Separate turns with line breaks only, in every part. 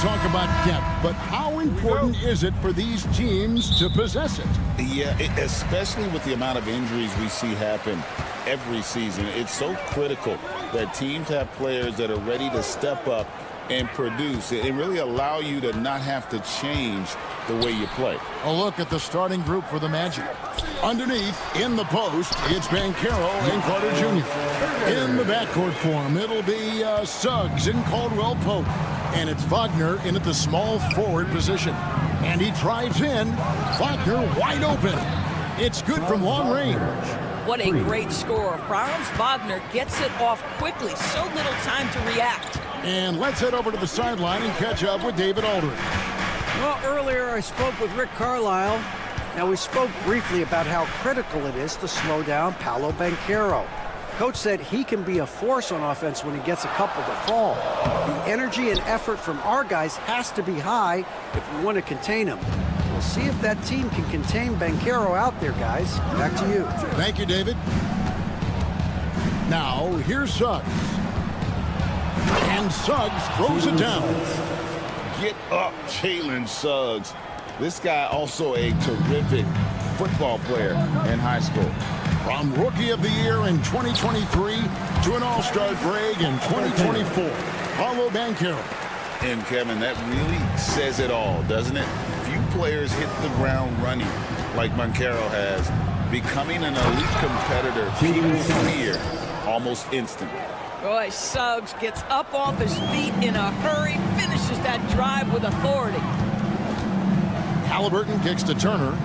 talk about depth, but how important is it for these teams to possess it?
Yeah, especially with the amount of injuries we see happen every season. It's so critical that teams have players that are ready to step up and produce and really allow you to not have to change the way you play.
A look at the starting group for the Magic. Underneath, in the post, it's Banchero and Carter Jr. In the backcourt form, it'll be Suggs and Caldwell Pope. And it's Wagner in at the small forward position. And he drives in. Wagner wide open. It's good from long range.
What a great score. Franz Wagner gets it off quickly. So little time to react.
And let's head over to the sideline and catch up with David Aldridge.
Well, earlier I spoke with Rick Carlisle. Now, we spoke briefly about how critical it is to slow down Paolo Banchero. Coach said he can be a force on offense when he gets a couple to fall. The energy and effort from our guys has to be high if we want to contain him. We'll see if that team can contain Banchero out there, guys. Back to you.
Thank you, David. Now, here's Suggs. And Suggs throws it down.
Get up, Jalen Suggs. This guy also a terrific football player in high school.
From Rookie of the Year in 2023 to an All-Star break in 2024, Paolo Banchero.
And, Kevin, that really says it all, doesn't it? Few players hit the ground running like Banchero has, becoming an elite competitor. People fear almost instantly.
Boy, Suggs gets up off his feet in a hurry, finishes that drive with authority.
Halliburton kicks to Turner.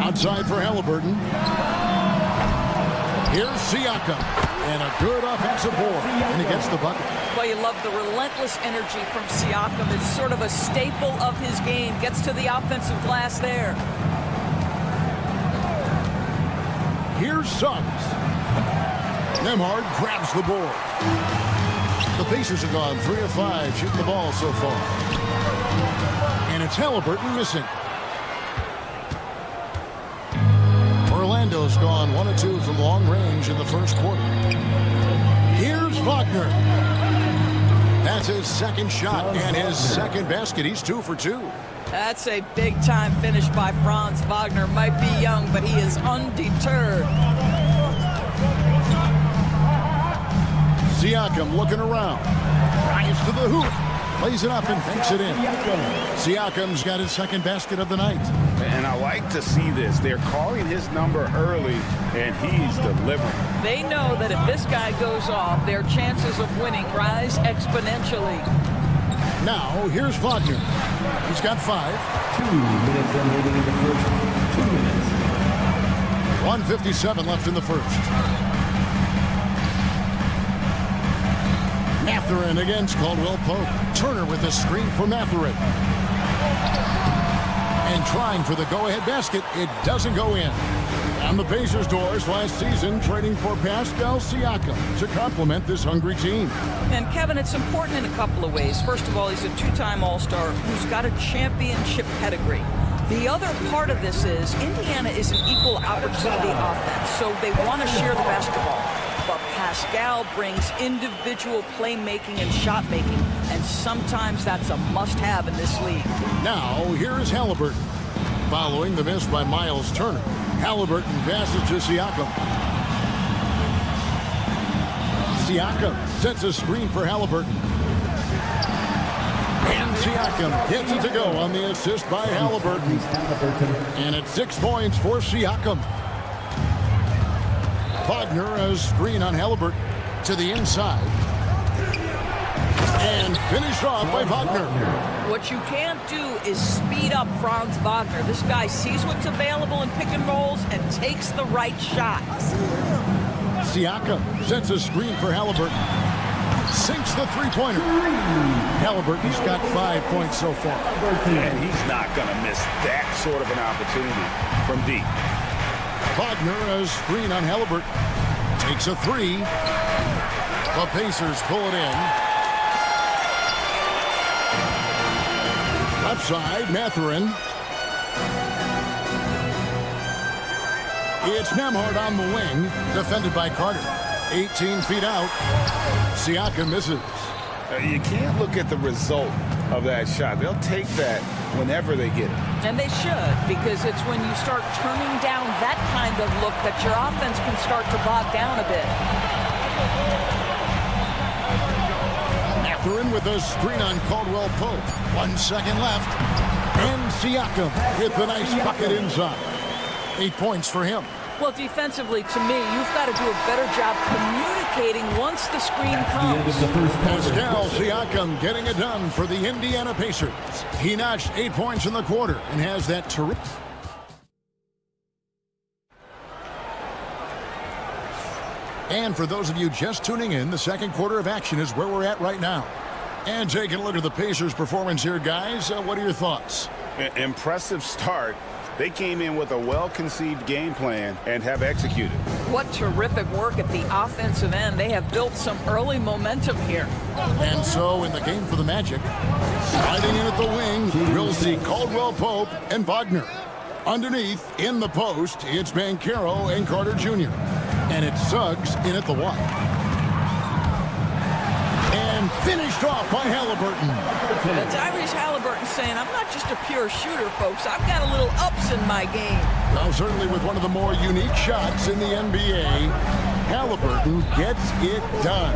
Outside for Halliburton. Here's Siakam. And a good offensive board. And he gets the bucket.
Well, you love the relentless energy from Siakam. It's sort of a staple of his game. Gets to the offensive glass there.
Here's Suggs. Nembhard grabs the board. The Pacers have gone 3 of 5 shooting the ball so far. And it's Halliburton missing. Orlando's gone 1 of 2 from long range in the first quarter. Here's Wagner. That's his second shot and his second basket. He's 2 for 2.
That's a big-time finish by Franz Wagner. Might be young, but he is undeterred.
Siakam looking around. Drives to the hoop. Lays it up and banks it in. Siakam's got his second basket of the night.
And I like to see this. They're calling his number early, and he's delivering.
They know that if this guy goes off, their chances of winning rise exponentially.
Now, here's Wagner. He's got 5.
2 minutes remaining in the first. 2 minutes.
1:57 left in the first. Mathurin against Caldwell Pope. Turner with the screen for Mathurin. And trying for the go-ahead basket. It doesn't go in. On the Pacers' doors last season, trading for Pascal Siakam to complement this hungry team.
And, Kevin, it's important in a couple of ways. First of all, he's a 2-time All-Star who's got a championship pedigree. The other part of this is Indiana is an equal opportunity offense, so they want to share the basketball. But Pascal brings individual playmaking and shot making, and sometimes that's a must-have in this league.
Now, here is Halliburton. Following the miss by Miles Turner, Halliburton passes to Siakam. Siakam sets a screen for Halliburton. And Siakam gets it to go on the assist by Halliburton. And it's 6 points for Siakam. Wagner, a screen on Halliburton to the inside. And finished off by Wagner.
What you can't do is speed up Franz Wagner. This guy sees what's available in pick and rolls and takes the right shot.
Siakam sets a screen for Halliburton. Sinks the three-pointer. Halliburton's got 5 points so far.
And he's not going to miss that sort of an opportunity from deep.
Wagner, a screen on Halliburton. Takes a 3. The Pacers pull it in. Left side, Mathurin. It's Nembhard on the wing, defended by Carter. 18 feet out. Siakam misses.
You can't look at the result of that shot. They'll take that whenever they get it.
And they should, because it's when you start turning down that kind of look that your offense can start to bog down a bit.
Mathurin with a screen on Caldwell Pope. 1 second left. And Siakam with a nice bucket inside. 8 points for him.
Well, defensively, to me, you've got to do a better job communicating once the screen comes.
Pascal Siakam getting it done for the Indiana Pacers. He notched 8 points in the quarter and has that terrific. And for those of you just tuning in, the second quarter of action is where we're at right now. And taking a look at the Pacers' performance here, guys. What are your thoughts?
Impressive start. They came in with a well-conceived game plan and have executed.
What terrific work at the offensive end. They have built some early momentum here.
And so in the game for the Magic, sliding in at the wing, we'll see Caldwell Pope and Wagner. Underneath, in the post, it's Banchero and Carter Jr. And it's Suggs in at the one. And finished off by Halliburton.
Tyrese Halliburton saying, I'm not just a pure shooter, folks. I've got a little ups in my game.
Well, certainly with one of the more unique shots in the NBA, Halliburton gets it done.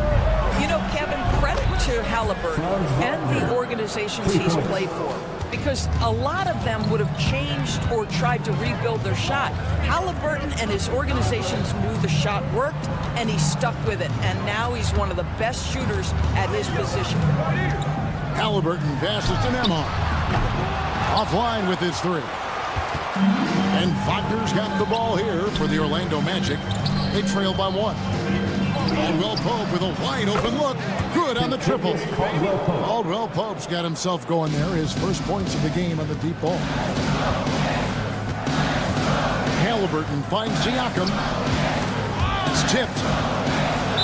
You know, Kevin, credit to Halliburton and the organizations he's played for, because a lot of them would have changed or tried to rebuild their shot. Halliburton and his organizations knew the shot worked, and he stuck with it. And now he's one of the best shooters at his position.
Halliburton passes to Nembhard. Offline with his three. And Wagner's got the ball here for the Orlando Magic. They trail by one. Caldwell Pope with a wide open look. Good on the triple. Caldwell Pope's got himself going there. His first points of the game on the deep ball. Halliburton finds Siakam. It's tipped.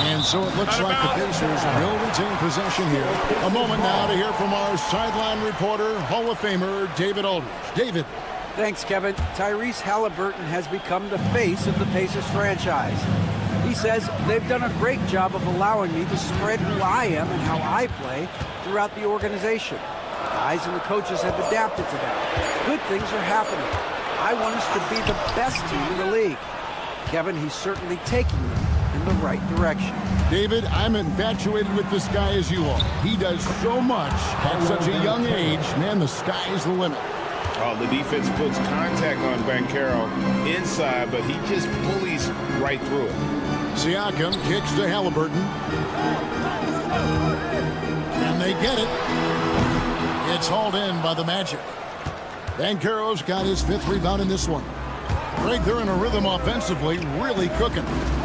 And so it looks like the Pacers will retain possession here. A moment now to hear from our sideline reporter, Hall of Famer David Aldridge. David.
Thanks, Kevin. Tyrese Halliburton has become the face of the Pacers franchise. He says they've done a great job of allowing me to spread who I am and how I play throughout the organization. The guys and the coaches have adapted to that. Good things are happening. I want us to be the best team in the league. Kevin, he's certainly taking them in the right direction.
David, I'm infatuated with this guy as you are. He does so much at such a young age. Man, the sky's the limit.
Oh, the defense puts contact on Banchero inside, but he just bullies right through it.
Siakam kicks to Halliburton. And they get it. It's hauled in by the Magic. Banchero's got his 5th rebound in this one. Greg, they're in a rhythm offensively, really cooking.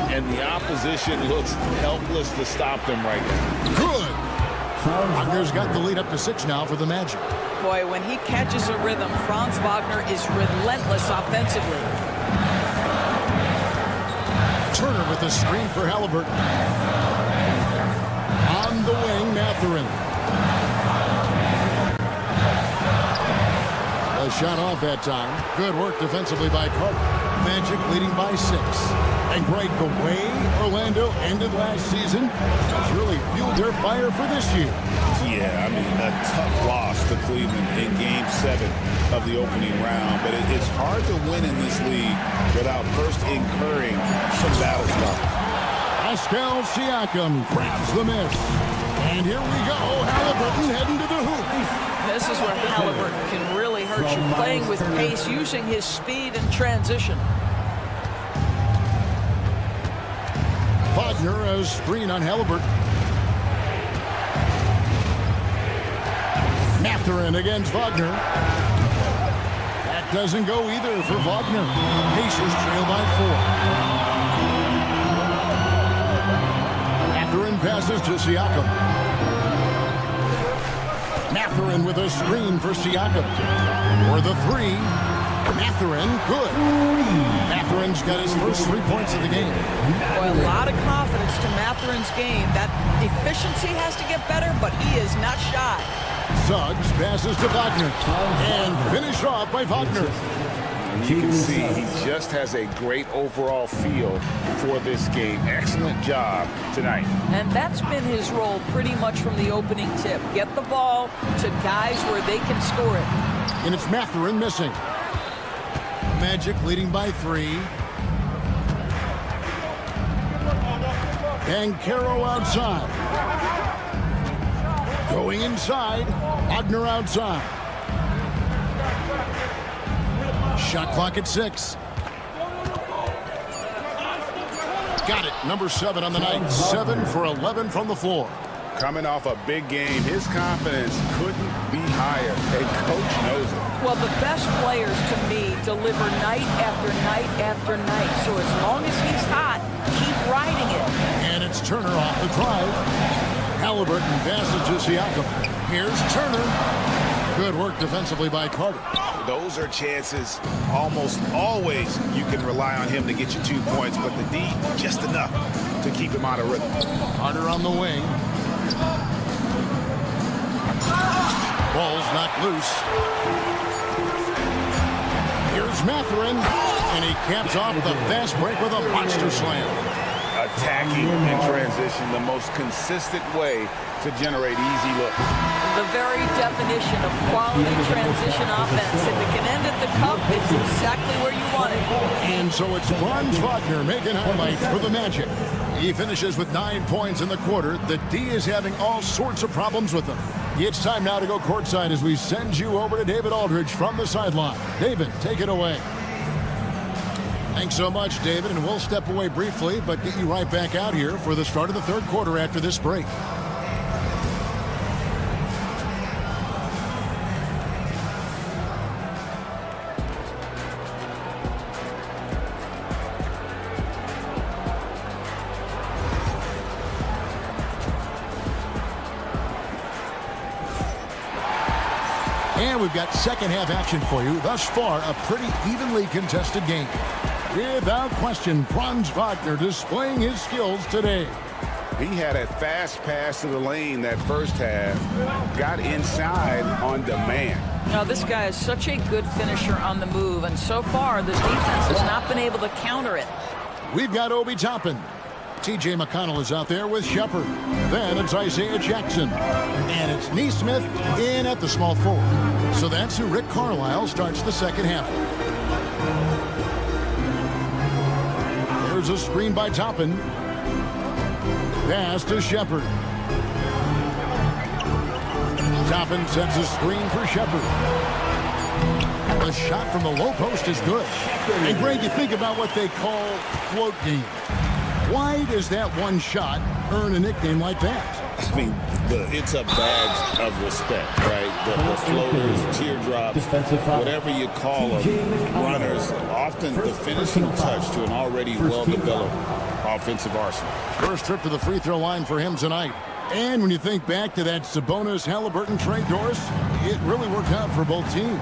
And the opposition looks helpless to stop them right now.
Good. Wagner's got the lead up to 6 now for the Magic.
Boy, when he catches a rhythm, Franz Wagner is relentless offensively.
Turner with the screen for Halliburton. On the wing, Mathurin. A shot off that time. Good work defensively by Carter. Magic leading by 6. And Greg, the way Orlando ended last season has really fueled their fire for this year.
Yeah, I mean, a tough loss to Cleveland in Game 7 of the opening round. But it's hard to win in this league without first incurring some battle scars.
Pascal Siakam grabs the miss. And here we go. Halliburton heading to the hoop.
This is where Halliburton can really hurt you, playing with pace, using his speed and transition.
Wagner, a screen on Halliburton. Mathurin against Wagner. That doesn't go either for Wagner. Pacers trail by 4. Mathurin passes to Siakam. Mathurin with a screen for Siakam. For the 3. Mathurin, good. Mathurin's got his first 3 points of the game.
Boy, a lot of confidence to Mathurin's game. That efficiency has to get better, but he is not shy.
Suggs passes to Wagner. And finished off by Wagner.
And you can see he just has a great overall feel for this game. Excellent job tonight.
And that's been his role pretty much from the opening tip. Get the ball to guys where they can score it.
And it's Mathurin missing. Magic leading by 3. Banchero outside. Going inside. Wagner outside. Shot clock at 6. Got it. Number 7 on the night. 7 for 11 from the floor.
Coming off a big game, his confidence couldn't be higher, and coach knows it.
Well, the best players, to me, deliver night after night after night. So as long as he's hot, keep riding it.
And it's Turner off the drive. Halliburton passes to Siakam. Here's Turner. Good work defensively by Carter.
Those are chances almost always you can rely on him to get you 2 points, but the D, just enough to keep him out of rhythm.
Carter on the wing. Ball's knocked loose. Here's Mathurin, and he caps off the fast break with a monster slam.
Attacking in transition, the most consistent way to generate easy looks.
The very definition of quality transition offense. If it can end at the cup, it's exactly where you want it.
And so it's Franz Wagner making highlights for the Magic. He finishes with 9 points in the quarter. The D is having all sorts of problems with them. It's time now to go courtside as we send you over to David Aldridge from the sideline. David, take it away. Thanks so much, David, and we'll step away briefly, but get you right back out here for the start of the third quarter after this break. And we've got second half action for you. Thus far, a pretty evenly contested game. Without question, Franz Wagner displaying his skills today.
He had a fast pass to the lane that first half, got inside on demand.
Now, this guy is such a good finisher on the move, and so far, the defense has not been able to counter it.
We've got Obi Toppin. T.J. McConnell is out there with Shepard. Then it's Isaiah Jackson. And it's Neesmith in at the small forward. So that's who Rick Carlisle starts the second half. There's a screen by Toppin. Pass to Shepard. Toppin sets a screen for Shepard. The shot from the low post is good. And Greg, you think about what they call float game. Why does that one shot earn a nickname like that?
I mean, it's a badge of respect, right? The floaters, teardrops, whatever you call them, runners, often the finishing touch to an already well-developed offensive arsenal.
First trip to the free throw line for him tonight. And when you think back to that Sabonis-Halliburton trade, Doris, it really worked out for both teams.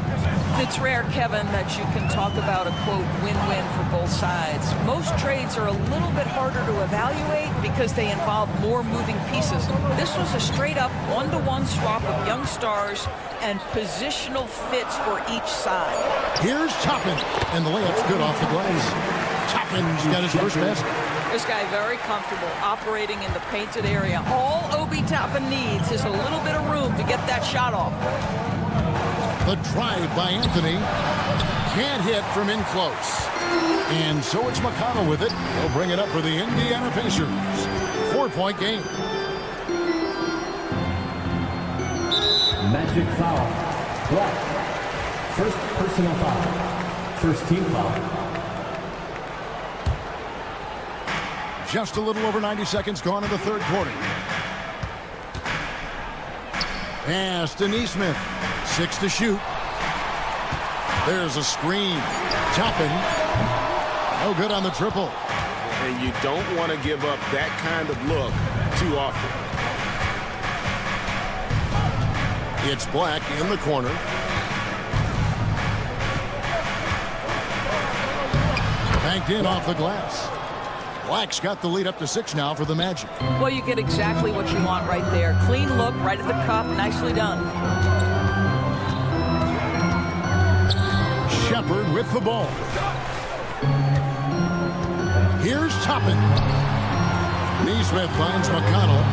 It's rare, Kevin, that you can talk about a, quote, win-win for both sides. Most trades are a little bit harder to evaluate because they involve more moving pieces. This was a straight-up one-to-one swap of young stars and positional fits for each side.
Here's Toppin, and the layup's good off the glass. Toppin's got his first basket.
This guy very comfortable operating in the painted area. All Obi Toppin needs is a little bit of room to get that shot off.
The drive by Anthony. Can't hit from in close. And so it's McConnell with it. He'll bring it up for the Indiana Pacers. 4-point game.
Magic foul. Black. First personal foul. First team foul.
Just a little over 90 seconds gone in the third quarter. Pass to Neesmith. 6 to shoot. There's a screen. Toppin. No good on the triple.
And you don't want to give up that kind of look too often.
It's Black in the corner. Banked in off the glass. Black's got the lead up to 6 now for the Magic.
Well, you get exactly what you want right there. Clean look, right at the cup, nicely done.
Shepard Shepard with the ball. Here's Toppin. Neesmith finds McConnell.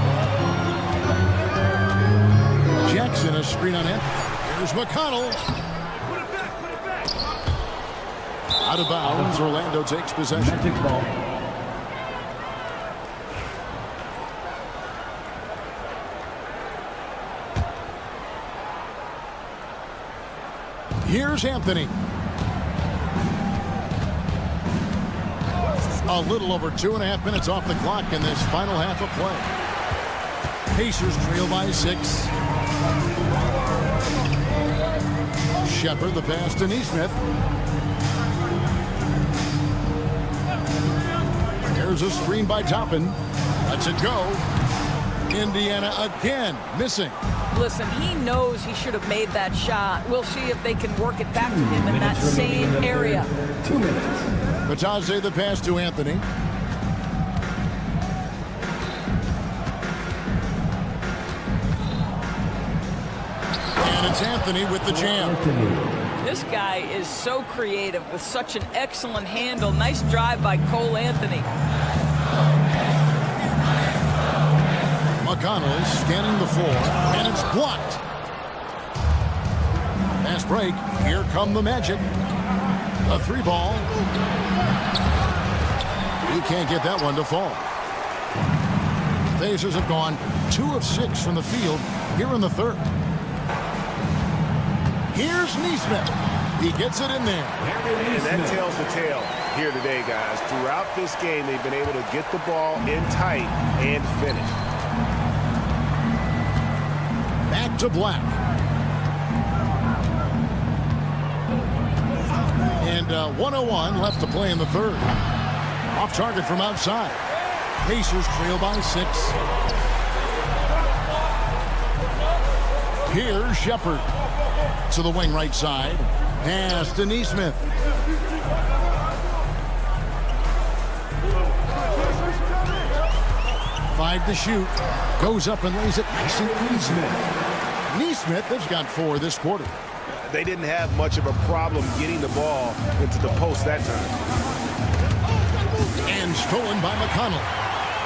Jackson, a screen on it. Here's McConnell. Out of bounds. Orlando takes possession.
Magic ball.
Here's Anthony. A little over 2.5 minutes off the clock in this final half of play. Pacers trail by 6. Shepard, the pass to Neesmith. There's a screen by Toppin. Lets it go. Indiana again missing.
Listen, he knows he should have made that shot. We'll see if they can work it back to him in that same area.
2 minutes.
Batase the pass to Anthony. And it's Anthony with the jam.
This guy is so creative with such an excellent handle. Nice drive by Cole Anthony.
McConnell scanning the floor, and it's blocked. Fast break. Here come the Magic. A 3-ball. He can't get that one to fall. Pacers have gone 2 of 6 from the field here in the third. Here's Neesmith. He gets it in there.
And that tells the tale here today, guys. Throughout this game, they've been able to get the ball in tight and finish.
Back to Black. And 1:01 left to play in the third. Off target from outside. Pacers trail by 6. Here's Shepard. To the wing right side. Pass to Neesmith. Five to shoot. Goes up and lays it nice and easy. Neesmith has got 4 this quarter.
They didn't have much of a problem getting the ball into the post that time.
And stolen by McConnell.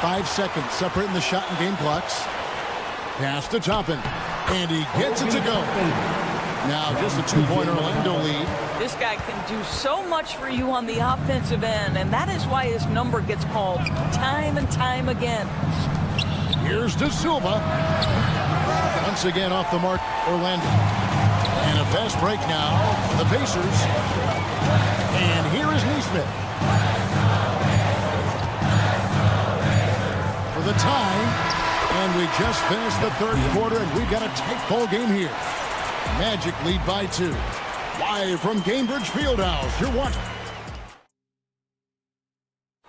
5 seconds separating the shot and game clocks. Pass to Toppin. And he gets it to go. Now just a 2-point Orlando lead.
This guy can do so much for you on the offensive end, and that is why his number gets called time and time again.
Here's De Silva. Once again off the mark, Orlando. And a fast break now for the Pacers. And here is Neesmith. For the tie. And we just finished the third quarter, and we've got a tight ball game here. Magic lead by 2. Live from Cambridge Fieldhouse, you're watching.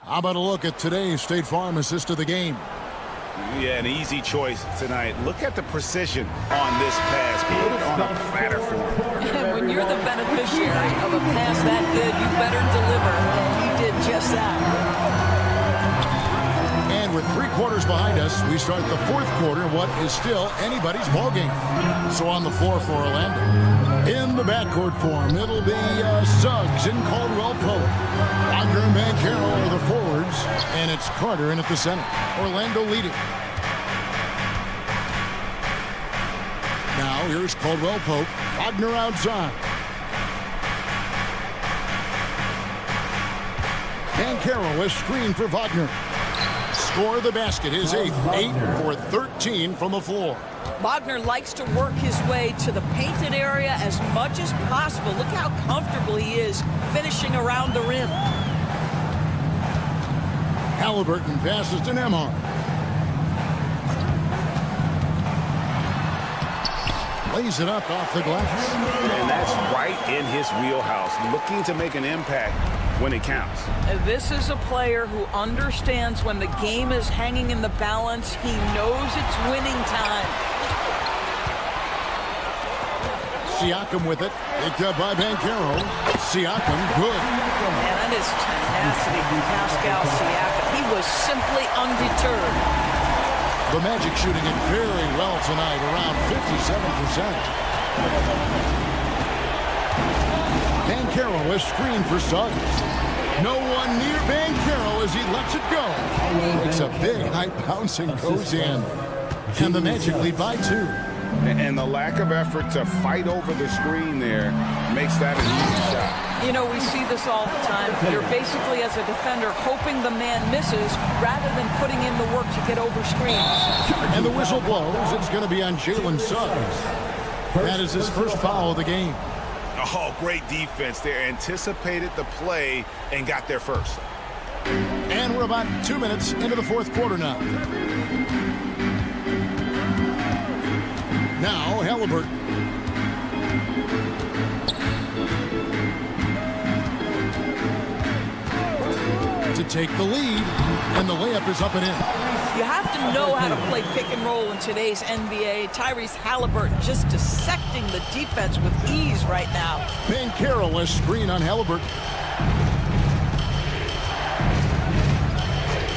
How about a look at today's State Farm assist of the game?
Yeah, an easy choice tonight. Look at the precision on this pass. Put it on a platter for him.
When you're the beneficiary of a pass that good, you better deliver. And he did just that.
And with 3 quarters behind us, we start the fourth quarter, what is still anybody's ball game. So on the floor for Orlando. In the backcourt form, it'll be Suggs and Caldwell Pope. Wagner and Banchero are the forwards, and it's Carter in at the center. Orlando leading. Now here's Caldwell Pope. Wagner outside. Banchero a screen for Wagner. Score the basket, his 8th. 8 for 13 from the floor.
Wagner likes to work his way to the painted area as much as possible. Look how comfortable he is finishing around the rim.
Halliburton passes to Nembhard. Lays it up off the glass.
And that's right in his wheelhouse, looking to make an impact when it counts.
This is a player who understands when the game is hanging in the balance. He knows it's winning time.
Siakam with it. Picked up by Banchero. Siakam, good.
Man, that is tenacity from Pascal Siakam. He was simply undeterred.
The Magic shooting it very well tonight, around 57%. Banchero is screened for Suggs. No one near Banchero as he lets it go. It's a big high bounce and goes in. And the Magic lead by 2.
And the lack of effort to fight over the screen there makes that an easy shot.
You know, we see this all the time. You're basically, as a defender, hoping the man misses rather than putting in the work to get over screens.
And the whistle blows. It's going to be on Jalen Suggs. That is his first foul of the game.
Oh, great defense there. Anticipated the play and got there first.
And we're about 2 minutes into the fourth quarter now. Now, Halliburton. To take the lead, and the layup is up and in.
You have to know how to play pick and roll in today's NBA. Tyrese Halliburton just dissecting the defense with ease right now.
Banchero a screen on Halliburton.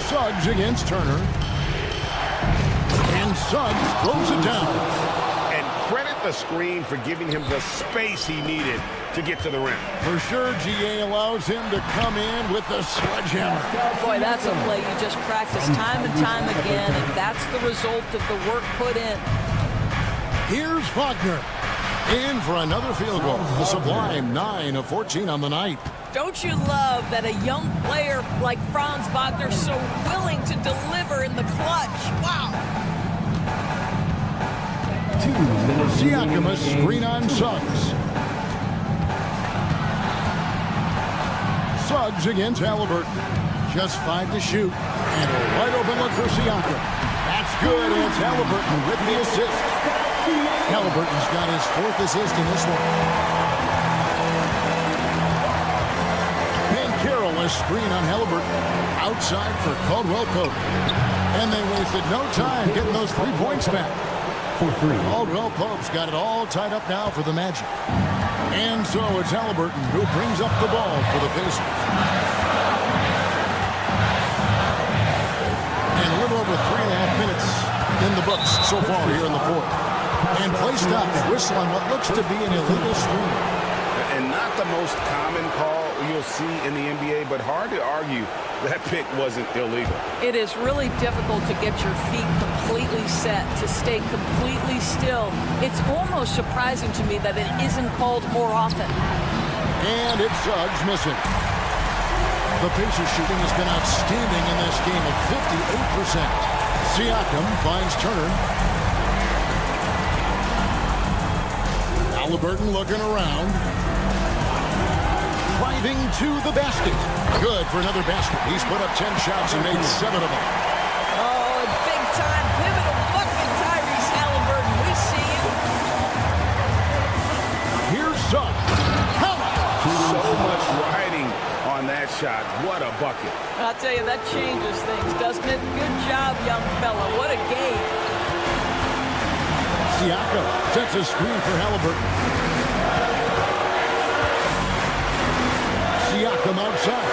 Suggs against Turner. And Suggs throws it down.
And credit the screen for giving him the space he needed to get to the rim.
For sure, GA allows him to come in with the sledgehammer.
Boy, that's a play you just practice time and time again, and that's the result of the work put in.
Here's Wagner. In for another field goal. The Sublime 9 of 14 on the night.
Don't you love that a young player like Franz Wagner is so willing to deliver in the clutch? Wow.
2 minutes.
Siakam a screen on Suggs. Suggs against Halliburton. Just 5 to shoot. And a wide open look for Siakam. That's good. It's Halliburton with the assist. Halliburton's got his 4th assist in this one. Banchero a screen on Halliburton. Outside for Caldwell Pope. And they wasted no time getting those 3 points back.
For 3.
Caldwell Pope's got it all tied up now for the Magic. And so it's Halliburton who brings up the ball for the Pacers. And a little over 3.5 minutes in the books so far here in the fourth. And play stops, whistle on what looks to be an illegal screen.
And not the most common call you'll see in the NBA, but hard to argue that pick wasn't illegal.
It is really difficult to get your feet completely set, to stay completely still. It's almost surprising to me that it isn't called more often.
And it's Suggs missing. The Pacers shooting has been outstanding in this game at 58%. Siakam finds Turner. Halliburton looking around. Driving to the basket. Good for another basket. He's put up 10 shots and made 7 of them.
Oh, a big-time pivotal bucket, Tyrese Halliburton. We see you.
Here's Suggs.
So much riding on that shot. What a bucket.
I'll tell you, that changes things, doesn't it? Good job, young fella. What a game.
Siakam sets a screen for Halliburton. Siakam outside.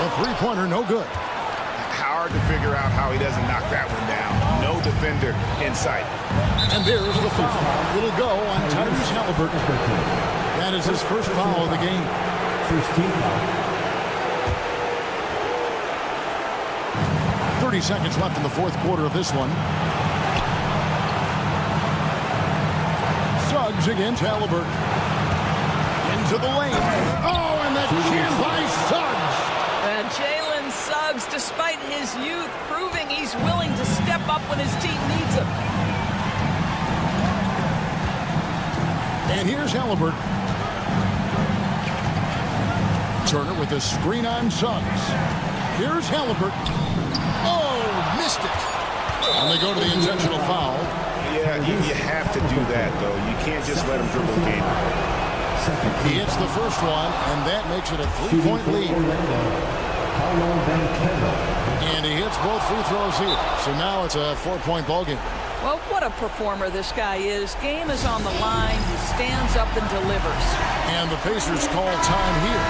A three-pointer, no good.
Hard to figure out how he doesn't knock that one down. No defender in sight.
And there's the foul. It'll go on Tyrese Halliburton. That is his first foul of the game.
First team foul.
30 seconds left in the fourth quarter of this one. Suggs against Halliburton. Into the lane. Oh, and that jam by Suggs.
And Jalen Suggs, despite his youth, proving he's willing to step up when his team needs him.
And here's Halliburton. Turner with a screen on Suggs. Here's Halliburton. Oh, missed it. And they go to the intentional foul.
Yeah, you have to do that, though. You can't just let him dribble the game.
He hits the first one, and that makes it a 3-point lead. And he hits both free throws here. So now it's a 4-point ball game.
Well, what a performer this guy is. Game is on the line. He stands up and delivers.
And the Pacers call time here.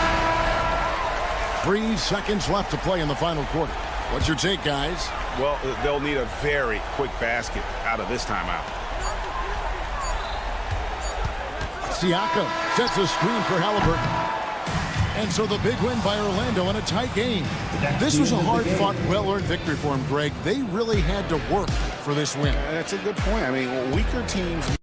3 seconds left to play in the final quarter. What's your take, guys?
Well, they'll need a very quick basket out of this timeout.
Siakam Sets a screen for Halliburton. And so the big win by Orlando in a tight game. This was a hard-fought, well-earned victory for them, Greg. They really had to work for this win.
That's a good point. I mean, weaker teams...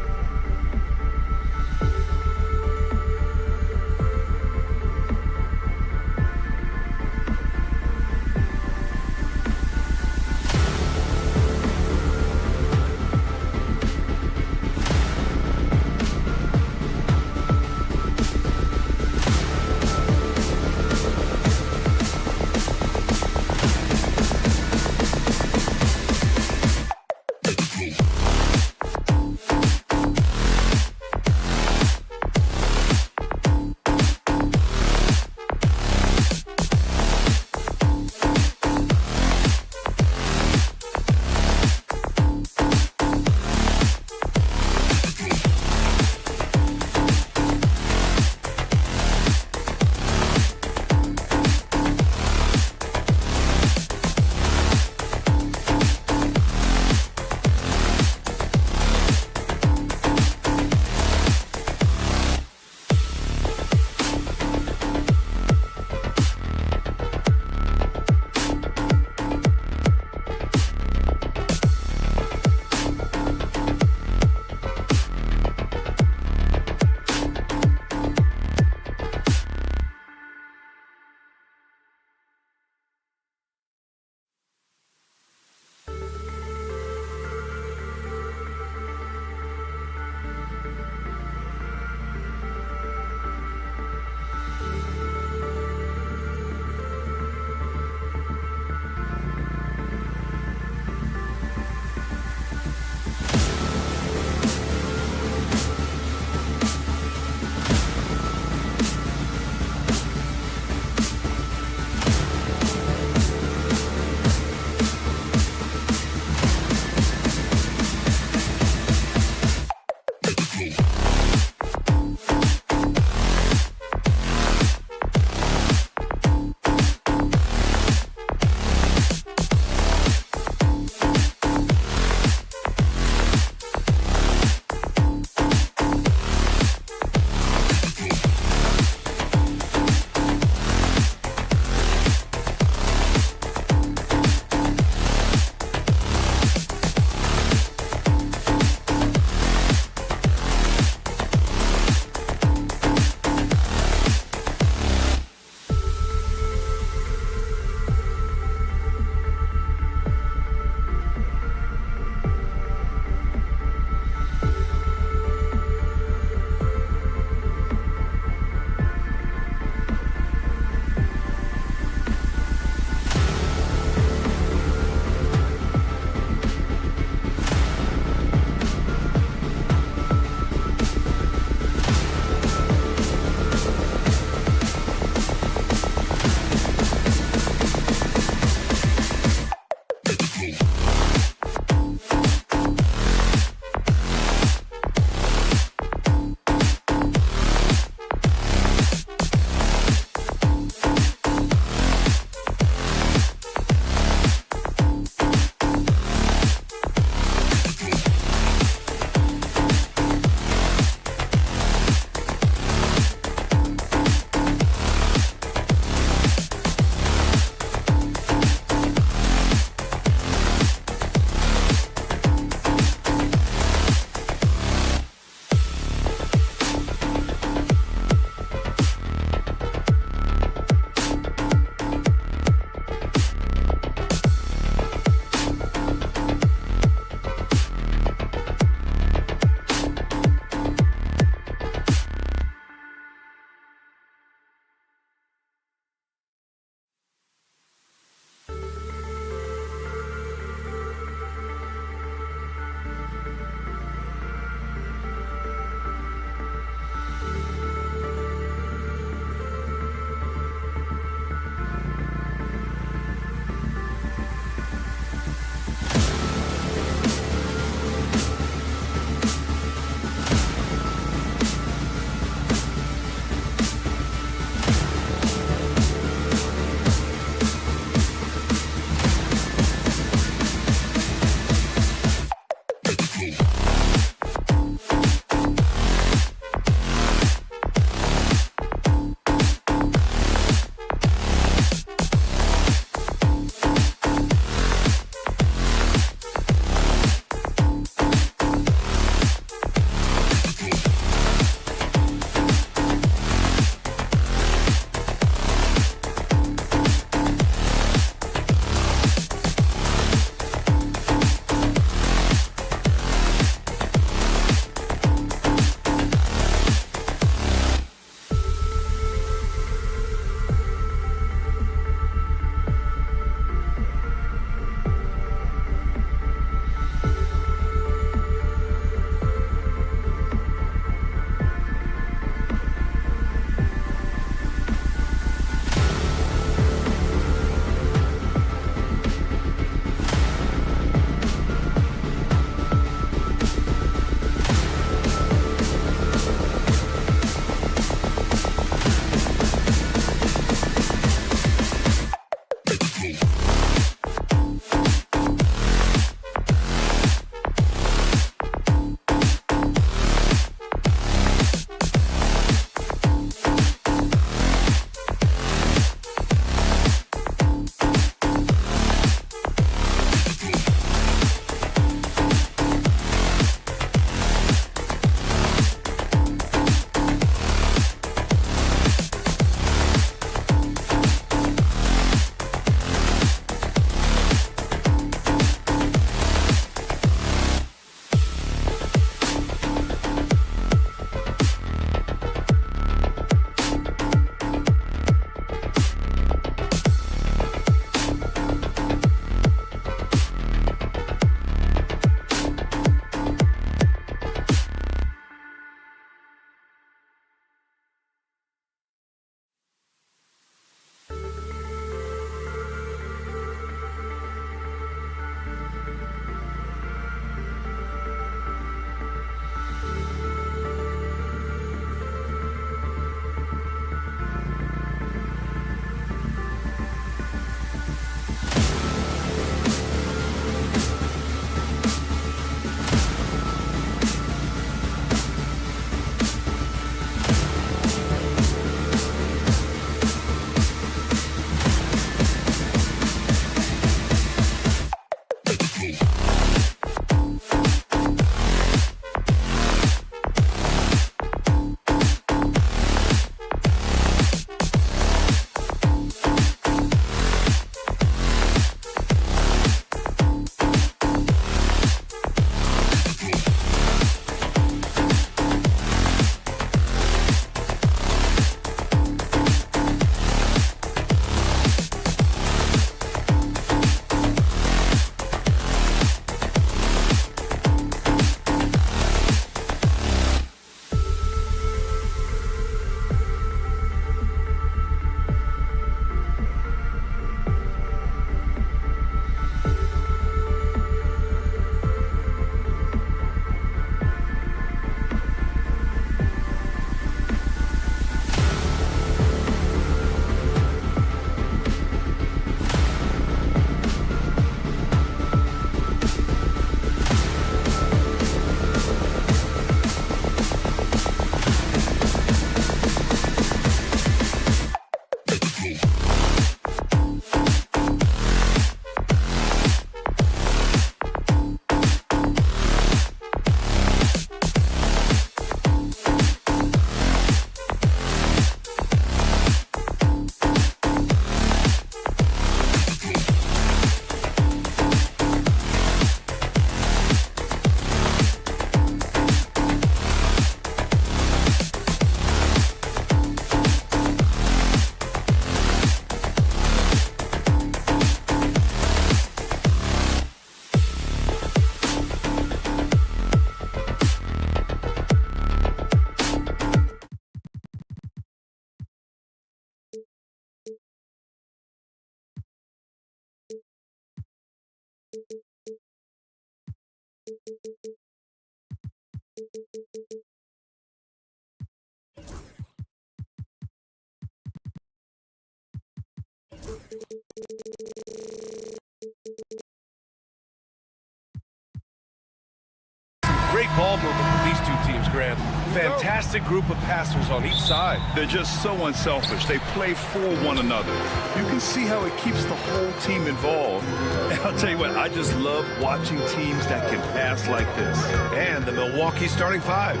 Great ball movement with these two teams, Grant. Fantastic group of passers on each side.
They're just so unselfish. They play for one another. You can see how it keeps the whole team involved. And I'll tell you what, I just love watching teams that can pass like this.
And the Milwaukee starting five.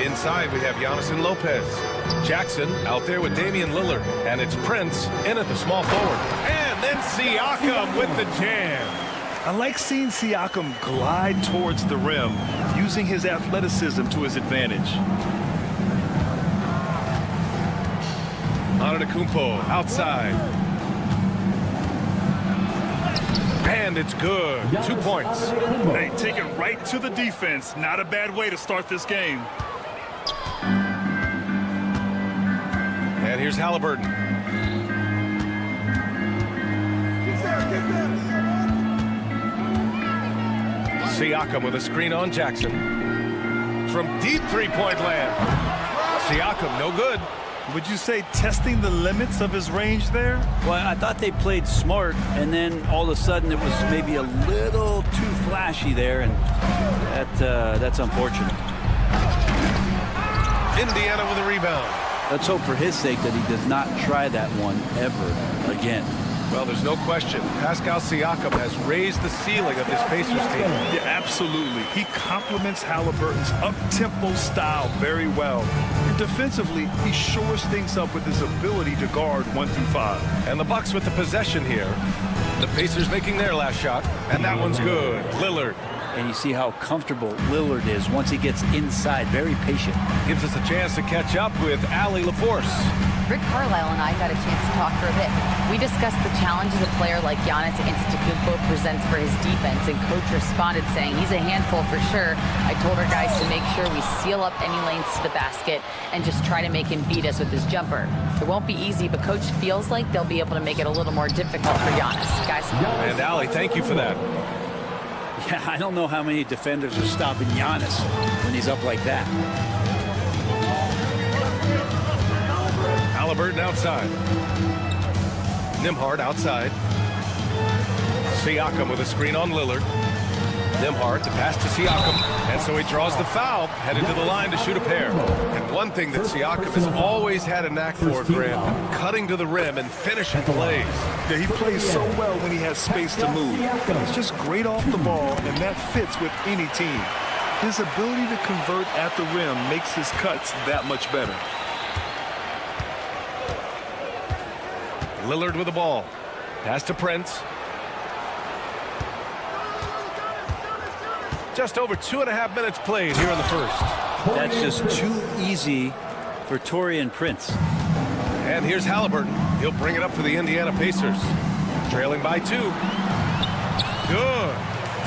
Inside, we have Giannis and Lopez. Jackson out there with Damian Lillard. And it's Prince in at the small forward. And then Siakam with the jam.
I like seeing Siakam glide towards the rim, using his athleticism to his advantage.
Antetokounmpo outside. And it's good. 2 points.
Hey, take it right to the defense. Not a bad way to start this game.
And here's Halliburton. Siakam with a screen on Jackson. From deep three-point land. Siakam, no good.
Would you say testing the limits of his range there?
Well, I thought they played smart, and then all of a sudden it was maybe a little too flashy there, and that's unfortunate.
Indiana with a rebound.
Let's hope for his sake that he does not try that one ever again.
Well, there's no question. Pascal Siakam has raised the ceiling of this Pacers team.
Yeah, absolutely. He complements Halliburton's up-tempo style very well. And defensively, he shores things up with his ability to guard 1 through 5.
And the Bucks with the possession here. The Pacers making their last shot, and that one's good. Lillard.
And you see how comfortable Lillard is once he gets inside, very patient.
Gives us a chance to catch up with Allie LaForce.
Rick Carlisle and I got a chance to talk for a bit. We discussed the challenges a player like Giannis Antetokounmpo presents for his defense, and Coach responded saying he's a handful for sure. I told our guys to make sure we seal up any lanes to the basket and just try to make him beat us with his jumper. It won't be easy, but Coach feels like they'll be able to make it a little more difficult for Giannis. Guys?
And Allie, thank you for that.
Yeah, I don't know how many defenders are stopping Giannis when he's up like that.
Halliburton outside. Nembhard outside. Siakam with a screen on Lillard. Nembhard to pass to Siakam. And so he draws the foul, headed to the line to shoot a pair. And one thing that Siakam has always had a knack for, Grant, cutting to the rim and finishing plays.
Yeah, he plays so well when he has space to move. He's just great off the ball, and that fits with any team. His ability to convert at the rim makes his cuts that much better.
Lillard with the ball. Pass to Prince. Just over 2.5 minutes played here in the first.
That's just too easy for Taurean Prince.
And here's Halliburton. He'll bring it up for the Indiana Pacers. Trailing by 2.
Good.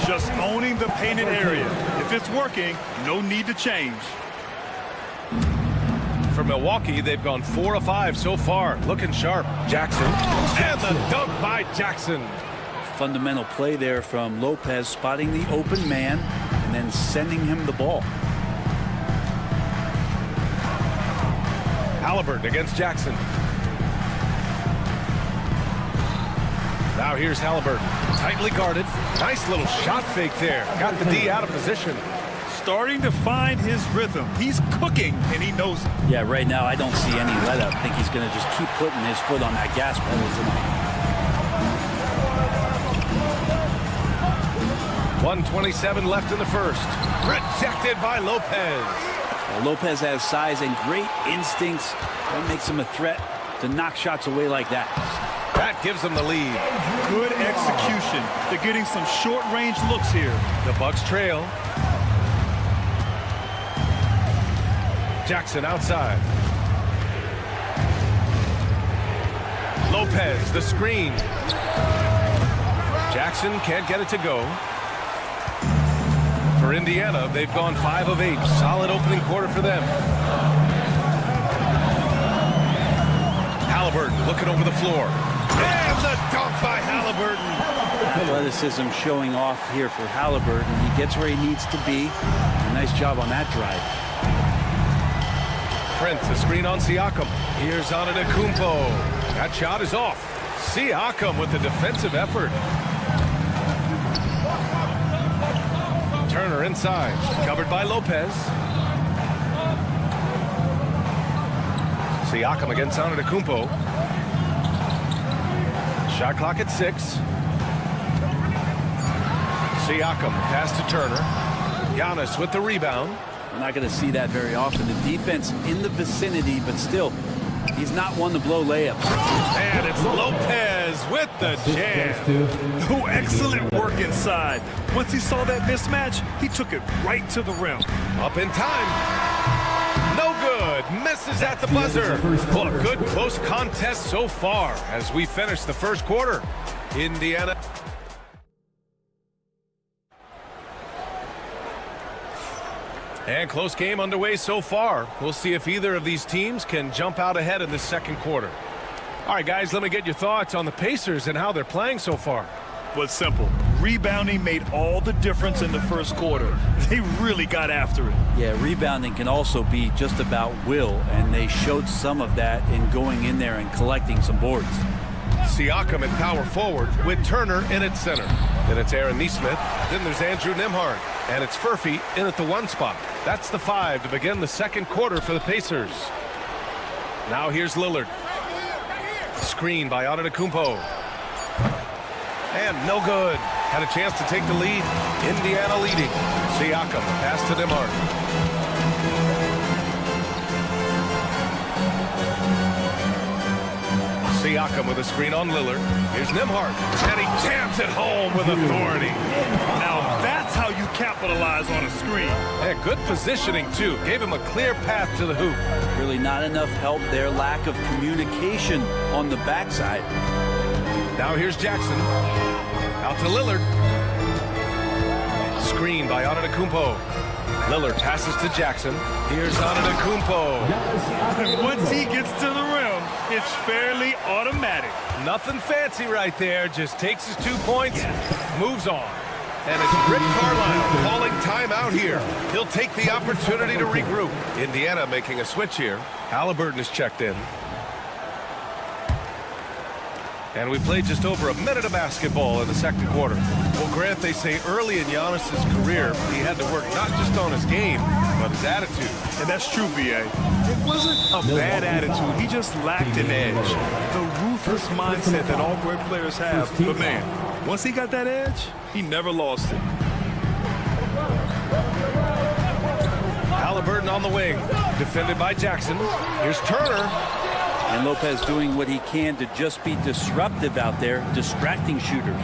Just owning the painted area. If it's working, no need to change.
For Milwaukee, they've gone 4 of 5 so far. Looking sharp. Jackson. And the dunk by Jackson.
Fundamental play there from Lopez, spotting the open man and then sending him the ball.
Halliburton against Jackson. Now here's Halliburton. Tightly guarded. Nice little shot fake there. Got the D out of position.
Starting to find his rhythm. He's cooking, and he knows it.
Yeah, right now I don't see any let-up. I think he's going to just keep putting his foot on that gas pedal tonight.
1:27 left in the first. Rejected by Lopez.
Well, Lopez has size and great instincts. That makes him a threat to knock shots away like that.
That gives them the lead.
Good execution. They're getting some short-range looks here.
The Bucks trail. Jackson outside. Lopez, the screen. Jackson can't get it to go. For Indiana, they've gone 5 of 8. Solid opening quarter for them. Halliburton looking over the floor. And the dunk by Halliburton.
Athleticism showing off here for Halliburton. He gets where he needs to be. Nice job on that drive.
Prince, a screen on Siakam. Here's Antetokounmpo. That shot is off. Siakam with the defensive effort. Turner inside, covered by Lopez. Siakam against Antetokounmpo. Shot clock at 6. Siakam, pass to Turner. Giannis with the rebound.
We're not going to see that very often. The defense in the vicinity, but still, he's not one to blow layups.
And it's Lopez with the jam.
Oh, excellent work inside. Once he saw that mismatch, he took it right to the rim.
Up in time. No good. Misses at the buzzer. Well, a good close contest so far as we finish the first quarter. Indiana. And close game underway so far. We'll see if either of these teams can jump out ahead in the second quarter. All right, guys, let me get your thoughts on the Pacers and how they're playing so far.
Well, it's simple. Rebounding made all the difference in the first quarter. They really got after it.
Yeah, rebounding can also be just about will, and they showed some of that in going in there and collecting some boards.
Siakam at power forward with Turner in at center. Then it's Aaron Nesmith. Then there's Andrew Nembhard. And it's Furphy in at the 1 spot. That's the 5 to begin the second quarter for the Pacers. Now here's Lillard. Screen by Antetokounmpo. And no good. Had a chance to take the lead. Indiana leading. Siakam, pass to Nembhard. Siakam with a screen on Lillard. Here's Nembhard. And he jams it home with authority.
Now that's how you capitalize on a screen.
And good positioning, too. Gave him a clear path to the hoop.
Really not enough help there. Lack of communication on the backside.
Now here's Jackson. Out to Lillard. Screen by Antetokounmpo. Lillard passes to Jackson. Here's Antetokounmpo.
And once he gets to the rim, it's fairly automatic.
Nothing fancy right there. Just takes his 2 points, moves on. And it's Rick Carlisle calling timeout here. He'll take the opportunity to regroup. Indiana making a switch here. Halliburton is checked in. And we played just over a minute of basketball in the second quarter. Well, Grant, they say early in Giannis' career, he had to work not just on his game, but his attitude.
And that's true, B.A. It wasn't a bad attitude. He just lacked an edge. The ruthless mindset that all great players have. But, man, once he got that edge, he never lost it.
Halliburton on the wing, defended by Jackson. Here's Turner.
And Lopez doing what he can to just be disruptive out there, distracting shooters.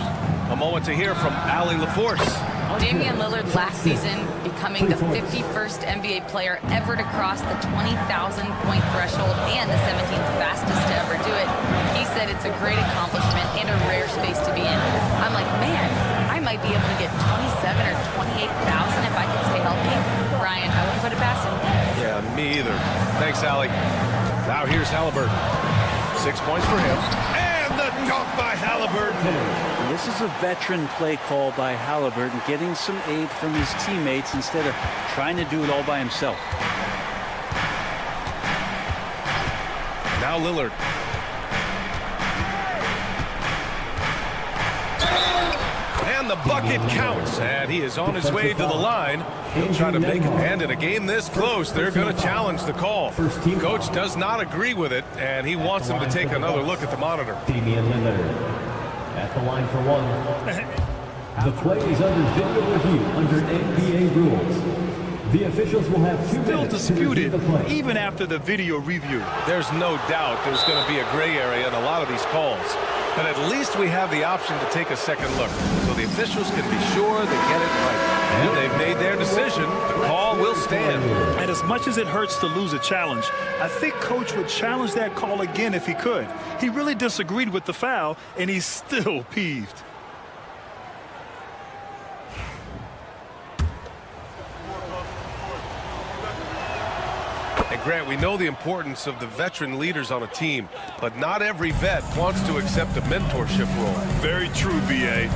A moment to hear from Allie LaForce.
Damian Lillard last season becoming the 51st NBA player ever to cross the 20,000-point threshold and the 17th fastest to ever do it. He said it's a great accomplishment and a rare space to be in. I'm like, man, I might be able to get 27 or 28,000 if I can stay healthy. Ryan, I wouldn't put it past him.
Yeah, me either. Thanks, Allie. Now here's Halliburton. 6 points for him. And the dunk by Halliburton.
This is a veteran play call by Halliburton, getting some aid from his teammates instead of trying to do it all by himself.
Now Lillard. And the bucket counts. And he is on his way to the line. He'll try to make it. And in a game this close, they're going to challenge the call. Coach does not agree with it, and he wants them to take another look at the monitor.
Damian Lillard at the line for one. The play is under video review under NBA rules. The officials will have 2
Still
minutes
disputed,
to review the play.
even after the video review.
There's no doubt there's going to be a gray area in a lot of these calls. But at least we have the option to take a second look, so the officials can be sure they get it right. And they've made their decision. The call will stand.
And as much as it hurts to lose a challenge, I think Coach would challenge that call again if he could. He really disagreed with the foul, and he's still peeved.
And Grant, we know the importance of the veteran leaders on a team, but not every vet wants to accept a mentorship role.
Very true, B.A.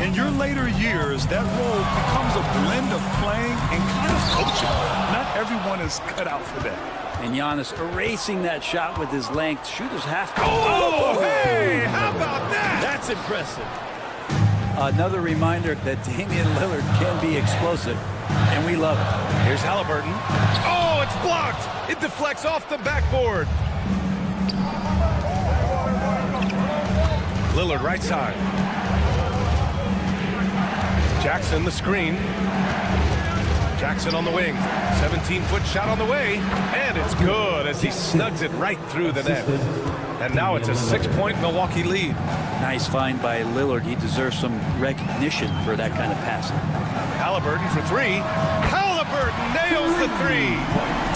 In your later years, that role becomes a blend of playing and kind of coaching. Not everyone is cut out for that.
And Giannis erasing that shot with his length. Shooters have to.
Oh, hey, how about that?
That's impressive. Another reminder that Damian Lillard can be explosive, and we love it.
Here's Halliburton. Oh, it's blocked. It deflects off the backboard. Lillard right side. Jackson the screen. Jackson on the wing. 17-foot shot on the way. And it's good as he snugs it right through the net. And now it's a 6-point Milwaukee lead.
Nice find by Lillard. He deserves some recognition for that kind of passing.
Halliburton for three. Halliburton nails the three.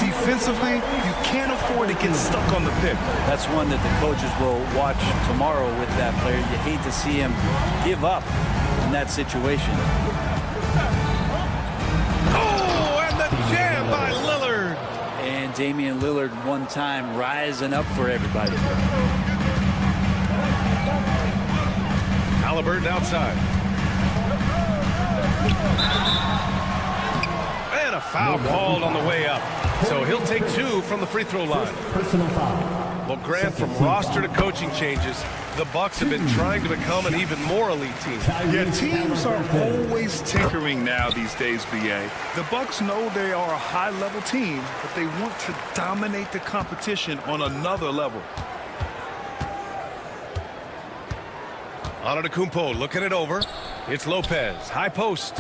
Defensively, you can't afford to get stuck on the pick.
That's one that the coaches will watch tomorrow with that player. You hate to see him give up in that situation.
Oh, and the jam by Lillard.
And Damian Lillard one time rising up for everybody.
Halliburton outside. And a foul called on the way up. So he'll take 2 from the free throw line.
Personal foul.
Well, Grant, from roster to coaching changes, the Bucks have been trying to become an even more elite team.
Yeah, teams are always tinkering now these days, BA. The Bucks know they are a high-level team, but they want to dominate the competition on another level.
Antetokounmpo looking it over. It's Lopez, high post.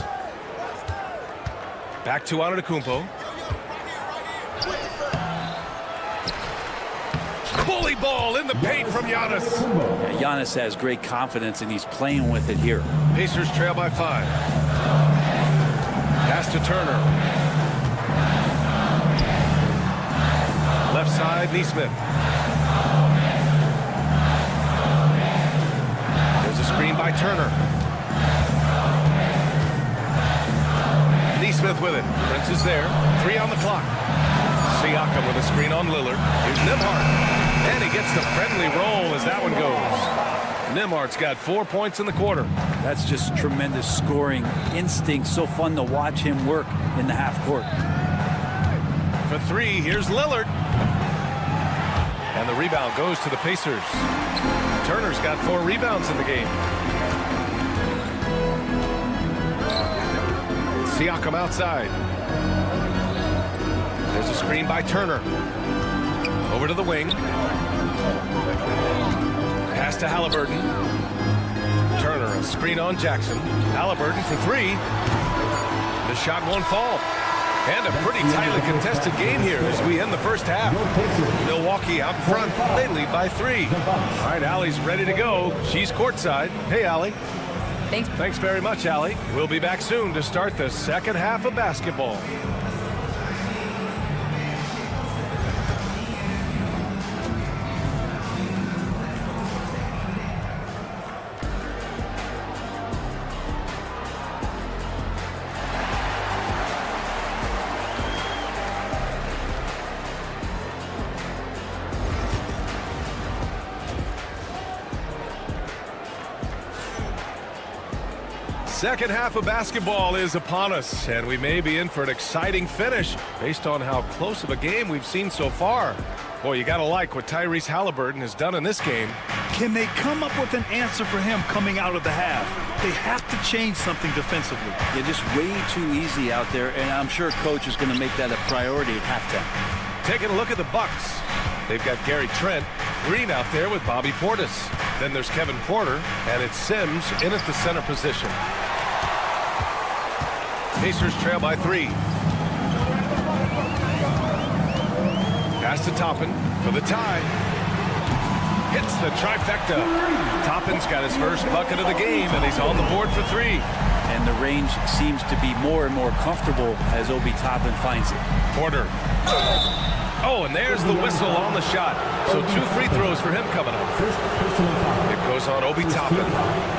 Back to Antetokounmpo. Bully ball in the paint from Giannis.
Yeah, Giannis has great confidence, and he's playing with it here.
Pacers trail by 5. Pass to Turner. Left side, Neesmith. There's a screen by Turner. Neesmith with it. Prince is there. 3 on the clock. Siakam with a screen on Lillard. Here's Nembhard. And he gets the friendly roll as that one goes. Nembhard's got 4 points in the quarter.
That's just tremendous scoring instinct. So fun to watch him work in the half court.
For 3, here's Lillard. And the rebound goes to the Pacers. Turner's got 4 rebounds in the game. Siakam outside. There's a screen by Turner. Over to the wing. Pass to Halliburton. Turner, a screen on Jackson. Halliburton for 3. The shot won't fall. And a pretty tightly contested game here as we end the first half. Milwaukee out in front. They lead by 3. All right, Allie's ready to go. She's courtside. Hey, Allie. Thanks very much, Allie. We'll be back soon to start the second half of basketball. Second half of basketball is upon us, and we may be in for an exciting finish based on how close of a game we've seen so far. Boy, you got to like what Tyrese Halliburton has done in this game.
Can they come up with an answer for him coming out of the half? They have to change something defensively.
They're just way too easy out there, and I'm sure Coach is going to make that a priority at halftime.
Taking a look at the Bucks. They've got Gary Trent Green out there with Bobby Portis. Then there's Kevin Porter, and it's Sims in at the center position. Pacers trail by 3. Pass to Toppin for the tie. Hits the trifecta. Toppin's got his first bucket of the game, and he's on the board for 3.
And the range seems to be more and more comfortable as Obi Toppin finds it.
Porter. Oh, and there's the whistle on the shot. So 2 free throws for him coming up. It goes on Obi Toppin.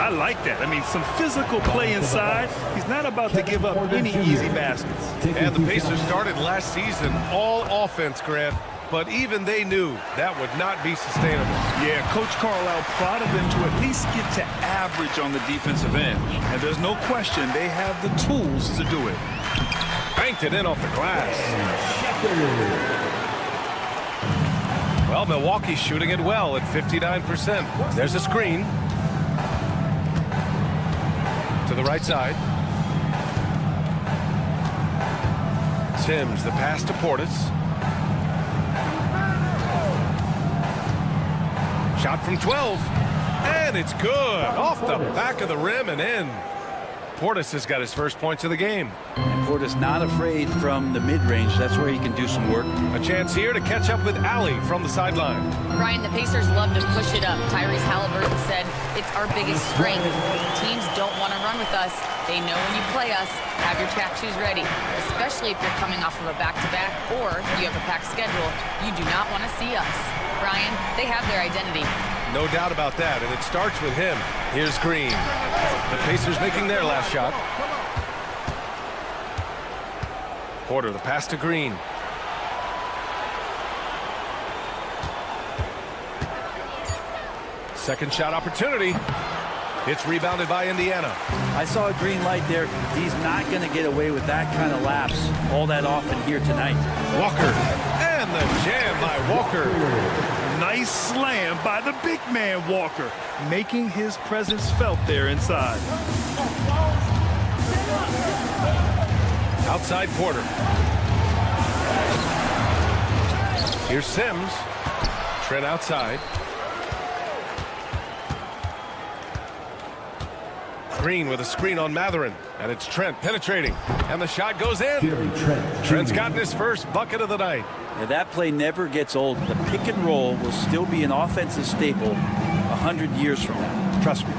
I like that. I mean, some physical play inside. He's not about to give up any easy baskets.
And the Pacers started last season all offense, Grant. But even they knew that would not be sustainable.
Yeah, Coach Carlisle prodded them to at least get to average on the defensive end. And there's no question they have the tools to do it.
Banked it in off the glass. Well, Milwaukee's shooting it well at 59%. There's a screen. To the right side. Sims, the pass to Portis. Shot from 12. And it's good. Off the back of the rim and in. Portis has got his first points of the game.
And Portis not afraid from the mid-range. That's where he can do some work.
A chance here to catch up with Allie from the sideline.
Brian, the Pacers love to push it up. Tyrese Halliburton said it's our biggest strength. Teams don't want to run with us. They know when you play us, have your track shoes ready, especially if you're coming off of a back-to-back or you have a packed schedule. You do not want to see us. Brian, they have their identity.
No doubt about that, and it starts with him. Here's Green. The Pacers making their last shot. Porter, the pass to Green. Second shot opportunity. It's rebounded by Indiana.
I saw a green light there. He's not going to get away with that kind of lapse all that often here tonight.
Walker. And the jam by Walker.
Nice slam by the big man Walker, making his presence felt there inside.
Outside Porter. Here's Sims. Trent outside. Green with a screen on Matherin. And it's Trent penetrating. And the shot goes in. Trent's gotten his first bucket of the night.
Yeah, that play never gets old. The pick and roll will still be an offensive staple 100 years from now. Trust me.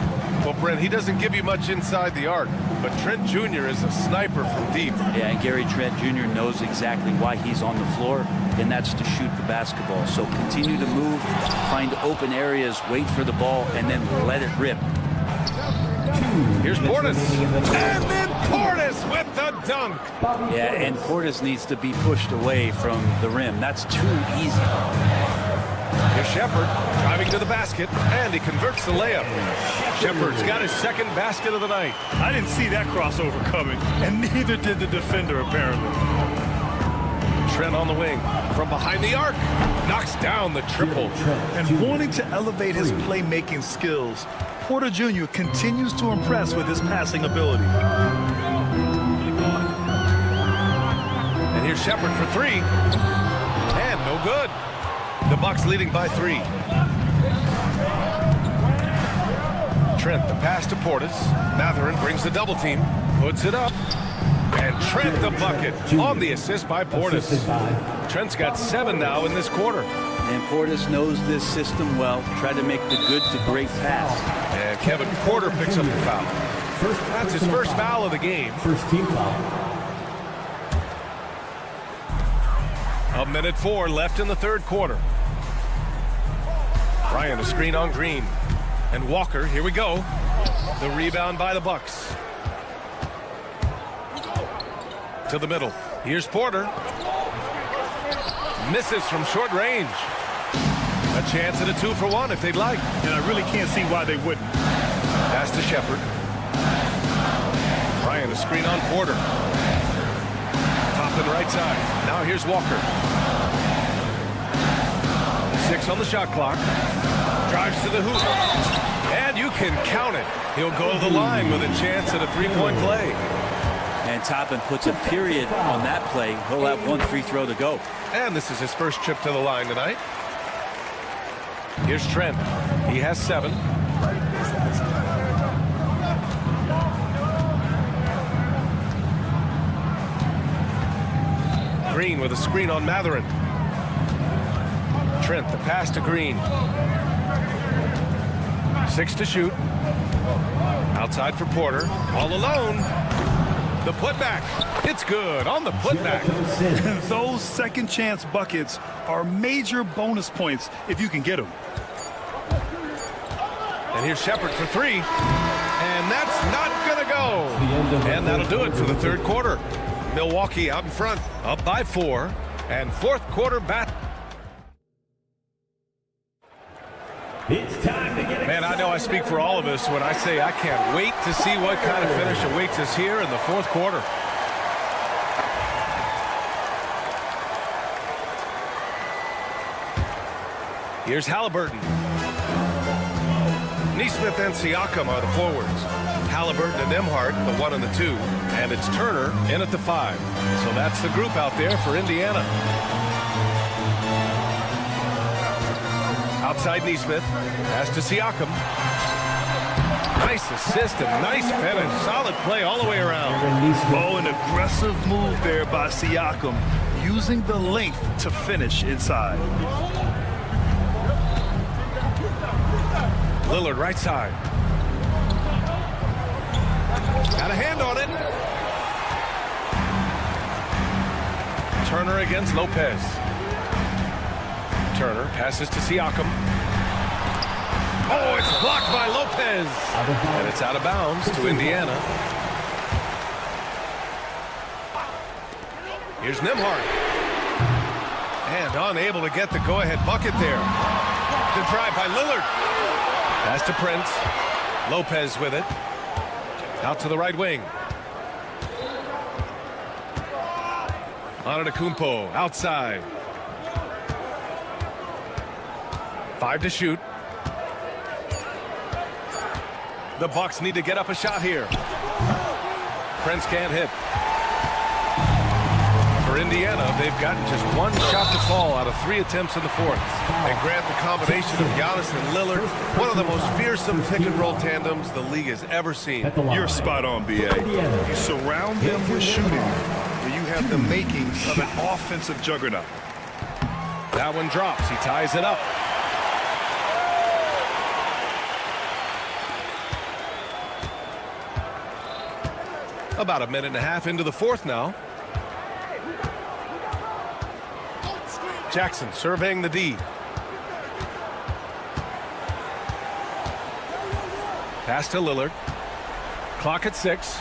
Well, Brent, he doesn't give you much inside the arc, but Trent Jr. is a sniper from deep.
Yeah, and Gary Trent Jr. knows exactly why he's on the floor, and that's to shoot the basketball. So continue to move, find open areas, wait for the ball, and then let it rip.
Here's Portis. And then Portis with the dunk.
Yeah, and Portis needs to be pushed away from the rim. That's too easy.
Here's Shepherd driving to the basket, and he converts the layup. Shepherd's got his second basket of the night.
I didn't see that crossover coming, and neither did the defender, apparently.
Trent on the wing. From behind the arc. Knocks down the triple.
And wanting to elevate his playmaking skills, Porter Jr. continues to impress with his passing ability.
And here's Shepherd for three. And no good. The Bucks leading by 3. Trent, the pass to Portis. Matherin brings the double team. Puts it up. And Trent the bucket on the assist by Portis. Trent's got 7 now in this quarter.
And Portis knows this system well. Try to make the good to great pass.
And Kevin Porter picks up the foul. That's his first foul of the game.
First team foul.
1:04 left in the third quarter. Bryant a screen on Green. And Walker, here we go. The rebound by the Bucks. To the middle. Here's Porter. Misses from short range. A chance at a 2-for-1 if they'd like.
And I really can't see why they wouldn't.
Pass to Shepherd. Bryant a screen on Porter. Top and right side. Now here's Walker. 6 on the shot clock. Drives to the hoop. And you can count it. He'll go to the line with a chance at a 3-point play.
And Toppin puts a period on that play. He'll have 1 free throw to go.
And this is his first trip to the line tonight. Here's Trent. He has 7. Green with a screen on Matherin. Trent, the pass to Green. 6 to shoot. Outside for Porter. All alone. The putback. It's good on the putback.
Those second chance buckets are major bonus points if you can get them.
And here's Shepherd for 3. And that's not going to go. And that'll do it for the third quarter. Milwaukee out in front, up by 4. And fourth quarter bat.
It's time to get
Man, I know I speak for all of us when I say I can't wait to see what kind of finish awaits us here in the fourth quarter. Here's Halliburton. Neesmith and Siakam are the forwards. Halliburton and Nembhard, the 1 and the 2. And it's Turner in at the 5. So that's the group out there for Indiana. Outside Neesmith. Pass to Siakam. Nice assist and nice finish. Solid play all the way around.
Oh, an aggressive move there by Siakam, using the length to finish inside.
Lillard right side. Got a hand on it. Turner against Lopez. Turner passes to Siakam. Oh, it's blocked by Lopez. And it's out of bounds to Indiana. Here's Nembhard. And unable to get the go-ahead bucket there. Good drive by Lillard. Pass to Prince. Lopez with it. Out to the right wing. Antetokounmpo outside. 5 to shoot. The Bucks need to get up a shot here. Prince can't hit. For Indiana, they've gotten just 1 shot to fall out of 3 attempts in the 4th. And grant the combination of Giannis and Lillard, one of the most fearsome pick-and-roll tandems the league has ever seen.
You're spot on, B.A. You surround them with shooting, and you have the makings of an offensive juggernaut.
That one drops. He ties it up. About a minute and a half into the 4th now. Jackson surveying the D. Pass to Lillard. Clock at 6.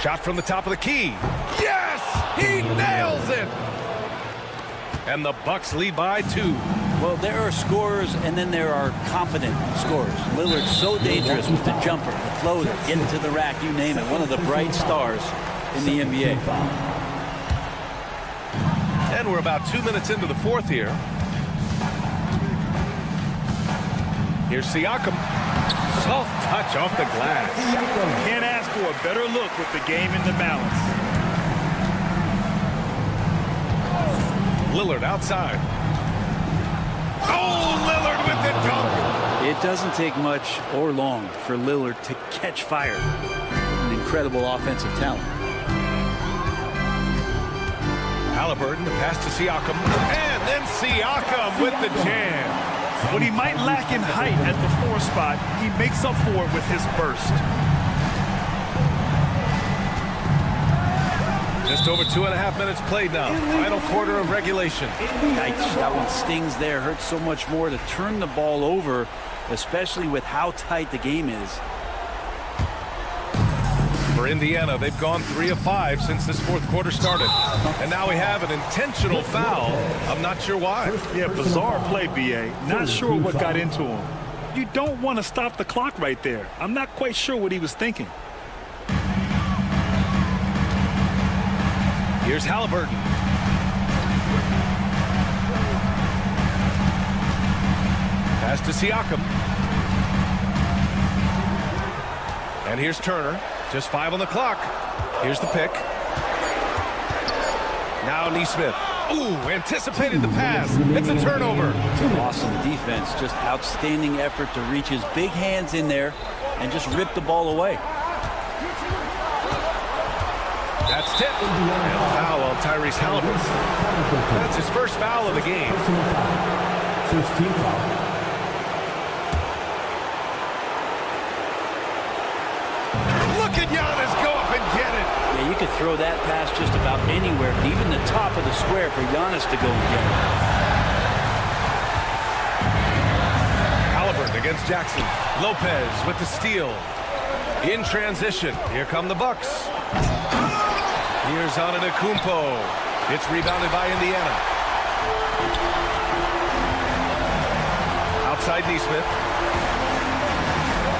Shot from the top of the key. Yes! He nails it! And the Bucks lead by 2.
Well, there are scorers, and then there are confident scorers. Lillard's so dangerous with the jumper, the floater, getting to the rack, you name it. One of the bright stars in the NBA.
And we're about 2 minutes into the 4th here. Here's Siakam. Soft touch off the glass.
Can't ask for a better look with the game in the balance.
Lillard outside. Oh, Lillard with the dunk.
It doesn't take much or long for Lillard to catch fire. An incredible offensive talent.
Halliburton, the pass to Siakam. And then Siakam with the jam.
What he might lack in height at the 4 spot, he makes up for it with his burst.
Just over 2.5 minutes played now. Final quarter of regulation.
Yikes, that one stings there. Hurts so much more to turn the ball over, especially with how tight the game is.
For Indiana, they've gone 3 of 5 since this 4th quarter started. And now we have an intentional foul. I'm not sure why.
Yeah, bizarre play, B.A. Not sure what got into him. You don't want to stop the clock right there. I'm not quite sure what he was thinking.
Here's Halliburton. Pass to Siakam. And here's Turner. Just 5 on the clock. Here's the pick. Now Neesmith. Ooh, anticipated the pass. It's a turnover.
Awesome defense. Just outstanding effort to reach his big hands in there and just rip the ball away.
That's tipped. And a foul on Tyrese Halliburton. That's his first foul of the game.
First team foul.
Look at Giannis go up and get it.
Yeah, you could throw that pass just about anywhere, even the top of the square for Giannis to go and get it.
Halliburton against Jackson. Lopez with the steal. In transition. Here come the Bucks. Here's Antetokounmpo. It's rebounded by Indiana. Outside Neesmith.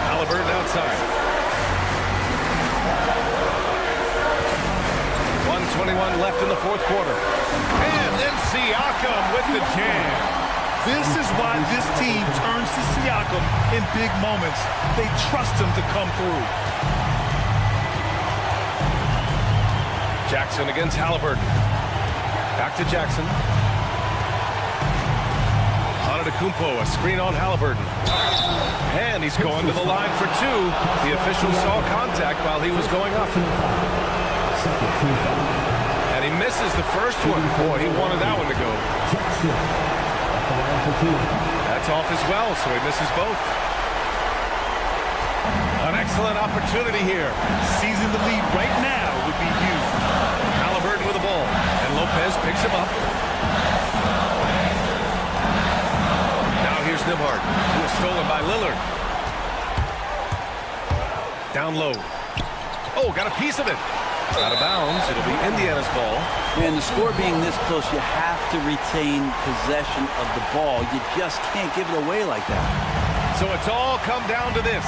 Halliburton outside. 1:21 left in the 4th quarter. And And then Siakam with the jam.
This is why this team turns to Siakam in big moments. They trust him to come through.
Jackson against Halliburton. Back to Jackson. Antetokounmpo, a screen on Halliburton. And he's going to the line for two. The official saw contact while he was going up. And he misses the first one. Boy, he wanted that one to go. That's off as well, so he misses both. An excellent opportunity here.
Seizing the lead right now would be huge.
Halliburton with the ball. And Lopez picks him up. Now here's Nembhard, who is stolen by Lillard. Down low. Oh, got a piece of it. Out of bounds. It'll be Indiana's ball.
And the score being this close, you have to retain possession of the ball. You just can't give it away like that.
So it's all come down to this.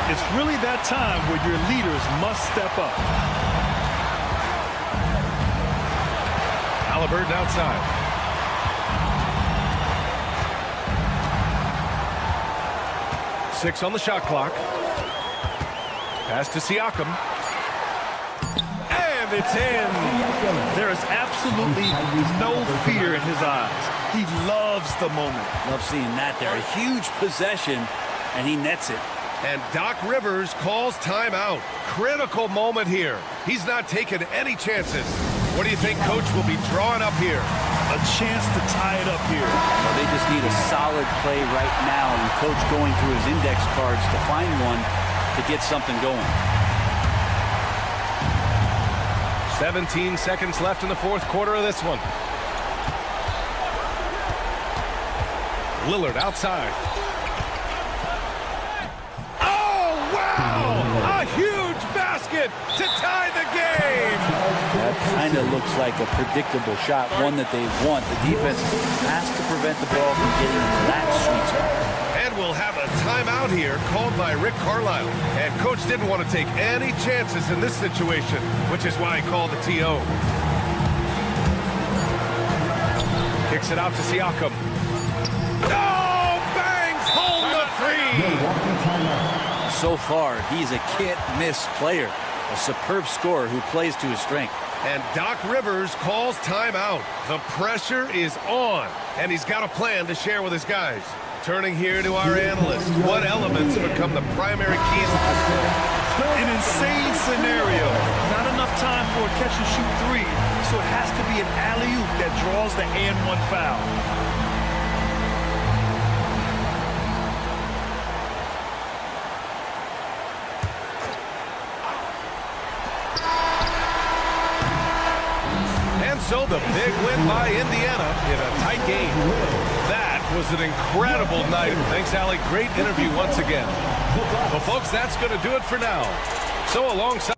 It's really that time where your leaders must step up.
Halliburton outside. Six on the shot clock. Pass to Siakam. And it's in.
There is absolutely no fear in his eyes. He loves the moment.
Love seeing that there. A huge possession, and he nets it.
And Doc Rivers calls timeout. Critical moment here. He's not taking any chances. What do you think Coach will be drawing up here?
A chance to tie it up here.
Well, they just need a solid play right now, and Coach going through his index cards to find one to get something going.
17 seconds left in the fourth quarter of this one. Lillard outside. Oh, wow! A huge basket to tie the game!
That kind of looks like a predictable shot, one that they want. The defense has to prevent the ball from getting into that sweet spot.
And we'll have a timeout here called by Rick Carlisle. And Coach didn't want to take any chances in this situation, which is why he called the TO. Kicks it out to Siakam. Oh, bangs home the three!
So far, he's a can't-miss player. A superb scorer who plays to his strength.
And Doc Rivers calls timeout. The pressure is on, and he's got a plan to share with his guys. Turning here to our analyst, what elements become the primary keys of this game?
An insane scenario. Not enough time for a catch-and-shoot three, so it has to be an alley-oop that draws the and one foul.
So the big win by Indiana in a tight game. That was an incredible night. Thanks, Allie. Great interview once again. Well, folks, that's going to do it for now. So alongside...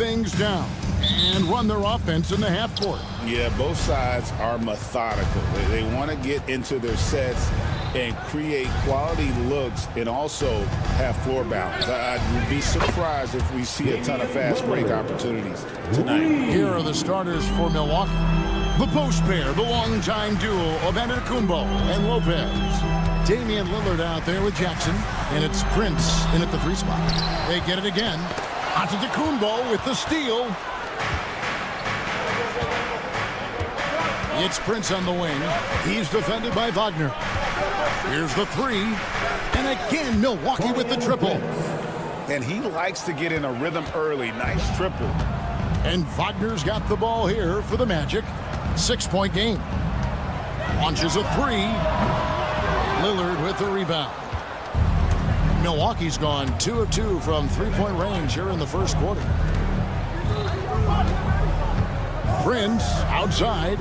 things down and run their offense in the half court.
Yeah, both sides are methodical. They want to get into their sets and create quality looks and also have floor balance. I'd be surprised if we see a ton of fast break opportunities tonight.
Here are the starters for Milwaukee. The post pair, the longtime duo of Antetokounmpo and Lopez. Damian Lillard out there with Jackson, and it's Prince in at the 3 spot. They get it again. Antetokounmpo with the steal. It's Prince on the wing. He's defended by Wagner. Here's the 3. And again, Milwaukee with the triple.
And he likes to get in a rhythm early. Nice triple.
And Wagner's got the ball here for the Magic. 6-point game. Launches a 3. Lillard with the rebound. Milwaukee's gone 2 of 2 from 3-point range here in the first quarter. Prince outside.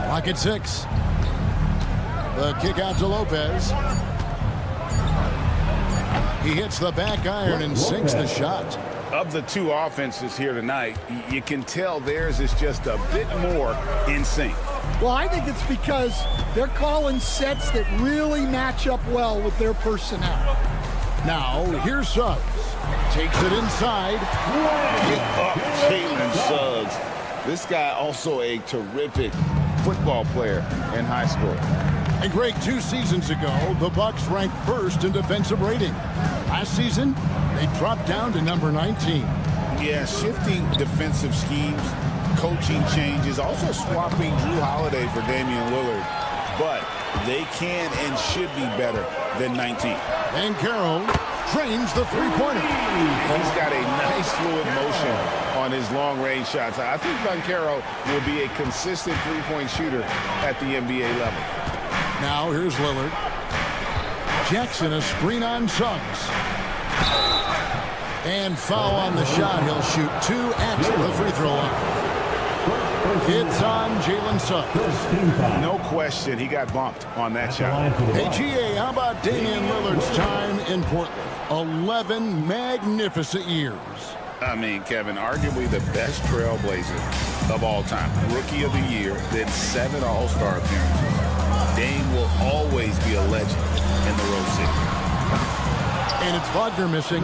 Clock at 6. The kick out to Lopez. He hits the back iron and sinks the shot.
Of the 2 offenses here tonight, you can tell theirs is just a bit more in sync.
Well, I think it's because they're calling sets that really match up well with their personnel.
Now, here's Suggs. Takes it inside.
Get up, Jalen Suggs. This guy also a terrific football player in high school.
And Greg, 2 seasons ago, the Bucks ranked 1st in defensive rating. Last season, they dropped down to number 19.
Yeah, shifting defensive schemes, coaching changes, also swapping Drew Holiday for Damian Lillard. But they can and should be better than 19.
And Carroll trains the 3-pointer.
He's got a nice fluid motion on his long-range shots. I think Banchero will be a consistent 3-point shooter at the NBA level.
Now here's Lillard. Jackson, a screen on Suggs. And foul on the shot. He'll shoot 2 at the free throw line. It's on Jalen Suggs.
No question, he got bumped on that shot.
Hey, GA, how about Damian Lillard's time in Portland? 11 magnificent years.
I mean, Kevin, arguably the best trailblazer of all time. Rookie of the year, then 7 All-Star appearances. Dame will always be a legend in the Rose City.
And it's Wagner missing.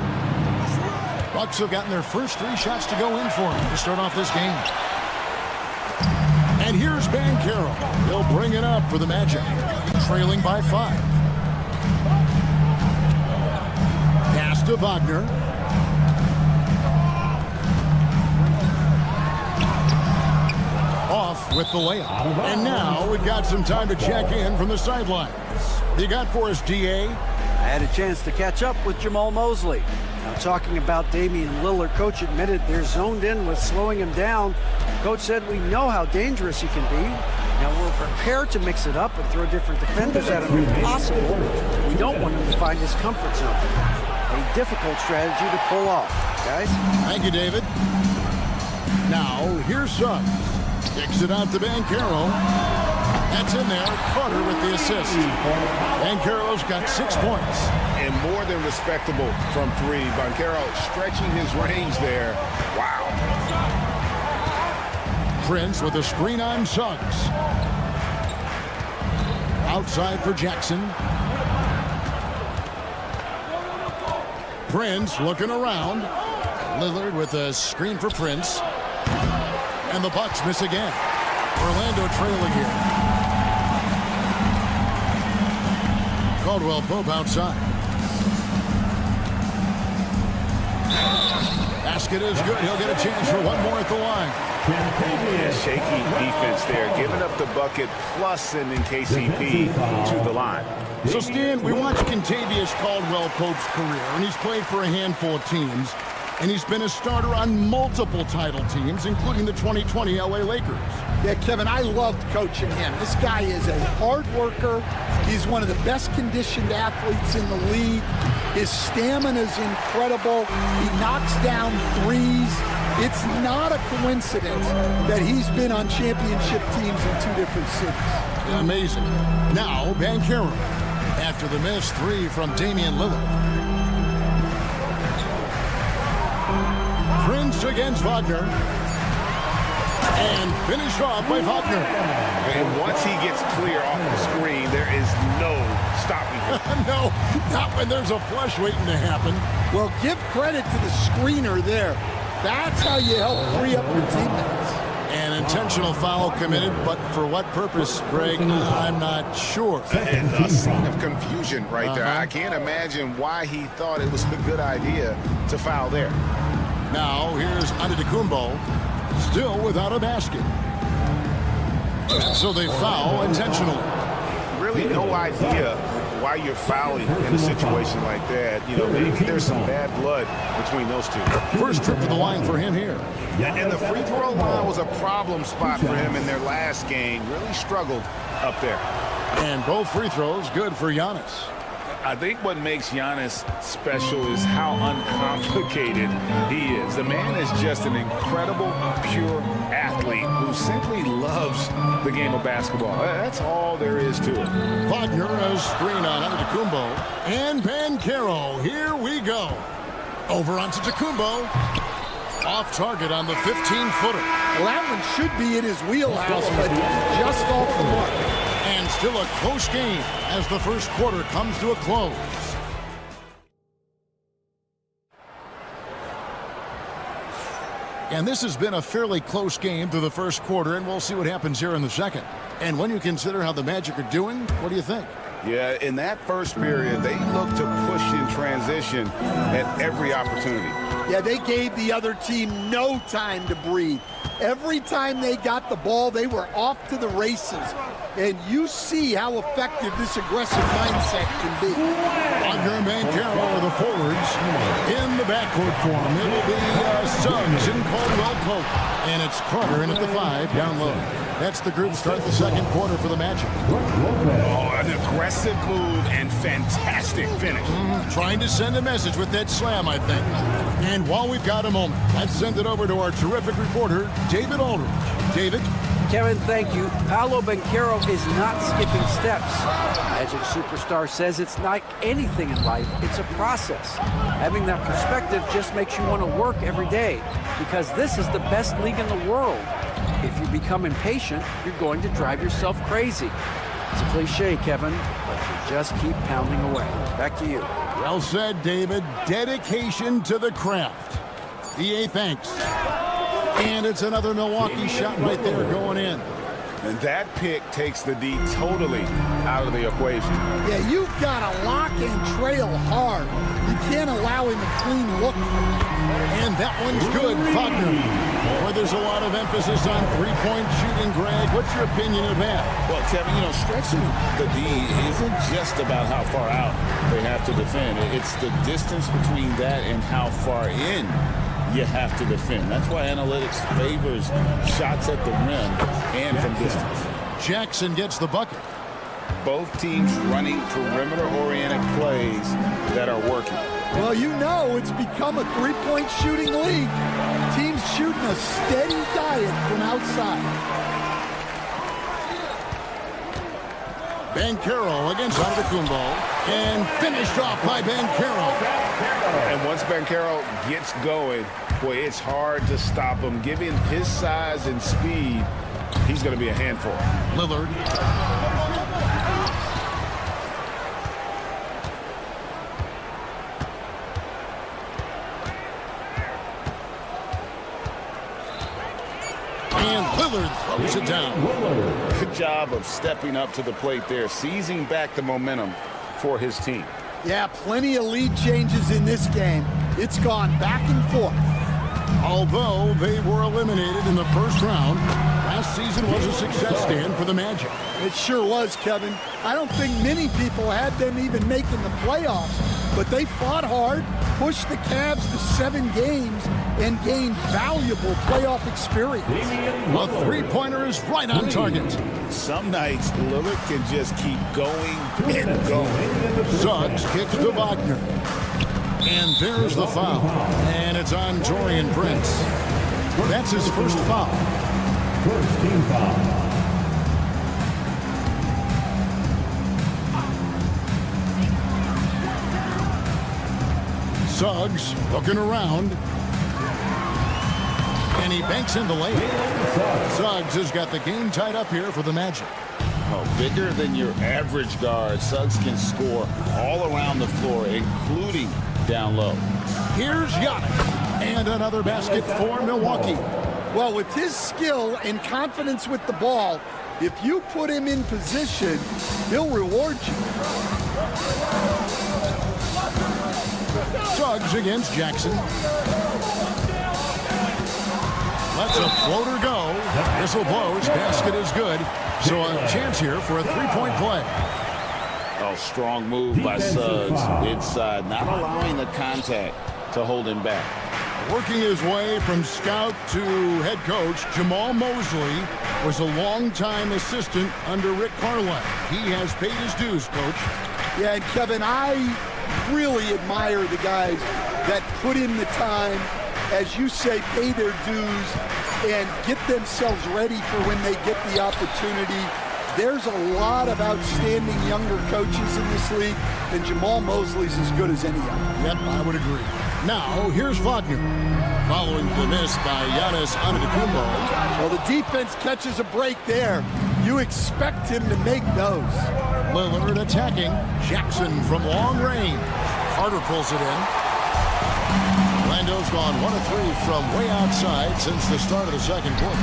Bucks have gotten their first 3 shots to go in for him to start off this game. And here's Banchero. He'll bring it up for the Magic, trailing by 5. Pass to Wagner. Off with the layup. And now we've got some time to check in from the sidelines. You got for us, DA?
I had a chance to catch up with Jamal Mosley. Now, talking about Damian Lillard, coach admitted they're zoned in with slowing him down. Coach said we know how dangerous he can be. Now, we're prepared to mix it up and throw different defenders at him if possible. We don't want him to find his comfort zone. A difficult strategy to pull off, guys.
Thank you, David. Now, here's Suggs. Kicks it out to Banchero. That's in there. Carter with the assist. Banchero's got 6 points.
And more than respectable from 3. Banchero stretching his range there. Wow.
Prince with a screen on Suggs. Outside for Jackson. Prince looking around. Lillard with a screen for Prince. And the Bucks miss again. Orlando trailing here. Caldwell Pope outside. Basket is good. He'll get a chance for one more at the line.
Yeah, shaky defense there, giving up the bucket plus sending KCP to the line.
So, Stan, we watched Kentavious Caldwell Pope's career, and he's played for a handful of teams, and he's been a starter on multiple title teams, including the 2020 LA Lakers.
Yeah, Kevin, I loved coaching him. This guy is a hard worker. He's one of the best conditioned athletes in the league. His stamina is incredible. He knocks down threes. It's not a coincidence that he's been on championship teams in 2 different cities.
Amazing. Now, Banchero. after the missed three from Damian Lillard. Prince against Wagner. And finished off by Wagner.
And once he gets clear off the screen, there is no stopping him.
No, not when there's a flush waiting to happen.
Well, give credit to the screener there. That's how you help free up your teammates.
An intentional foul committed, but for what purpose, Greg, I'm not sure.
And a scene of confusion right there. I can't imagine why he thought it was a good idea to foul there.
Now, here's Antetokounmpo, still without a basket. So they foul intentionally.
Really no idea why you're fouling in a situation like that. You know, maybe there's some bad blood between those two.
First trip to the line for him here.
And the free throw line was a problem spot for him in their last game. Really struggled up there.
And both free throws good for Giannis.
I think what makes Giannis special is how uncomplicated he is. The man is just an incredible, pure athlete who simply loves the game of basketball. That's all there is to it.
Wagner has screen on Antetokounmpo. And Banchero, here we go. Over on Antetokounmpo. Off target on the 15-footer.
Well, that one should be in his wheelhouse, but just off the mark.
And still a close game as the first quarter comes to a close. And this has been a fairly close game through the first quarter, and we'll see what happens here in the second. And when you consider how the Magic are doing, what do you think?
Yeah, in that first period, they looked to push in transition at every opportunity.
Yeah, they gave the other team no time to breathe. Every time they got the ball, they were off to the races. And you see how effective this aggressive mindset can be.
Wagner and Banchero are the forwards. In the backcourt for him, it'll be Suggs and Caldwell Pope. And it's Carter in at the 5, down low. That's the group start the second quarter for the Magic.
Oh, an aggressive move and fantastic finish.
Trying to send a message with that slam, I think. And while we've got a moment, let's send it over to our terrific reporter, David Aldridge. David?
Kevin, thank you. Paolo Banchero is not skipping steps. Magic superstar says it's like anything in life, it's a process. Having that perspective just makes you want to work every day because this is the best league in the world. If you become impatient, you're going to drive yourself crazy. It's a cliche, Kevin, but you just keep pounding away. Back to you.
Well said, David. Dedication to the craft. EA, thanks. And it's another Milwaukee shot right there going in.
And that pick takes the D totally out of the equation.
Yeah, you've got to lock and trail hard. You can't allow him a clean look.
And that one's good, Wagner. Where there's a lot of emphasis on three-point shooting, Greg. What's your opinion of that?
Well, Kevin, you know, stretching the D isn't just about how far out they have to defend. It's the distance between that and how far in you have to defend. That's why analytics favors shots at the rim and from distance.
Jackson gets the bucket.
Both teams running perimeter-oriented plays that are working.
Well, you know it's become a three-point shooting league. Teams shooting a steady diet from outside.
Banchero against Antetokounmpo. And finished off by Banchero.
And once Banchero gets going, boy, it's hard to stop him. Given his size and speed, he's going to be a handful.
Lillard. And Lillard throws it down.
Good job of stepping up to the plate there, seizing back the momentum for his team.
Yeah, plenty of lead changes in this game. It's gone back and forth.
Although they were eliminated in the first round, last season was a success stand for the Magic.
It sure was, Kevin. I don't think many people had them even making the playoffs, but they fought hard, pushed the Cavs to 7 games, and gained valuable playoff experience.
A three-pointer is right on target.
Some nights, Lillard can just keep going and going.
Suggs kicks to Wagner. And there's the foul. And it's on Taurean Prince. That's his first foul.
First team foul.
Suggs looking around. And he banks in the lane. Suggs has got the game tied up here for the Magic.
Oh, bigger than your average guard. Suggs can score all around the floor, including down low.
Here's Giannis. And another basket for Milwaukee.
Well, with his skill and confidence with the ball, if you put him in position, he'll reward you.
Suggs against Jackson. Lets a floater go. Whistle blows. Basket is good. So a chance here for a three-point play.
Oh, strong move by Suggs. Inside, not allowing the contact to hold him back.
Working his way from scout to head coach, Jamal Mosley was a longtime assistant under Rick Carlisle. He has paid his dues, Coach.
Yeah, and Kevin, I really admire the guys that put in the time, as you say, pay their dues and get themselves ready for when they get the opportunity. There's a lot of outstanding younger coaches in this league, and Jamal Mosley's as good as any of them.
Yep, I would agree. Now, here's Wagner. Following the miss by Giannis Antetokounmpo.
Well, the defense catches a break there. You expect him to make those.
Lillard attacking. Jackson from long range. Carter pulls it in. Orlando's gone 1 of 3 from way outside since the start of the second quarter.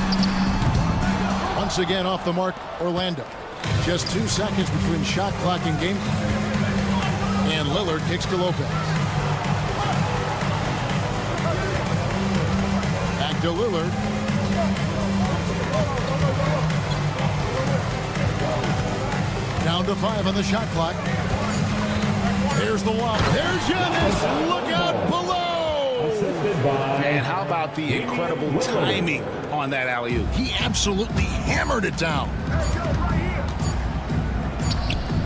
Once again off the mark, Orlando. Just 2 seconds between shot clock and game clock. And Lillard kicks to Lopez. Back to Lillard. Down to 5 on the shot clock. There's the lob. There's Giannis. Look out below.
And how about the incredible timing on that alley-oop?
He absolutely hammered it down.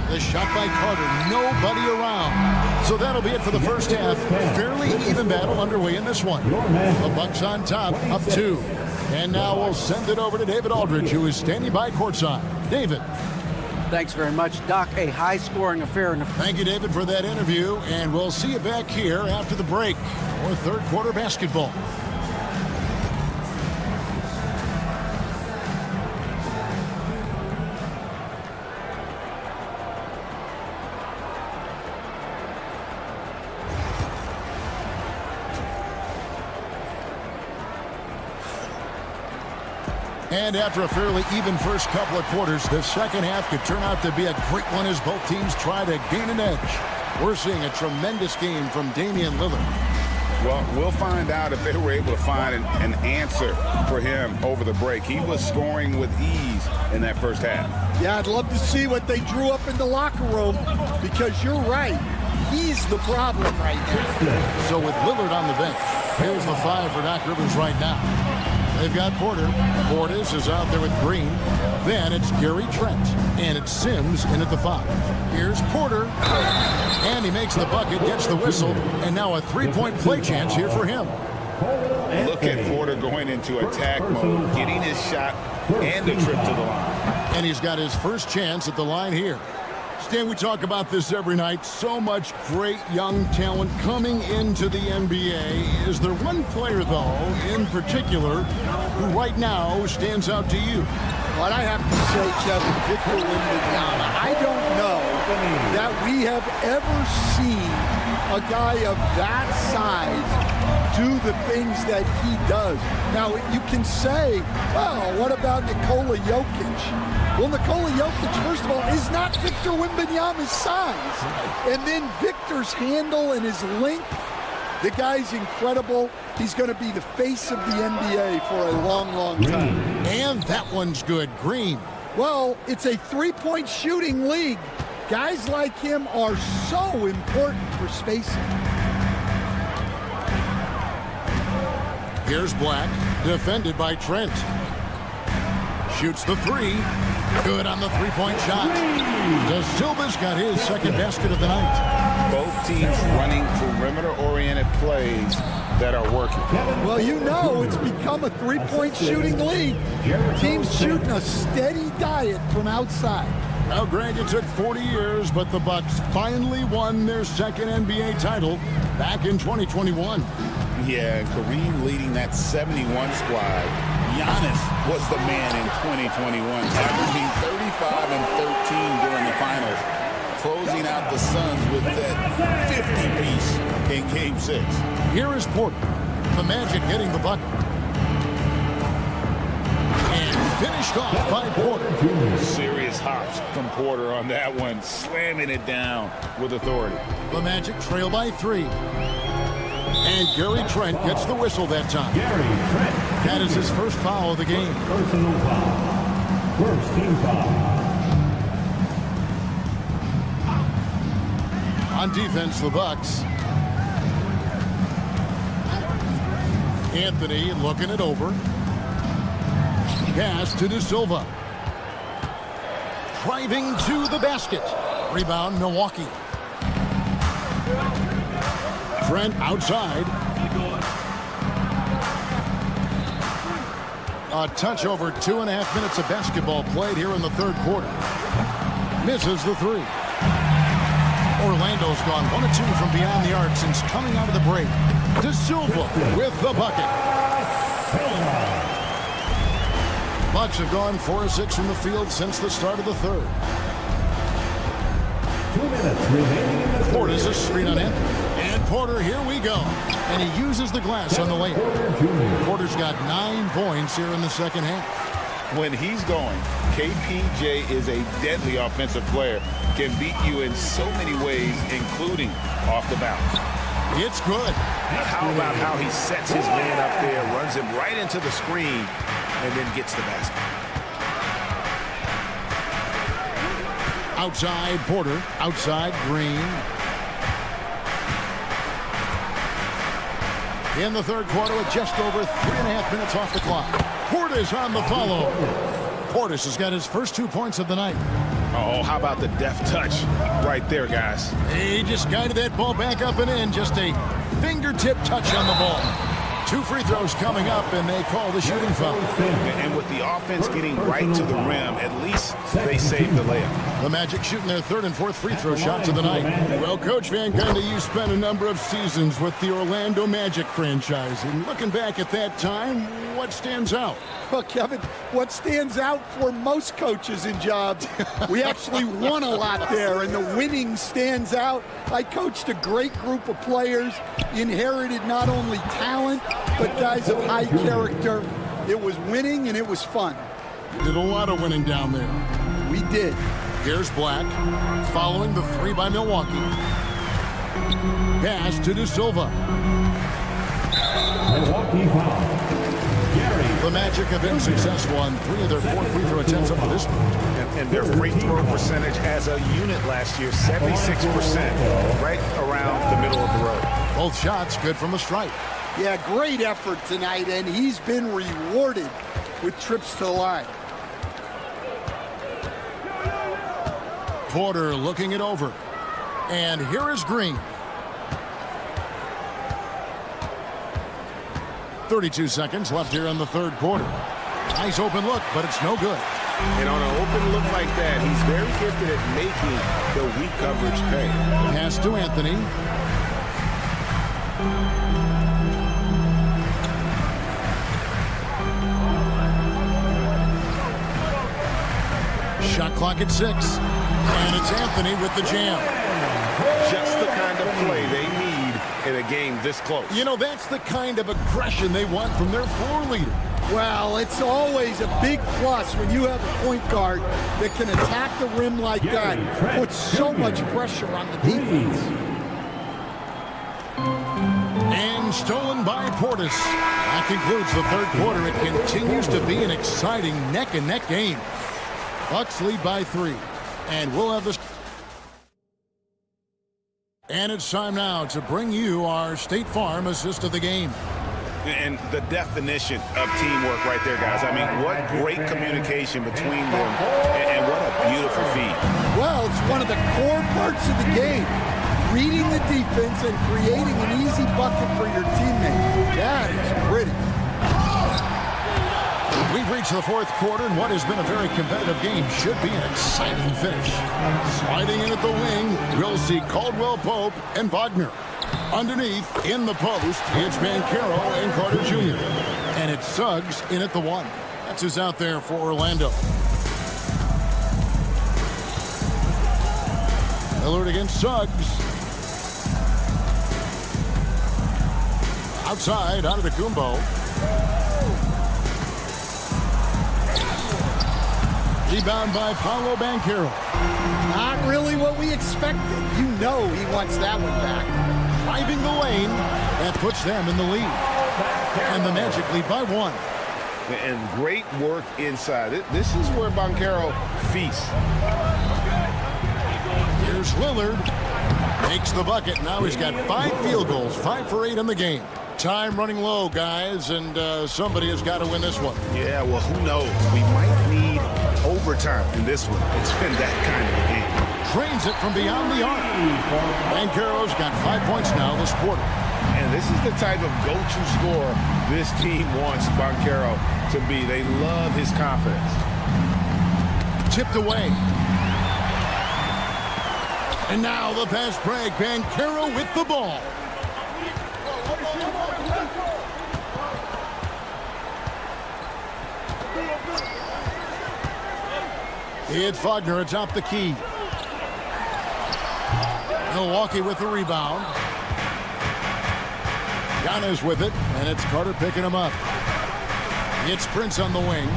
The shot by Carter. Nobody around. So that'll be it for the first half. Fairly even battle underway in this one. The Bucks on top, up 2. And now we'll send it over to David Aldridge, who is standing by courtside. David.
Thanks very much, Doc. A high-scoring affair.
Thank you, David, for that interview, and we'll see you back here after the break for third quarter basketball. And after a fairly even first couple of quarters, the second half could turn out to be a great one as both teams try to gain an edge. We're seeing a tremendous game from Damian Lillard.
Well, we'll find out if they were able to find an answer for him over the break. He was scoring with ease in that first half.
Yeah, I'd love to see what they drew up in the locker room, because you're right. He's the problem right now.
So with Lillard on the bench, here's the 5 for Doc Rivers right now. They've got Porter. Portis is out there with Green. Then it's Gary Trent. And it's Sims in at the 5. Here's Porter. And he makes the bucket, gets the whistle. And now a three-point play chance here for him.
Look at Porter going into attack mode, getting his shot and the trip to the line.
And he's got his first chance at the line here. Stan, we talk about this every night. So much great young talent coming into the NBA. Is there one player, though, in particular, who right now stands out to you?
What I have to say, Kevin, Victor Wembanyama, I don't know that we have ever seen a guy of that size do the things that he does. Now, you can say, well, what about Nikola Jokic? Well, Nikola Jokic, first of all, is not Victor Wembanyama's size. And then Victor's handle and his length, the guy's incredible. He's going to be the face of the NBA for a long, long time.
And that one's good. Green.
Well, it's a three-point shooting league. Guys like him are so important for spacing.
Here's Black, defended by Trent. Shoots the 3. Good on the three-point shot. De Silva's got his second basket of the night.
Both teams running perimeter-oriented plays that are working.
Well, you know it's become a three-point shooting league. Teams shooting a steady diet from outside.
Now, Greg, it took 40 years, but the Bucks finally won their second NBA title back in 2021.
Yeah, and Kareem leading that 71 squad. Giannis was the man in 2021, averaging 35 and 13 during the finals, closing out the Suns with that 50-piece in Game 6.
Here is Porter. The Magic hitting the bucket. And finished off by Porter.
Serious hops from Porter on that one, slamming it down with authority.
The Magic trail by 3. And Gary Trent gets the whistle that time. That is his first foul of the game.
Personal foul. First team foul.
On defense, the Bucks. Anthony looking it over. Pass to De Silva. Driving to the basket. Rebound, Milwaukee. Trent outside. A touch over 2.5 minutes of basketball played here in the third quarter. Misses the 3. Orlando's gone 1 of 2 from beyond the arc since coming out of the break. De Silva with the bucket. Bucks have gone 4 of 6 from the field since the start of the third.
2 minutes remaining in the third.
Porter's a screen on Anthony. And Porter, here we go. And he uses the glass on the layup. Porter's got 9 points here in the second half.
When he's going, KPJ is a deadly offensive player. Can beat you in so many ways, including off the bounce.
It's good.
How about how he sets his man up there, runs him right into the screen, and then gets the basket.
Outside Porter, outside Green. In the third quarter with just over 3.5 minutes off the clock. Portis on the follow. Portis has got his first 2 points of the night.
Oh, how about the deft touch right there, guys?
He just guided that ball back up and in. Just a fingertip touch on the ball. 2 free throws coming up, and they call the shooting foul.
And with the offense getting right to the rim, at least they saved the layup.
The Magic shooting their 3rd and 4th free throw shots of the night. Well, Coach Van Gundy, you spent a number of seasons with the Orlando Magic franchise. And looking back at that time, what stands out?
Well, Kevin, what stands out for most coaches in jobs, we actually won a lot there, and the winning stands out. I coached a great group of players, inherited not only talent, but guys of high character. It was winning, and it was fun.
Did a lot of winning down there.
We did.
Here's Black, following the 3 by Milwaukee. Pass to De Silva.
Milwaukee foul.
The Magic have been successful on 3 of their 4 free throw attempts up to this point.
And their free throw percentage as a unit last year, 76%, right around the middle of the road.
Both shots good from the stripe.
Yeah, great effort tonight, and he's been rewarded with trips to the line.
Porter looking it over. And here is Green. 32 seconds left here in the third quarter. Nice open look, but it's no good.
And on an open look like that, he's very gifted at making the weak coverage pay.
Pass to Anthony. Shot clock at 6. And it's Anthony with the jam.
Just the kind of play they need in a game this close.
You know, that's the kind of aggression they want from their floor leader.
Well, it's always a big plus when you have a point guard that can attack the rim like that. Puts so much pressure on the defense.
And stolen by Portis. That concludes the third quarter. It continues to be an exciting neck-and-neck game. Bucks lead by 3. And we'll have this. And it's time now to bring you our State Farm assist of the game.
And the definition of teamwork right there, guys. I mean, what great communication between them, and what a beautiful feed.
Well, it's one of the core parts of the game. Reading the defense and creating an easy bucket for your teammate. That is pretty.
We We've reached the fourth quarter, and what has been a very competitive game should be an exciting finish. Sliding in at the wing, we'll see Caldwell Pope and Wagner. Underneath, in the post, it's Banchero and Carter Jr. And it's Suggs in at the 1. That's who's out there for Orlando. Lillard against Suggs. Outside, out of the Kumbo. Rebound by Paolo Banchero.
Not really what we expected. You know he wants that one back.
Driving the lane, that puts them in the lead. And the Magic lead by 1.
And great work inside. This is where Banchero feasts.
Here's Lillard. Makes the bucket. Now he's got 5 field goals, 5 for 8 in the game. Time running low, guys, and somebody has got to win this one.
Yeah, well, who knows? We might need overtime in this one. It's been that kind of a game.
Trains it from beyond the arc. Banchero's got 5 points now this quarter.
And this is the type of go-to scorer this team wants Banchero to be. They love his confidence.
Tipped away. And now the fast break. Banchero with the ball. It's Wagner atop the key. Milwaukee with the rebound. Giannis with it, and it's Carter picking him up. It's Prince on the wing.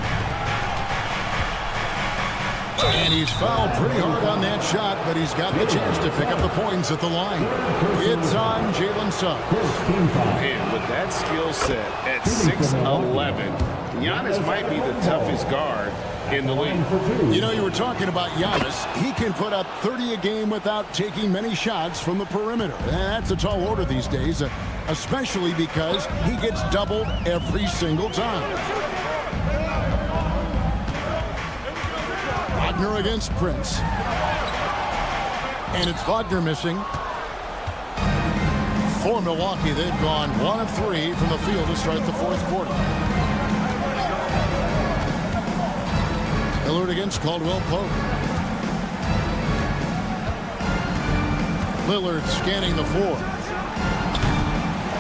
And he's fouled pretty hard on that shot, but he's got the chance to pick up the points at the line. It's on Jalen Suggs.
Man, with that skill set at 6'11", Giannis might be the toughest guard in the league.
You know, you were talking about Giannis. He can put up 30 a game without taking many shots from the perimeter. And that's a tall order these days, especially because he gets doubled every single time. Wagner against Prince. And it's Wagner missing. For Milwaukee, they've gone 1 of 3 from the field to start the fourth quarter. Lillard against Caldwell Pope. Lillard scanning the floor.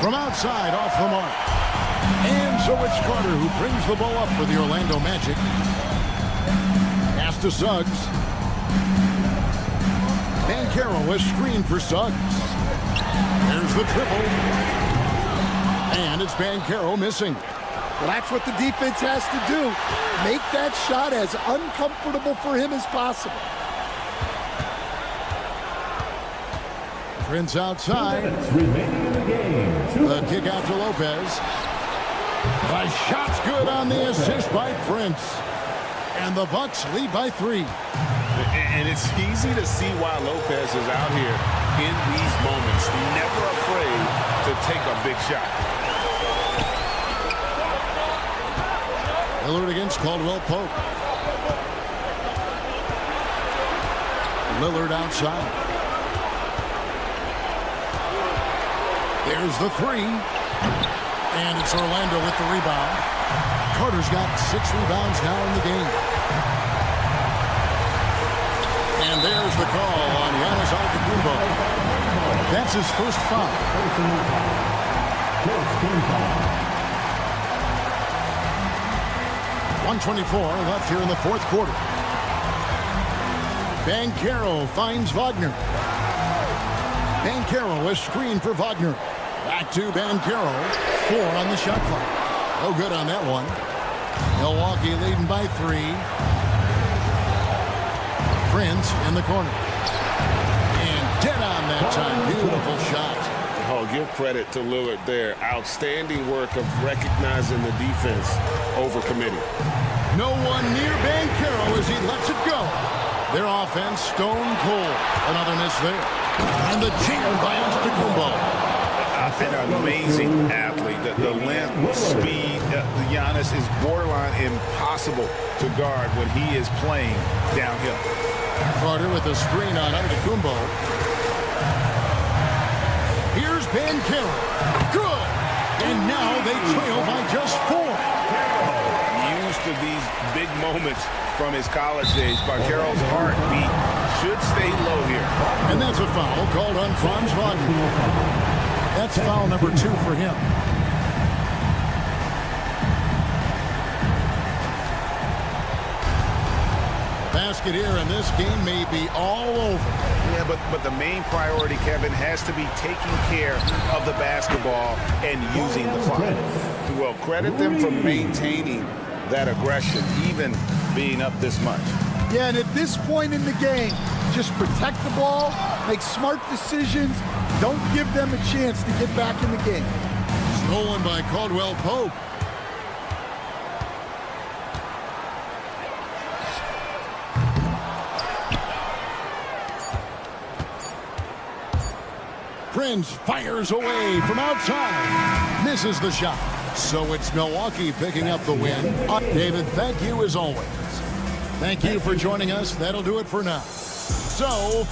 From outside, off the mark. And so it's Carter who brings the ball up for the Orlando Magic. Pass to Suggs. Banchero was screened for Suggs. There's the triple. And it's Banchero missing.
Well, that's what the defense has to do. Make that shot as uncomfortable for him as possible.
Prince outside. The kick out to Lopez. The shot's good on the assist by Prince. And the Bucks lead by 3.
And it's easy to see why Lopez is out here in these moments. Never afraid to take a big shot.
Lillard against Caldwell Pope. Lillard outside. There's the 3. And it's Orlando with the rebound. Carter's got 6 rebounds now in the game. And there's the call on Giannis Antetokounmpo. That's his first foul. 1:24 left here in the fourth quarter. Banchero finds Wagner. Banchero, a screen for Wagner. Back to Banchero. 4 on the shot clock. No good on that one. Milwaukee leading by 3. Prince in the corner. And dead on that time. Beautiful shot.
Oh, give credit to Lillard there. Outstanding work of recognizing the defense over committing.
No one near Banchero as he lets it go. Their offense stone cold. Another miss there. And the jam by Antetokounmpo.
An amazing athlete. The length, speed, Giannis is borderline impossible to guard when he is playing downhill.
Carter with a screen on Antetokounmpo. Here's Banchero. Good. And now they trail by just 4.
Used to moments from his college days. Banchero's heartbeat should stay low here.
And that's a foul called on Franz Wagner. That's foul number 2 for him. Basket here, and this game may be all over.
Yeah, but the main priority, Kevin, has to be taking care of the basketball and using the clock. Well, credit them for maintaining that aggression, even being up this much.
Yeah, and at this point in the game, just protect the ball, make smart decisions, don't give them a chance to get back in the game.
Stolen by Caldwell Pope. Prince fires away from outside. Misses the shot. So it's Milwaukee picking up the win. David, thank you as always. Thank you for joining us. That'll do it for now. So...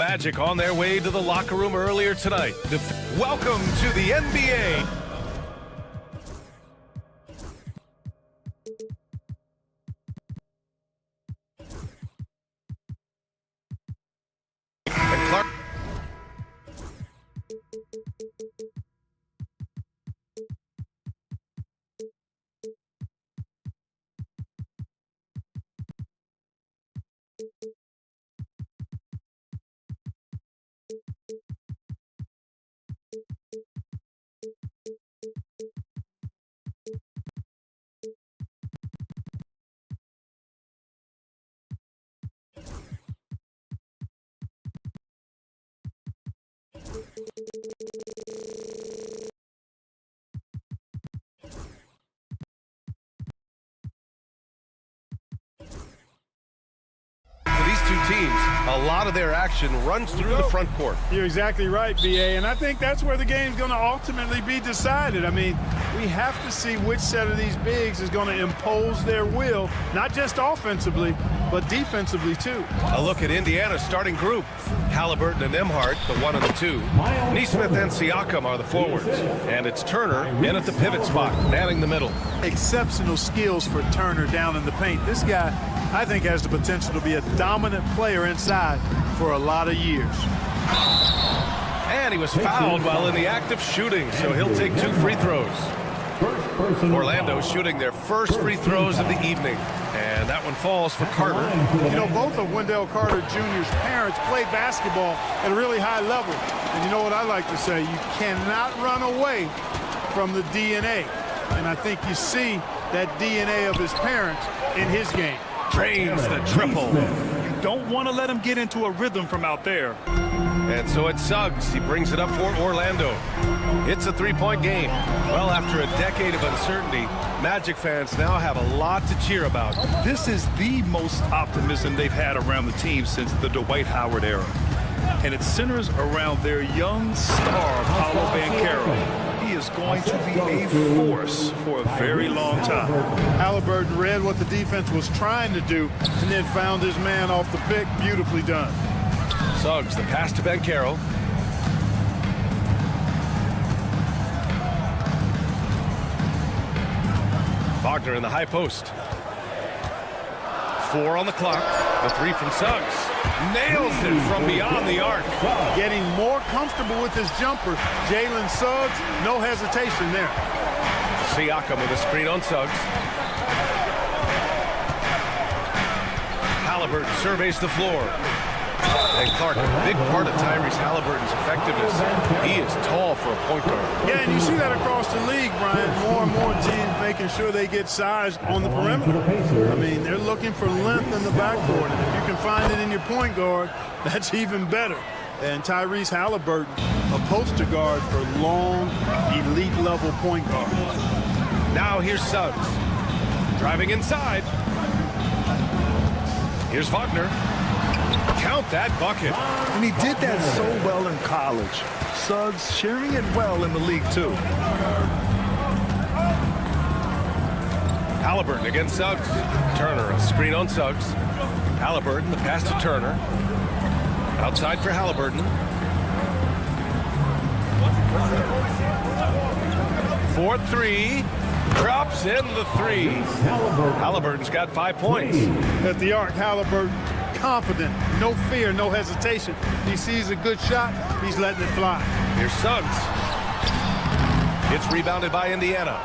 Magic on their way to the locker room earlier tonight. Welcome to the NBA. And Clark. For these two teams, a lot of their action runs through the front court.
You're exactly right, BA, and I think that's where the game's going to ultimately be decided. I mean, we have to see which set of these bigs is going to impose their will, not just offensively, but defensively too.
A look at Indiana's starting group. Halliburton and Nembhard, the 1 and the 2. Nesmith and Siakam are the forwards. And it's Turner in at the pivot spot, manning the middle.
Exceptional skills for Turner down in the paint. This guy, I think, has the potential to be a dominant player inside for a lot of years.
And he was fouled while in the act of shooting, so he'll take 2 free throws. Orlando shooting their first free throws of the evening. And that one falls for Carter.
You know, both of Wendell Carter Jr.'s parents played basketball at a really high level. And you know what I like to say? You cannot run away from the DNA. And I think you see that DNA of his parents in his game.
Drains the triple.
You don't want to let him get into a rhythm from out there.
And so it's Suggs. He brings it up for Orlando. It's a 3-point game. Well, after a decade of uncertainty, Magic fans now have a lot to cheer about.
This is the most optimism they've had around the team since the Dwight Howard era. And it centers around their young star, Paolo Banchero. He is going to be a force for a very long time.
Halliburton read what the defense was trying to do and then found his man off the pick. Beautifully done.
Suggs, the pass to Banchero. Wagner in the high post. 4 on the clock. The 3 from Suggs. Nails it from beyond the arc.
Getting more comfortable with his jumper. Jalen Suggs, no hesitation there.
Siakam with a screen on Suggs. Halliburton surveys the floor. And Clark, a big part of Tyrese Halliburton's effectiveness. He is tall for a point guard.
Yeah, and you see that across the league, Brian. More and more teams making sure they get size on the perimeter. I mean, they're looking for length in the backcourt, and if you can find it in your point guard, that's even better. And Tyrese Halliburton, a poster guard for long, elite-level point guards.
Now here's Suggs. Driving inside. Here's Wagner. Count that bucket.
And he did that so well in college. Suggs sharing it well in the league, too.
Halliburton against Suggs. Turner, a screen on Suggs. Halliburton, the pass to Turner. Outside for Halliburton. 4-3. Drops in the 3. Halliburton's got 5 points.
At the arc, Halliburton confident, no fear, no hesitation. He sees a good shot, he's letting it fly.
Here's Suggs. It's rebounded by Indiana.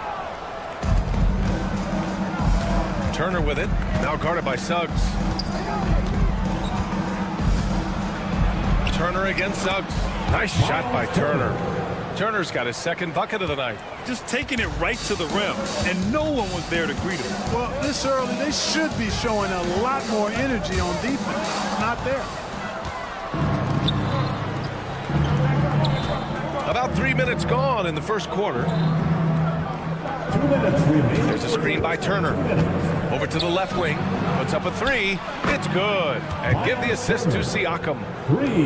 Turner with it, now guarded by Suggs. Turner against Suggs. Nice shot by Turner. Turner's got his second bucket of the night.
Just taking it right to the rim, and no one was there to greet him.
Well, this early, they should be showing a lot more energy on defense. Not there.
About 3 minutes gone in the first quarter.
2 minutes remaining.
There's a screen by Turner. Over to the left wing. Puts up a 3. It's good. And give the assist to Siakam.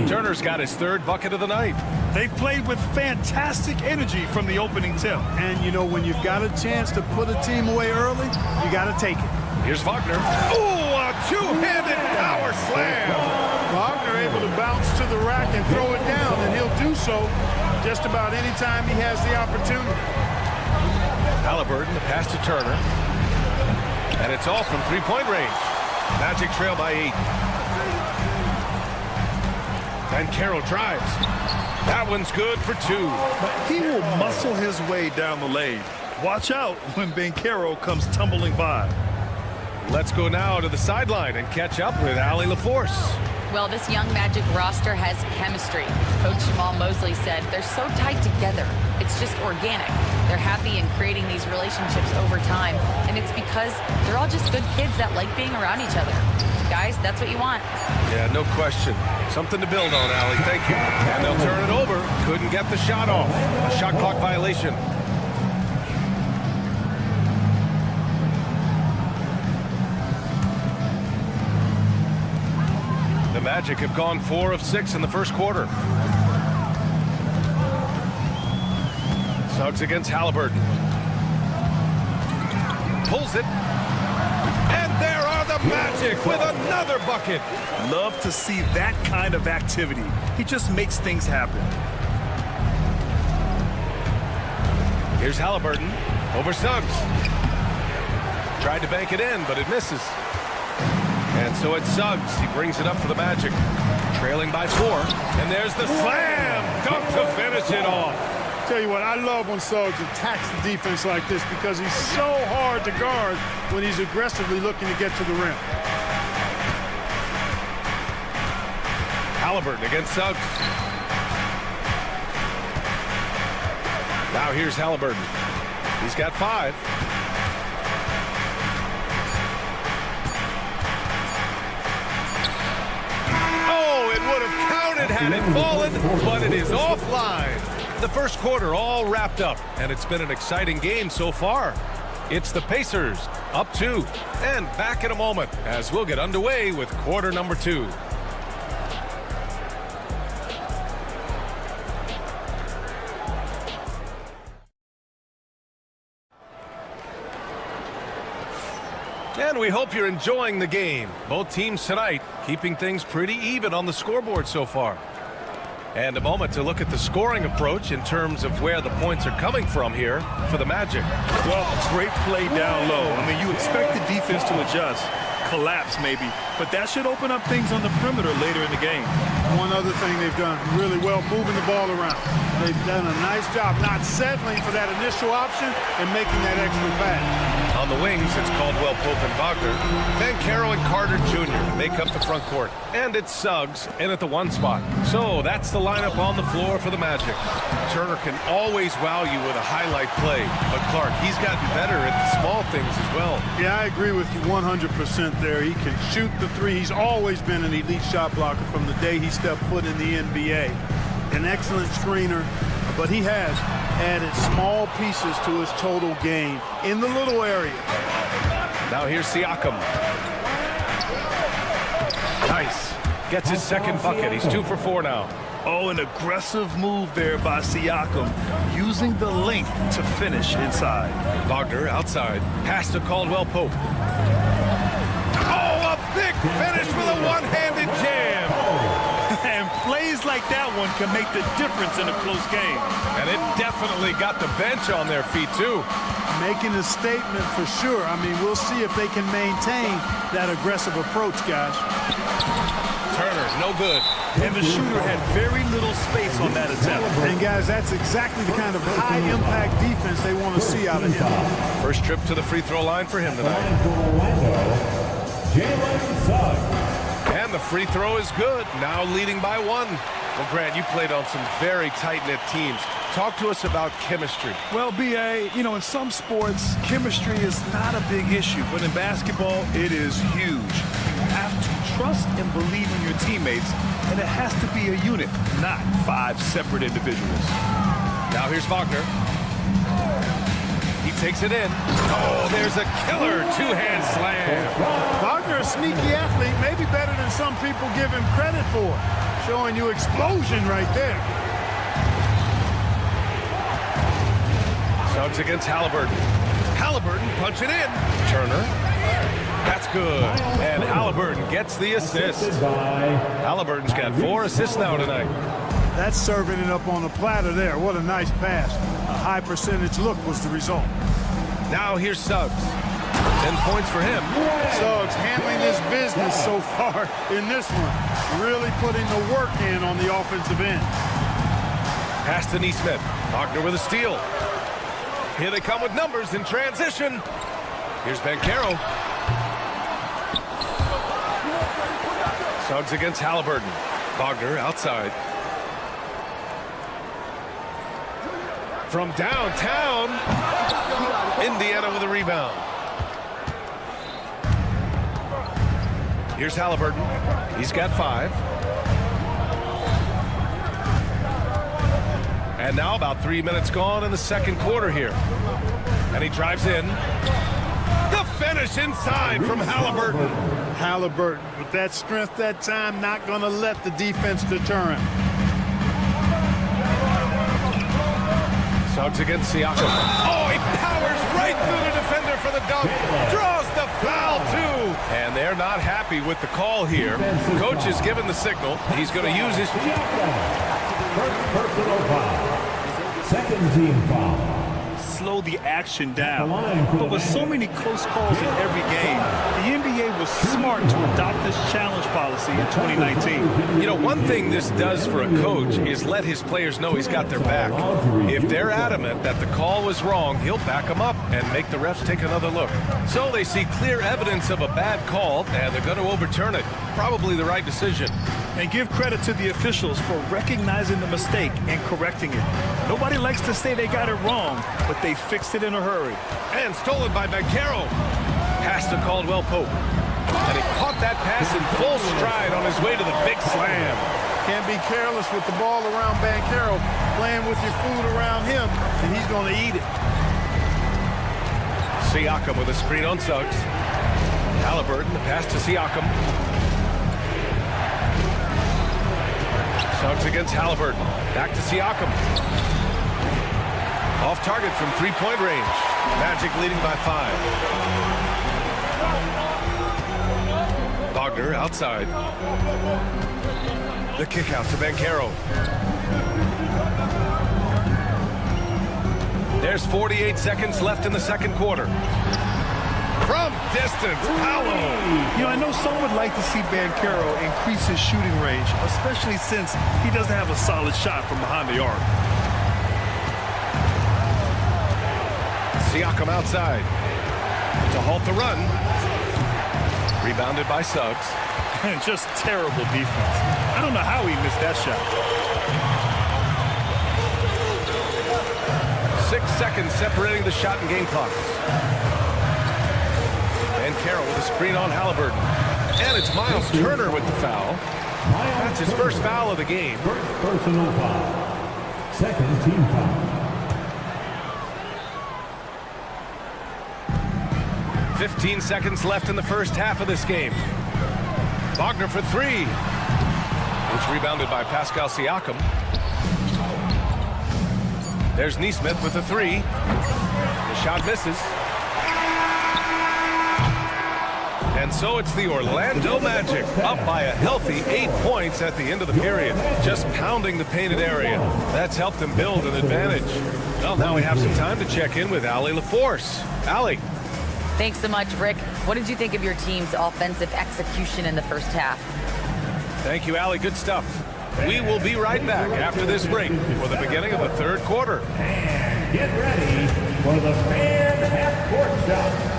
Turner's got his 3rd bucket of the night.
They played with fantastic energy from the opening tip.
And, you know, when you've got a chance to put a team away early, you got to take it.
Here's Wagner. Oh, a two-handed power slam.
Wagner able to bounce to the rack and throw it down, and he'll do so just about any time he has the opportunity.
Halliburton, the pass to Turner. And it's all from three-point range. Magic trail by 8. And Carroll drives. That one's good for 2.
He will muscle his way down the lane. Watch out when Banchero comes tumbling by.
Let's go now to the sideline and catch up with Allie LaForce.
Well, this young Magic roster has chemistry. Coach Jamal Mosley said they're so tight together. It's just organic. They're happy in creating these relationships over time, and it's because they're all just good kids that like being around each other. Guys, that's what you want.
Yeah, no question. Something to build on, Allie. Thank you. And they'll turn it over. Couldn't get the shot off. A shot clock violation. The Magic have gone 4 of 6 in the first quarter. Suggs against Halliburton. Pulls it. And there are the Magic with another bucket.
Love to see that kind of activity. He just makes things happen.
Here's Halliburton over Suggs. Tried to bank it in, but it misses. And so it's Suggs. He brings it up for the Magic. Trailing by 4. And there's the slam dunk to finish it off.
Tell you what, I love when Suggs attacks the defense like this because he's so hard to guard when he's aggressively looking to get to the rim.
Halliburton against Suggs. Now here's Halliburton. He's got 5. Oh, it would have counted had it fallen, but it is offline. The first quarter all wrapped up, and it's been an exciting game so far. It's the Pacers up 2, and back in a moment as we'll get underway with quarter number 2. And we hope you're enjoying the game. Both teams tonight keeping things pretty even on the scoreboard so far. And a moment to look at the scoring approach in terms of where the points are coming from here for the Magic.
Well, great play down low. I mean, you expect the defense to adjust, collapse maybe, but that should open up things on the perimeter later in the game.
One other thing they've done really well, moving the ball around. They've done a nice job not settling for that initial option and making that extra pass.
On the wings, it's Caldwell Pope and Wagner. Banchero and Carter Jr. make up the front court. And it's Suggs in at the 1 spot. So that's the lineup on the floor for the Magic. Turner can always wow you with a highlight play. But Clark, he's gotten better at the small things as well.
Yeah, I agree with you 100% there. He can shoot the 3. He's always been an elite shot blocker from the day he stepped foot in the NBA. An excellent screener, but he has added small pieces to his total game in the little area.
Now here's Siakam. Nice. Gets his second bucket. He's 2 for 4 now.
Oh, an aggressive move there by Siakam, using the length to finish inside.
Wagner outside. Pass to Caldwell Pope. Oh, a big finish with a one-handed jam.
And plays like that one can make the difference in a close game.
And it definitely got the bench on their feet, too.
Making a statement for sure. I mean, we'll see if they can maintain that aggressive approach, guys.
Turner, no good.
And the shooter had very little space on that attempt.
And, guys, that's exactly the kind of high-impact defense they want to see out of him.
First trip to the free throw line for him tonight. And the free throw is good, now leading by 1. Well, Grant, you played on some very tight-knit teams. Talk to us about chemistry.
Well, B.A., you know, in some sports, chemistry is not a big issue, but in basketball, it is huge. You have to trust and believe in your teammates, and it has to be a unit, not 5 separate individuals.
Now here's Wagner. He takes it in. Oh, there's a killer 2-hand slam.
Wagner, a sneaky athlete, maybe better than some people give him credit for. Showing you explosion right there.
Suggs against Halliburton. Halliburton punching in. Turner. That's good. And Halliburton gets the assist. Halliburton's got 4 assists now tonight.
That's serving it up on a platter there. What a nice pass. A high percentage look was the result.
Now here's Suggs. 10 points for him.
Suggs handling his business so far in this one. Really putting the work in on the offensive end.
Pass to Neesmith. Wagner with a steal. Here they come with numbers in transition. Here's Banchero. Suggs against Halliburton. Wagner outside. From downtown, Indiana with a rebound. Here's Halliburton. He's got 5. And now about 3 minutes gone in the second quarter here. And he drives in. The finish inside from Halliburton.
Halliburton, with that strength that time, not going to let the defense deter him.
Suggs against Siakam. Oh, he powers right through the defender for the dunk. Draws the foul, too. And they're not happy with the call here. Coach has given the signal. He's going to use his...
First personal foul. Second team foul.
Slow the action down. But with so many close calls in every game, the NBA was smart to adopt this challenge policy in 2019.
You know, one thing this does for a coach is let his players know he's got their back. If they're adamant that the call was wrong, he'll back them up and make the refs take another look. So they see clear evidence of a bad call, and they're going to overturn it. Probably the right decision.
And give credit to the officials for recognizing the mistake and correcting it. Nobody likes to say they got it wrong, but they fixed it in a hurry.
And stolen by Banchero. Pass to Caldwell Pope. And he caught that pass in full stride on his way to the big slam.
Can't be careless with the ball around Banchero. Playing with your food around him, and he's going to eat it.
Siakam with a screen on Suggs. Halliburton, the pass to Siakam. Suggs against Halliburton. Back to Siakam. Off target from three-point range. Magic leading by 5. Wagner outside. The kick out to Banchero. There's 48 seconds left in the second quarter. From distance, Paolo.
You know, I know some would like to see Banchero increase his shooting range, especially since he doesn't have a solid shot from behind the arc.
Siakam outside to halt the run. Rebounded by Suggs.
And just terrible defense. I don't know how he missed that shot.
6 seconds separating the shot and game clocks. And Carroll with a screen on Halliburton. And it's Miles Turner with the foul. That's his first foul of the game.
First personal foul. Second team foul.
15 seconds left in the first half of this game. Wagner for 3. It's rebounded by Pascal Siakam. There's Neesmith with a 3. The shot misses. And so it's the Orlando Magic up by a healthy 8 points at the end of the period. Just pounding the painted area. That's helped them build an advantage. Well, now we have some time to check in with Allie LaForce. Allie.
Thanks so much, Rick. What did you think of your team's offensive execution in the first half?
Thank you, Allie. Good stuff. We will be right back after this break for the beginning of the third quarter.
And get ready for the fan half-court shot.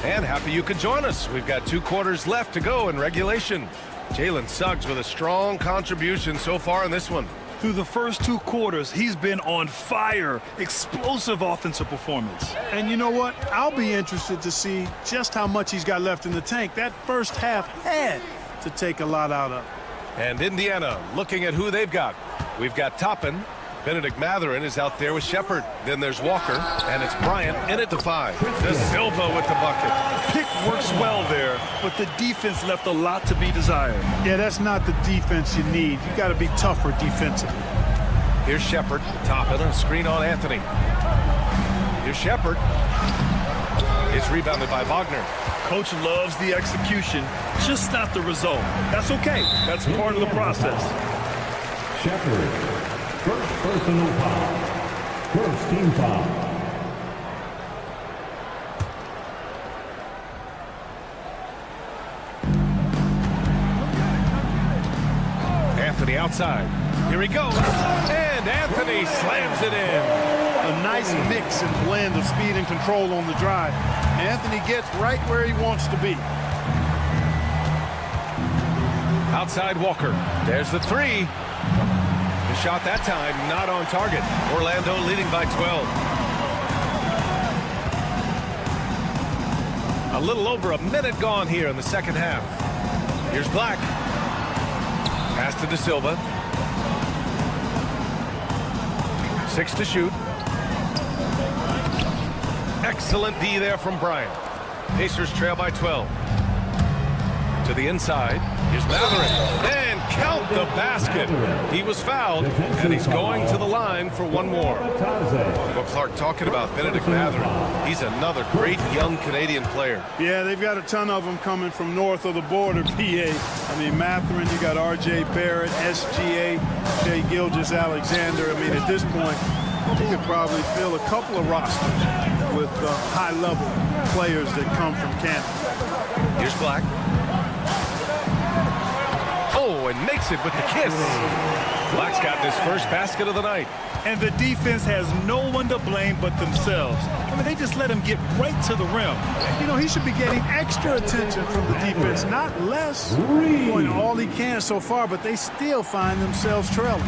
And happy you could join us. We've got 2 quarters left to go in regulation. Jalen Suggs with a strong contribution so far in this one.
Through the first 2 quarters, he's been on fire. Explosive offensive performance.
And you know what? I'll be interested to see just how much he's got left in the tank. That first half had to take a lot out of.
And Indiana looking at who they've got. We've got Toppin, Benedict Mathurin is out there with Shepard. Then there's Walker, and it's Bryant in at the 5. De Silva with the bucket.
Pick works well there, but the defense left a lot to be desired.
Yeah, that's not the defense you need. You got to be tougher defensively.
Here's Shepard, topping a screen on Anthony. Here's Shepard. It's rebounded by Wagner.
Coach loves the execution, just not the result. That's okay. That's part of the process.
Shepard, first personal foul. First team foul.
Anthony outside. Here he goes. And Anthony slams it in.
A nice mix and blend of speed and control on the drive. Anthony gets right where he wants to be.
Outside Walker. There's the 3. The shot that time not on target. Orlando leading by 12. A little over a minute gone here in the second half. Here's Black. Pass to De Silva. 6 to shoot. Excellent D there from Bryant. Pacers trail by 12. To the inside. Here's Mathurin. And count the basket. He was fouled, and he's going to the line for one more. Well, Clark, talking about Benedict Mathurin, he's another great young Canadian player.
Yeah, they've got a ton of them coming from north of the border, PA. I mean, Mathurin, you got R.J. Barrett, SGA, Shai Gilgeous-Alexander. I mean, at this point, you could probably fill a couple of rosters with high-level players that come from Canada.
Here's Black. Oh, and makes it with the kiss. Black's got his first basket of the night.
And the defense has no one to blame but themselves. I mean, they just let him get right to the rim.
You know, he should be getting extra attention from the defense, not less. Doing all he can so far, but they still find themselves trailing.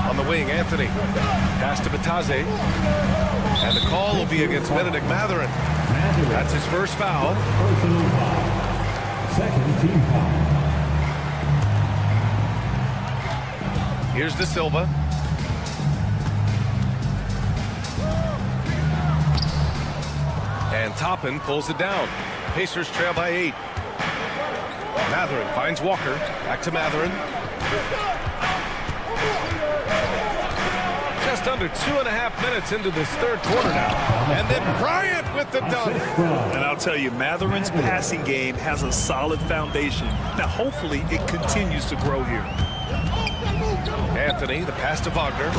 On the wing, Anthony. Pass to Batase. And the call will be against Benedict Mathurin. That's his first foul.
Personal foul. Second team foul.
Here's De Silva. And Toppin pulls it down. Pacers trail by 8. Mathurin finds Walker. Back to Mathurin. Just under 2.5 minutes into this third quarter now. And then Bryant with the dunk.
And I'll tell you, Matherin's passing game has a solid foundation. Now, hopefully, it continues to grow here.
Anthony, the pass to Wagner.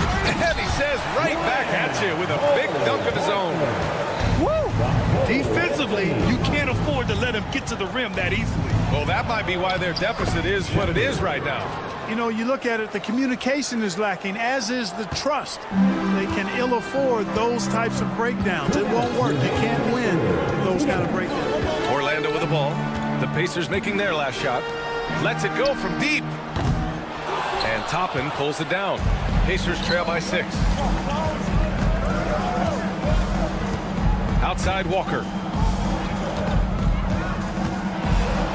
And he says right back at you with a big dunk of his own.
Woo! Defensively, you can't afford to let him get to the rim that easily.
Well, that might be why their deficit is what it is right now.
You know, you look at it, the communication is lacking, as is the trust. They can ill afford those types of breakdowns. It won't work. They can't win those kind of breakdowns.
Orlando with the ball. The Pacers making their last shot. Lets it go from deep. And Toppin pulls it down. Pacers trail by 6. Outside Walker.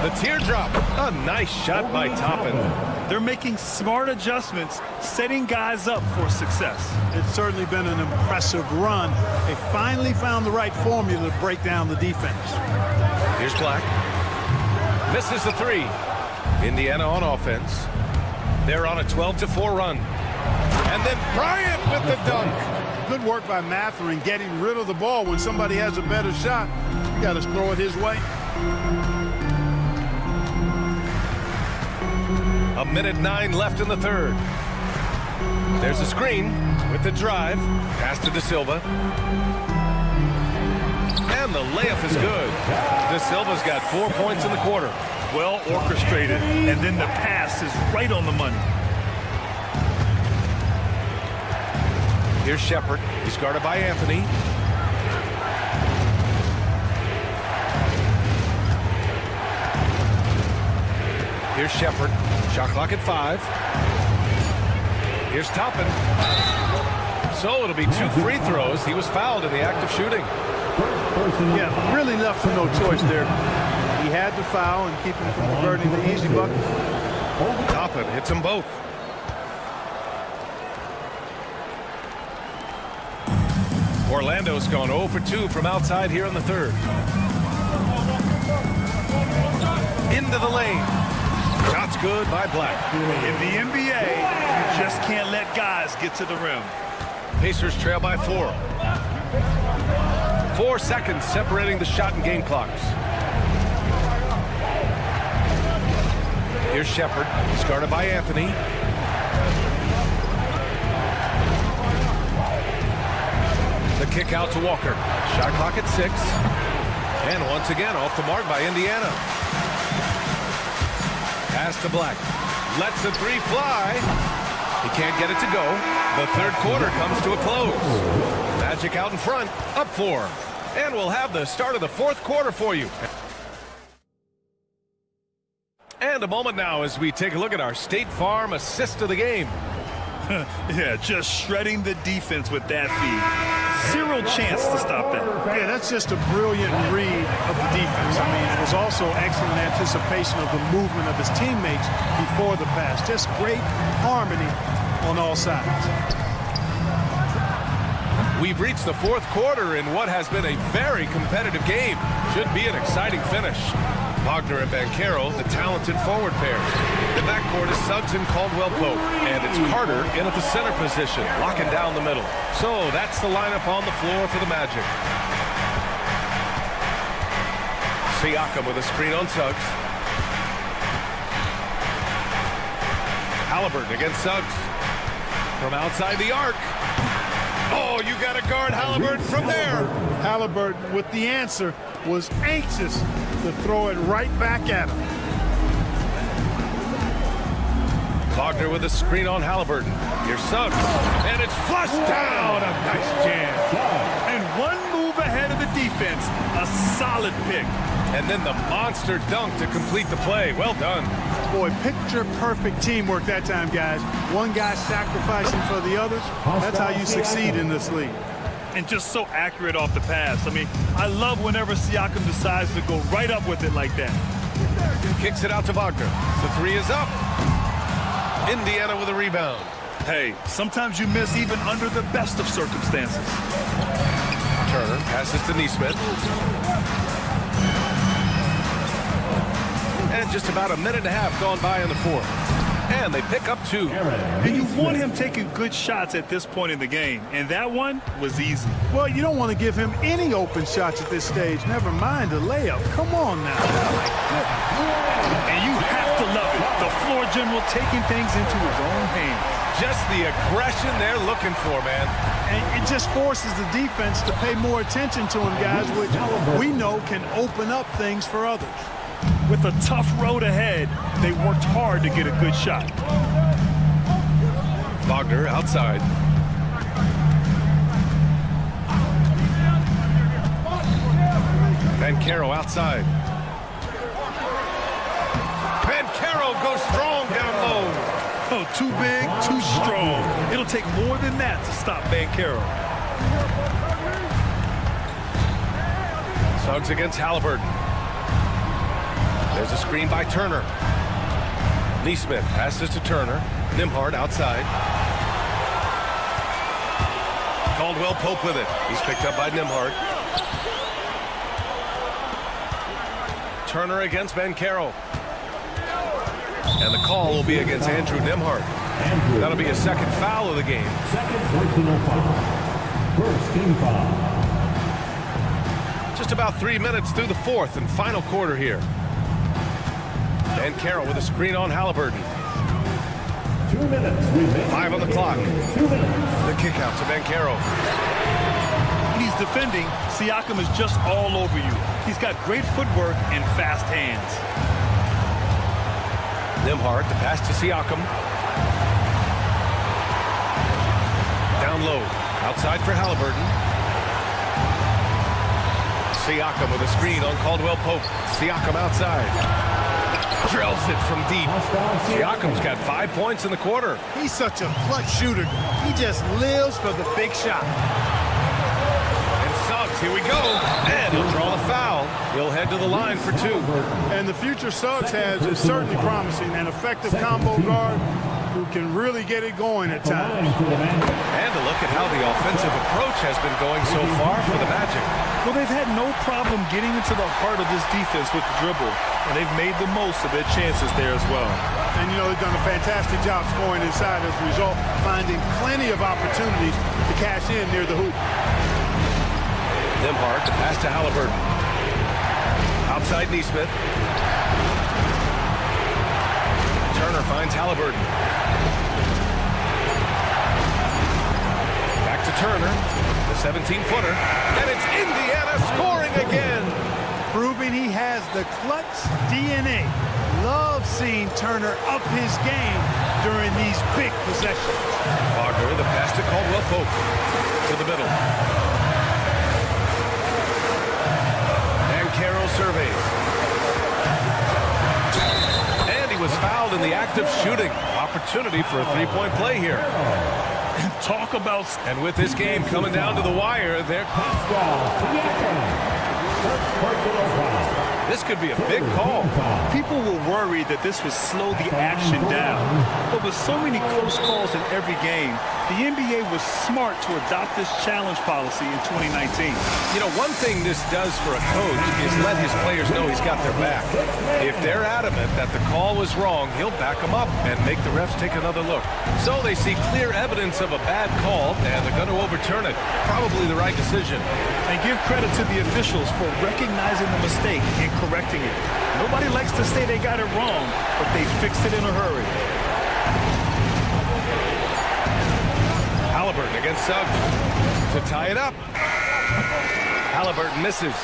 The teardrop. A nice shot by Toppin.
They're making smart adjustments, setting guys up for success.
It's certainly been an impressive run. They finally found the right formula to break down the defense.
Here's Black. Misses the 3. Indiana on offense. They're on a 12-4 run. And then Bryant with the dunk.
Good work by Mathurin getting rid of the ball when somebody has a better shot. You got to throw it his way.
A minute 9 left in the third. There's a screen with the drive. Pass to De Silva. And the layup is good. De Silva's got 4 points in the quarter.
Well orchestrated, and then the pass is right on the money.
Here's Shepard. He's guarded by Anthony. Here's Shepard. Shot clock at 5. Here's Toppin. So it'll be 2 free throws. He was fouled in the act of shooting.
Yeah, really left him no choice there. He had to foul and keep him from converting the easy bucket.
Toppin hits them both. Orlando's gone 0 for 2 from outside here in the third. Into the lane. Shot's good by Black.
In the NBA, you just can't let guys get to the rim.
Pacers trail by 4. 4 seconds separating the shot and game clocks. Here's Shepard. He's guarded by Anthony. The kick out to Walker. Shot clock at 6. And once again off the mark by Indiana. Pass to Black. Lets the 3 fly. He can't get it to go. The third quarter comes to a close. Magic out in front. Up 4. And we'll have the start of the fourth quarter for you. And a moment now as we take a look at our State Farm assist of the game.
Yeah, just shredding the defense with that feed. Zero chance to stop that.
Yeah, that's just a brilliant read of the defense. I mean, it was also excellent anticipation of the movement of his teammates before the pass. Just great harmony on all sides.
We've reached the fourth quarter in what has been a very competitive game. Should be an exciting finish. Wagner and Banchero, the talented forward pair. The backcourt is Suggs and Caldwell-Pope. And it's Carter in at the center position, locking down the middle. So that's the lineup on the floor for the Magic. Siakam with a screen on Suggs. Halliburton against Suggs. From outside the arc. Oh, you got to guard Halliburton from there.
Halliburton, with the answer, was anxious to throw it right back at him.
Wagner with a screen on Halliburton. Here's Suggs. And it's flushed down. A nice jam.
And one move ahead of the defense. A solid pick.
And then the monster dunk to complete the play. Well done.
Boy, picture-perfect teamwork that time, guys. One guy sacrificing for the others. That's how you succeed in this league.
And just so accurate off the pass. I mean, I love whenever Siakam decides to go right up with it like that.
Kicks it out to Wagner. The 3 is up. Indiana with a rebound.
Hey, sometimes you miss even under the best of circumstances.
Turner passes to Nesmith. And just about a minute and a half gone by in the fourth. And they pick up 2.
And you want him taking good shots at this point in the game. And that one was easy.
Well, you don't want to give him any open shots at this stage. Never mind a layup. Come on now.
And you have to love it. The floor general taking things into his own hands.
Just the aggression they're looking for, man.
And it just forces the defense to pay more attention to him, guys, which we know can open up things for others.
With a tough road ahead, they worked hard to get a good shot.
Wagner outside. Banchero outside. Banchero goes strong down low.
Oh, too big, too strong. It'll take more than that to stop Banchero.
Suggs against Halliburton. There's a screen by Turner. Nesmith passes to Turner. Nembhard outside. Caldwell-Pope with it. He's picked up by Nembhard. Turner against Banchero. And the call will be against Andrew Nembhard. That'll be a second foul of the game.
Second personal foul. First team foul.
Just about 3 minutes through the fourth and final quarter here. Banchero with a screen on Halliburton.
2 minutes remaining.
5 on the clock.
2 minutes.
The kick out to Banchero.
When he's defending, Siakam is just all over you. He's got great footwork and fast hands.
Nembhard, the pass to Siakam. Down low. Outside for Halliburton. Siakam with a screen on Caldwell-Pope. Siakam outside. Drills it from deep. Siakam's got 5 points in the quarter.
He's such a clutch shooter. He just lives for the big shot.
And Suggs Here we go. And he'll draw the foul. He'll head to the line for 2.
And the future Suggs has is certainly promising, an effective combo guard who can really get it going at times.
And a look at how the offensive approach has been going so far for the Magic.
Well, they've had no problem getting into the heart of this defense with the dribble, and they've made the most of their chances there as well.
And, you know, they've done a fantastic job scoring inside as a result, finding plenty of opportunities to cash in near the hoop.
Nembhard to pass to Halliburton. Outside Neesmith. Turner finds Halliburton. Back to Turner, the 17-footer. And it's Indiana scoring again.
Proving he has the clutch DNA. Love seeing Turner up his game during these big possessions.
Wagner, the pass to Caldwell Pope. To the middle. And Carroll surveys. And he was fouled in the act of shooting. Opportunity for a three-point play here.
Talk about...
And with this game coming down to the wire, this could be a big call.
People were worried that this would slow the action down. But with so many close calls in every game, the NBA was smart to adopt this challenge policy in 2019.
You know, one thing this does for a coach is let his players know he's got their back. If they're adamant that the call was wrong, he'll back them up and make the refs take another look. So they see clear evidence of a bad call, and they're going to overturn it. Probably the right decision.
And give credit to the officials for recognizing the mistake and correcting it. Nobody likes to say they got it wrong, but they fixed it in a hurry.
Halliburton against Suggs to tie it up. Halliburton misses.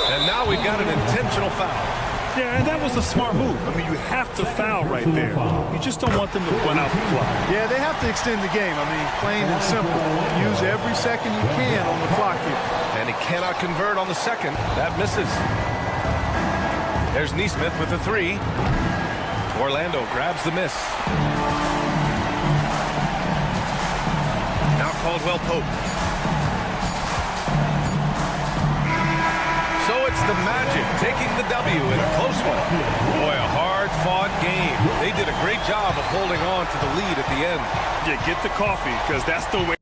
And now we've got an intentional foul.
Yeah, and that was a smart move. I mean, you have to foul right there. You just don't want them to run out the clock.
Yeah, they have to extend the game. I mean, plain and simple. Use every second you can on the clock here.
And he cannot convert on the second. That misses. There's Neesmith with the 3. Orlando grabs the miss. Now Caldwell Pope. So it's the Magic taking the W in a close one. Boy, a hard-fought game. They did a great job of holding on to the lead at the end.
Yeah, get the coffee, because that's the way.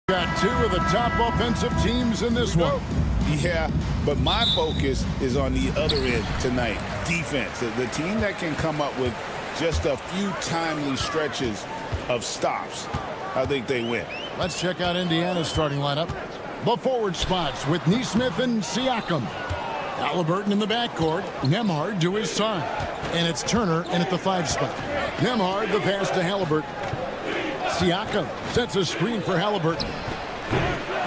Got two of the top offensive teams in this one.
Yeah, but my focus is on the other end tonight, defense. The team that can come up with just a few timely stretches of stops, I think they win.
Let's check out Indiana's starting lineup. The forward spots with Neesmith and Siakam. Halliburton in the backcourt. Nembhard to his side. And it's Turner in at the 5 spot. Nembhard, the pass to Halliburton. Siakam sets a screen for Halliburton.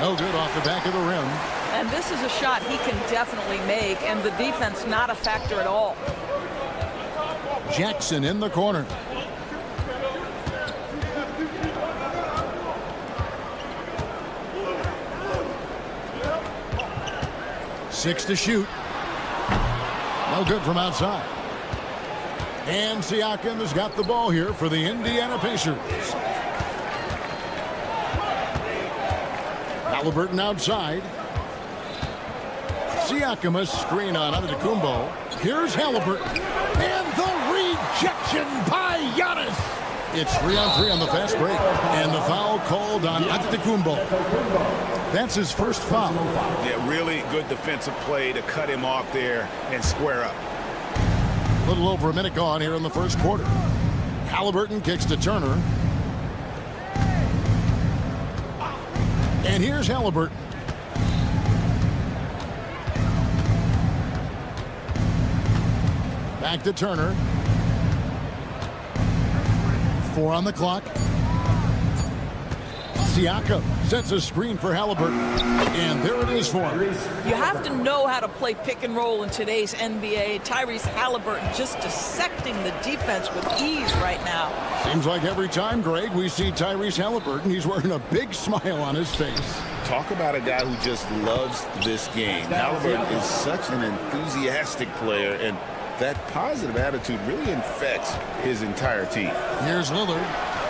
No good off the back of the rim.
And this is a shot he can definitely make, and the defense not a factor at all.
Jackson in the corner. Six to shoot. No good from outside. And Siakam has got the ball here for the Indiana Pacers. Halliburton outside. Siakam a screen on Antetokounmpo. Here's Halliburton. And the rejection by Giannis. It's 3-on-3 on the fast break. And the foul called on Antetokounmpo. That's his first foul.
Yeah, really good defensive play to cut him off there and square up.
A little over a minute gone here in the first quarter. Halliburton kicks to Turner. And here's Halliburton. Back to Turner. 4 on the clock. Siakam sets a screen for Halliburton. And there it is for him.
You have to know how to play pick and roll in today's NBA. Tyrese Halliburton just dissecting the defense with ease right now.
Seems like every time, Greg, we see Tyrese Halliburton, he's wearing a big smile on his face.
Talk about a guy who just loves this game. Halliburton is such an enthusiastic player, and that positive attitude really infects his entire team.
Here's Lillard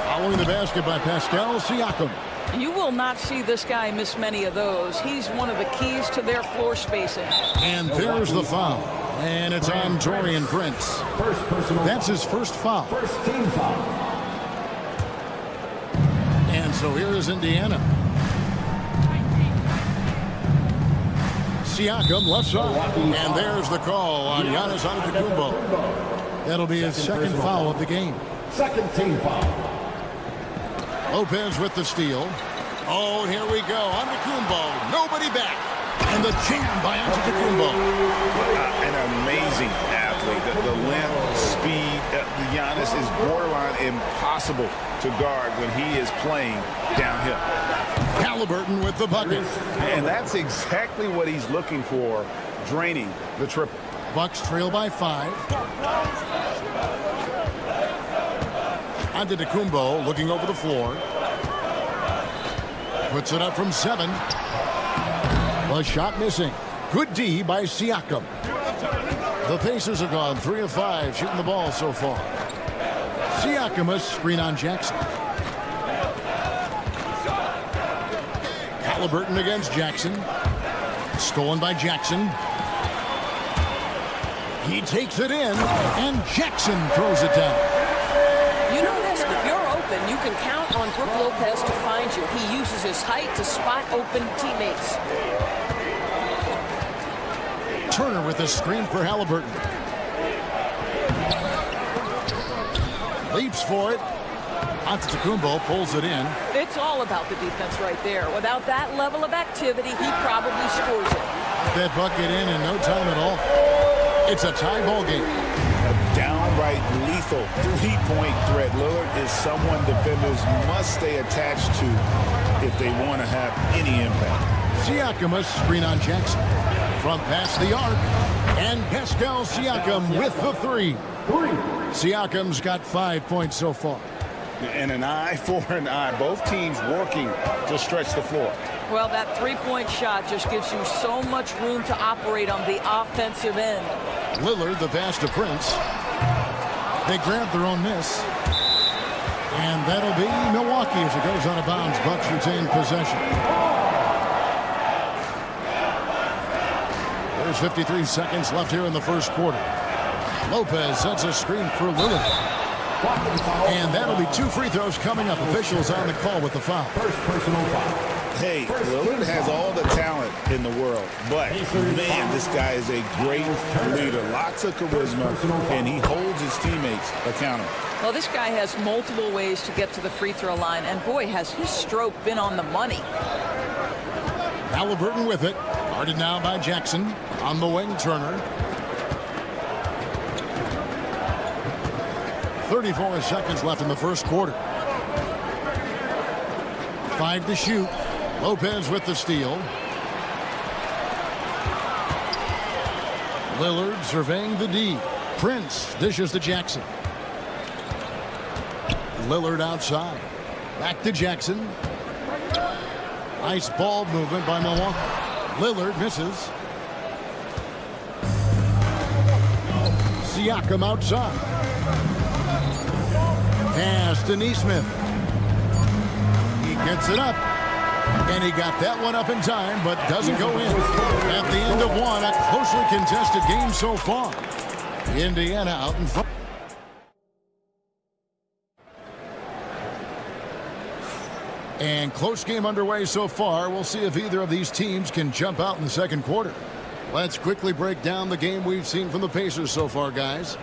following the basket by Pascal Siakam.
You will not see this guy miss many of those. He's one of the keys to their floor spacing.
And there's the foul. And it's on Taurean Prince. That's his first foul.
First team foul.
And so here is Indiana. Siakam left side. And there's the call on Giannis Antetokounmpo. That'll be his second foul of the game.
Second team foul.
Lopez with the steal. Oh, here we go. Antetokounmpo. Nobody back. And the jam by Antetokounmpo.
An amazing athlete. The length, speed. Giannis is borderline impossible to guard when he is playing downhill.
Halliburton with the bucket.
And that's exactly what he's looking for, draining the triple.
Bucks trail by 5. Antetokounmpo looking over the floor. Puts it up from 7. The shot missing. Good D by Siakam. The Pacers have gone 3 of 5 shooting the ball so far. Siakam a screen on Jackson. Halliburton against Jackson. Stolen by Jackson. He takes it in, and Jackson throws it down.
You know this, if you're open, you can count on Brook Lopez to find you. He uses his height to spot open teammates.
Turner with a screen for Halliburton. Leaps for it. Antetokounmpo pulls it in.
It's all about the defense right there. Without that level of activity, he probably scores it.
That bucket in no time at all. It's a tie ball game.
A downright lethal three-point threat. Lillard is someone defenders must stay attached to if they want to have any impact.
Siakam a screen on Jackson. From past the arc. And Pascal Siakam with the 3. Siakam's got 5 points so far.
And an eye for an eye. Both teams working to stretch the floor.
Well, that three-point shot just gives you so much room to operate on the offensive end.
Lillard, the pass to Prince. They grab their own miss. And that'll be Milwaukee as it goes out of bounds. Bucks retain possession. There's 53 seconds left here in the first quarter. Lopez sets a screen for Lillard. And that'll be 2 free throws coming up. Officials on the call with the foul.
First personal foul.
Hey, Lillard has all the talent in the world, but man, this guy is a great leader. Lots of charisma, and he holds his teammates accountable.
Well, this guy has multiple ways to get to the free throw line, and boy, has his stroke been on the money.
Halliburton with it. Guarded now by Jackson. On the wing, Turner. 34 seconds left in the first quarter. 5 to shoot. Lopez with the steal. Lillard surveying the D. Prince dishes to Jackson. Lillard outside. Back to Jackson. Nice ball movement by Milwaukee. Lillard misses. Siakam outside. Pass to Nesmith. He gets it up. And he got that one up in time, but doesn't go in. At the end of one, a closely contested game so far. Indiana out in front. And close game underway so far. We'll see if either of these teams can jump out in the second quarter. Let's quickly break down the game we've seen from the Pacers so far, guys.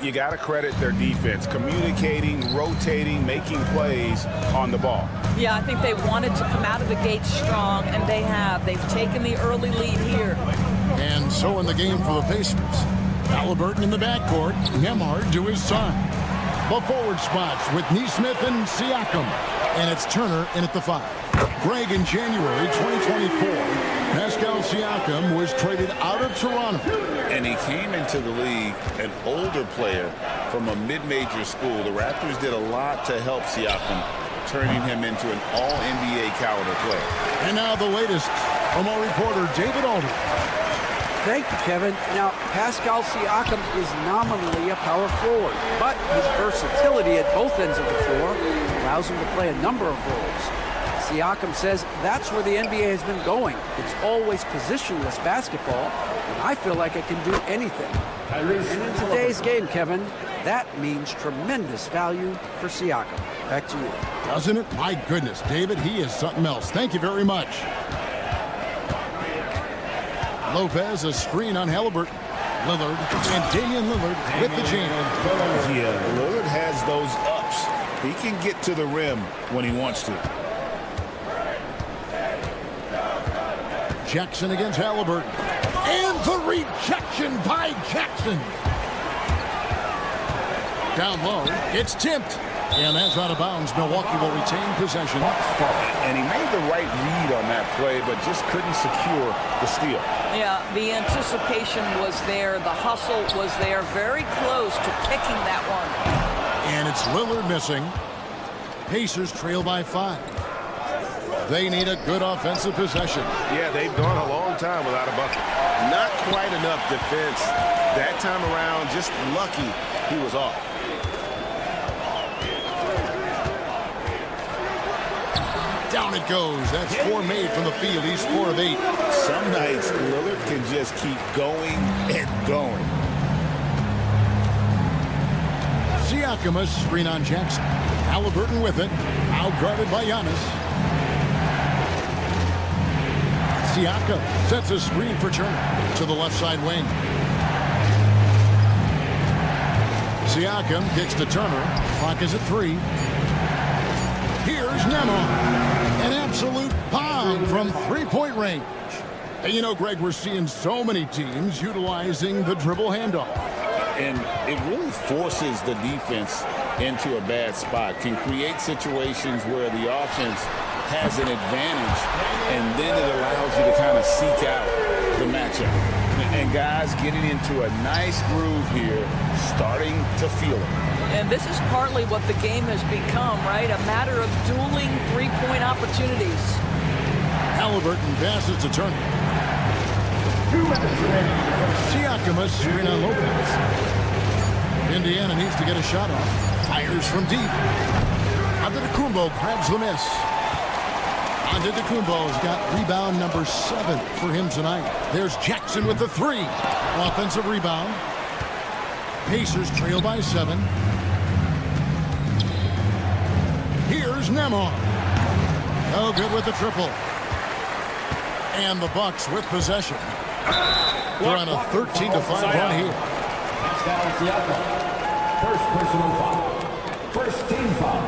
You got to credit their defense, communicating, rotating, making plays on the ball.
Yeah, I think they wanted to come out of the gate strong, and they have. They've taken the early lead here.
And so in the game for the Pacers, Halliburton in the backcourt, Nembhard to his side. The forward spots with Nesmith and Siakam. And it's Turner in at the 5. Greg, in January 2024, Pascal Siakam was traded out of Toronto.
And he came into the league an older player from a mid-major school. The Raptors did a lot to help Siakam, turning him into an all-NBA caliber player.
And now the latest from our reporter, David Alder.
Thank you, Kevin. Now, Pascal Siakam is nominally a power forward, but his versatility at both ends of the floor allows him to play a number of roles. Siakam says that's where the NBA has been going. It's always positionless basketball, and I feel like I can do anything. And in today's game, Kevin, that means tremendous value for Siakam. Back to you.
Doesn't it? My goodness, David, he is something else. Thank you very much. Lopez, a screen on Halliburton. Lillard and Damian Lillard with the jam.
Yeah, Lillard has those ups. He can get to the rim when he wants to.
Jackson against Halliburton. And the rejection by Jackson. Down low, it's tipped. And that's out of bounds. Milwaukee will retain possession.
And he made the right read on that play, but just couldn't secure the steal.
Yeah, the anticipation was there. The hustle was there. Very close to picking that one.
And it's Lillard missing. Pacers trail by 5. They need a good offensive possession.
Yeah, they've gone a long time without a bucket.
Not quite enough defense that time around. Just lucky he was off.
Down it goes. That's 4 made from the field. He's 4 of 8.
Some nights, Lillard can just keep going and going.
Siakam, a screen on Jackson. Halliburton with it. Out-guarded by Giannis. Siakam sets a screen for Turner to the left side wing. Siakam kicks to Turner. Clock is at 3. Here's Nembhard. An absolute bomb from 3-point range. And you know, Greg, we're seeing so many teams utilizing the dribble handoff.
And it really forces the defense into a bad spot. Can create situations where the offense has an advantage, and then it allows you to kind of seek out the matchup. And guys getting into a nice groove here, starting to feel it.
And this is partly what the game has become, right? A matter of dueling three-point opportunities.
Halliburton passes to Turner. Siakam, a screen on Lopez. Indiana needs to get a shot off. Fires from deep. Antetokounmpo grabs the miss. Antetokounmpo's got rebound number 7 for him tonight. There's Jackson with the 3. Offensive rebound. Pacers trail by 7. Here's Nembhard. No good with the triple. And the Bucks with possession. They're on a 13-5 run here.
Pascal Siakam. First personal foul. First team foul.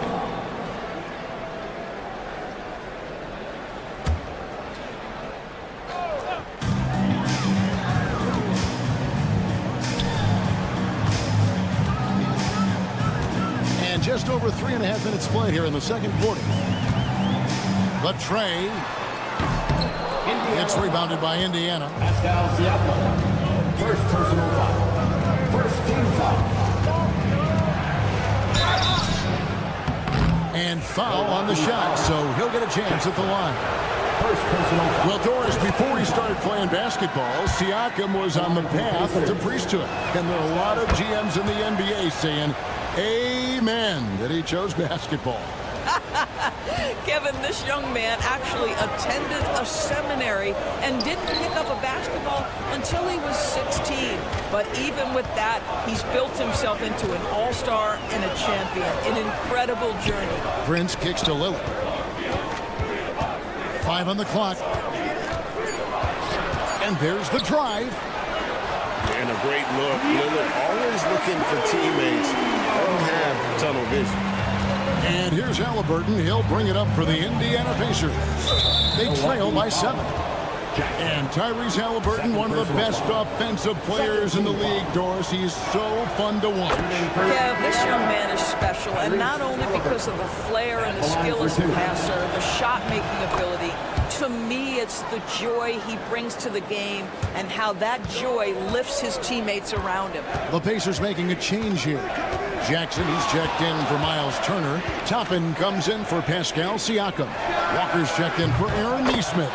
And just over 3.5 minutes played here in the second quarter. The tray. It's rebounded by Indiana.
Pascal Siakam. First personal foul. First team foul.
And foul on the shot, so he'll get a chance at the line.
First personal foul.
Well, Doris, before he started playing basketball, Siakam was on the path to priesthood. And there are a lot of GMs in the NBA saying, amen, that he chose basketball.
Kevin, this young man actually attended a seminary and didn't pick up a basketball until he was 16. But even with that, he's built himself into an all-star and a champion. An incredible journey.
Prince kicks to Lillard. 5 on the clock. And there's the drive.
And And a great look. Lillard always looking for teammates. Doesn't have tunnel vision.
And here's Halliburton. He'll bring it up for the Indiana Pacers. They trail by 7. And Tyrese Halliburton, one of the best offensive players in the league, Doris. He's so fun to watch.
Yeah, this young man is special, and not only because of the flair and the skill as a passer, the shot-making ability. To me, it's the joy he brings to the game and how that joy lifts his teammates around him.
The Pacers making a change here. Jackson, he's checked in for Miles Turner. Toppin comes in for Pascal Siakam. Walker's checked in for Aaron Nesmith.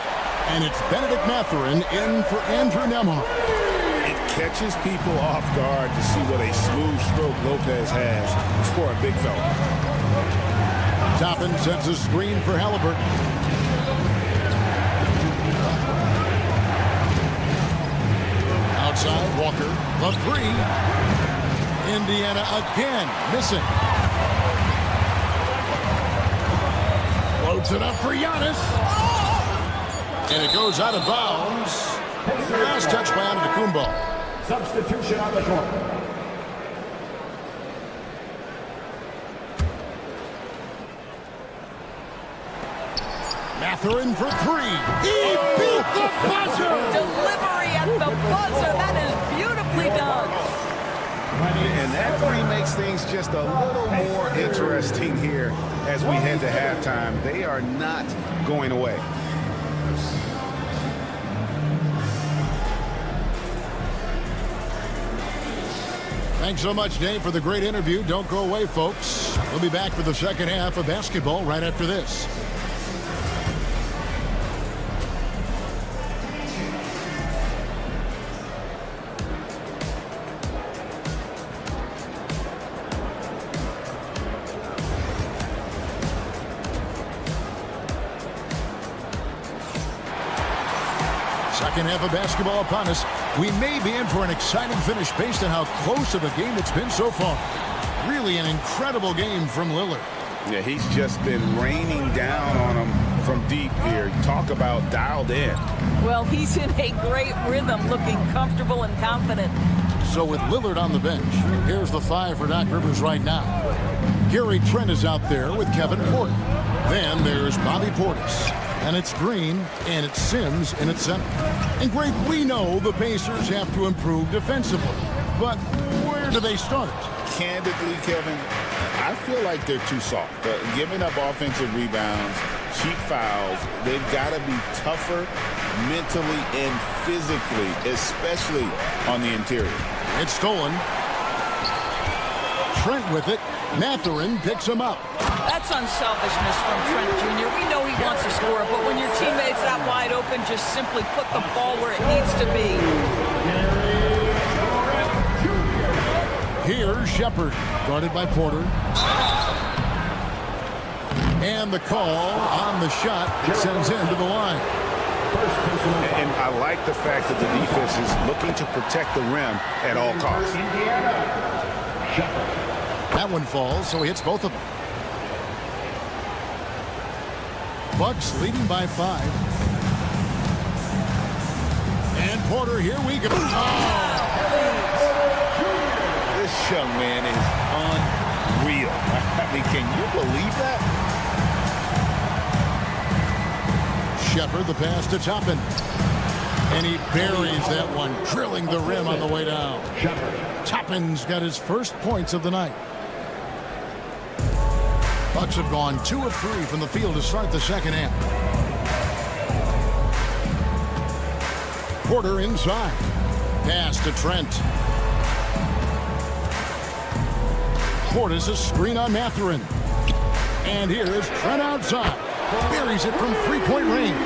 And it's Benedict Mathurin in for Andrew Nembhard.
It catches people off guard to see what a smooth stroke Lopez has for a big fella.
Toppin sets a screen for Halliburton. Outside, Walker, the 3. Indiana again, missing. Floats it up for Giannis. And it goes out of bounds. Last touch by Antetokounmpo.
Substitution on the court.
Mathurin for 3. He beat the buzzer.
Delivery at the buzzer. That is beautifully done.
And that 3 makes things just a little more interesting here as we head to halftime. They are not going away.
Thanks so much, Dave, for the great interview. Don't go away, folks. We'll be back for the second half of basketball right after this. Second half of basketball upon us. We may be in for an exciting finish based on how close of a game it's been so far. Really an incredible game from Lillard.
Yeah, he's just been raining down on them from deep here. Talk about dialed in.
Well, he's in a great rhythm, looking comfortable and confident.
So with Lillard on the bench, here's the 5 for Doc Rivers right now. Gary Trent is out there with Kevin Porter. Then there's Bobby Portis. And it's Green, and it's Sims in its center. And Greg, we know the Pacers have to improve defensively. But where do they start?
Candidly, Kevin, I feel like they're too soft. Giving up offensive rebounds, cheap fouls, they've got to be tougher mentally and physically, especially on the interior.
It's stolen. Trent with it. Mathurin picks him up.
That's unselfishness from Trent Jr. We know he wants to score, but when your teammate's that wide open, just simply put the ball where it needs to be.
Here's Shepard, guarded by Porter. And the call on the shot sends him to the line.
And I like the fact that the defense is looking to protect the rim at all costs.
That one falls, so he hits both of them. Bucks leading by 5. And Porter, here we go. Oh!
This young man is unreal. I mean, can you believe that?
Shepard, the pass to Toppin. And he buries that one, drilling the rim on the way down. Toppin's got his first points of the night. Bucks have gone 2 of 3 from the field to start the second half. Porter inside. Pass to Trent. Portis a screen on Mathurin. And here is Trent outside. Buries it from 3-point range.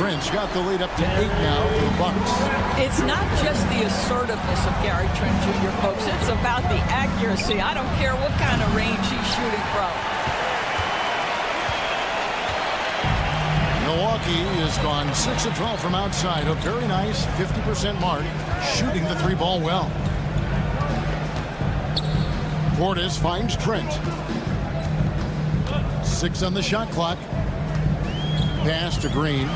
Trent's got the lead up to 8 now for the Bucks.
It's not just the assertiveness of Gary Trent Jr., folks. It's about the accuracy. I don't care what kind of range he's shooting from.
Milwaukee has gone 6 of 12 from outside. A very nice 50% mark, shooting the 3-ball well. Portis finds Trent. 6 on the shot clock. Pass to Green.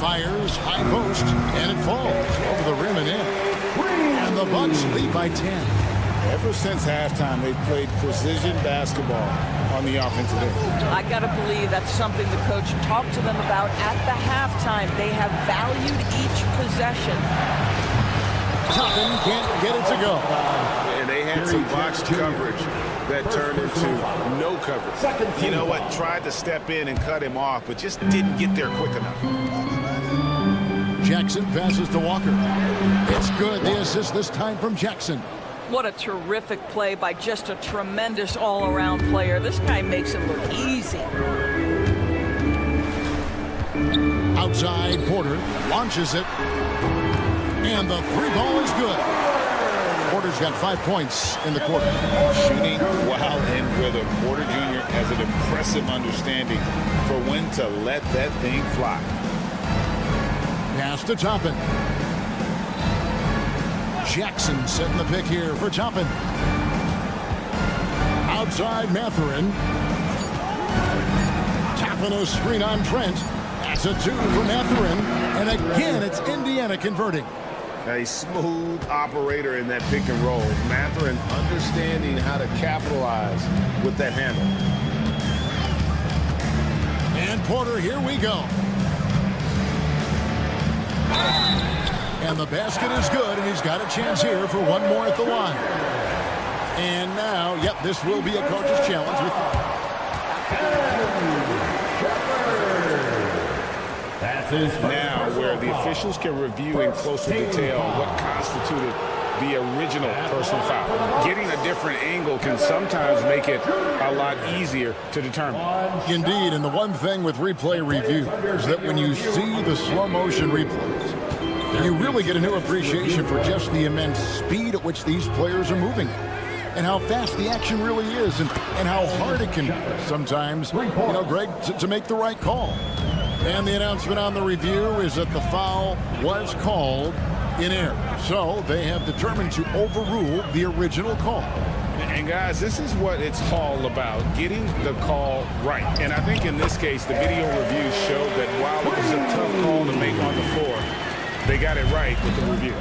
Fires high post, and it falls over the rim and in. And the Bucks lead by 10.
Ever since halftime, they've played precision basketball on the offensive end.
I got to believe that's something the coach talked to them about at the halftime. They have valued each possession.
Toppin can't get it to go.
And they had some box coverage that turned into no coverage. You know what? Tried to step in and cut him off, but just didn't get there quick enough.
Jackson passes to Walker. It's good. The assist this time from Jackson.
What a terrific play by just a tremendous all-around player. This guy makes it look easy.
Outside, Porter launches it. And the three ball is good. Porter's got 5 points in the quarter.
Shooting while in rhythm. Porter Jr. has an impressive understanding for when to let that thing fly.
Pass to Toppin. Jackson setting the pick here for Toppin. Outside, Mathurin. Toppin a screen on Trent. That's a 2 for Mathurin. And again, it's Indiana converting.
A smooth operator in that pick and roll. Mathurin understanding how to capitalize with that handle.
And Porter, here we go. And the basket is good, and he's got a chance here for one more at the line. And now, yep, this will be a coach's challenge with
now where the officials can review in closer detail what constituted the original personal foul. Getting a different angle can sometimes make it a lot easier to determine.
Indeed, and the one thing with replay review is that when you see the slow motion replays, you really get a new appreciation for just the immense speed at which these players are moving and how fast the action really is and how hard it can be sometimes, Greg, to make the right call. And the announcement on the review is that the foul was called in error. So they have determined to overrule the original call.
And guys, this is what it's all about, getting the call right. And I think in this case, the video review showed that while it was a tough call to make on the floor, they got it right with the review.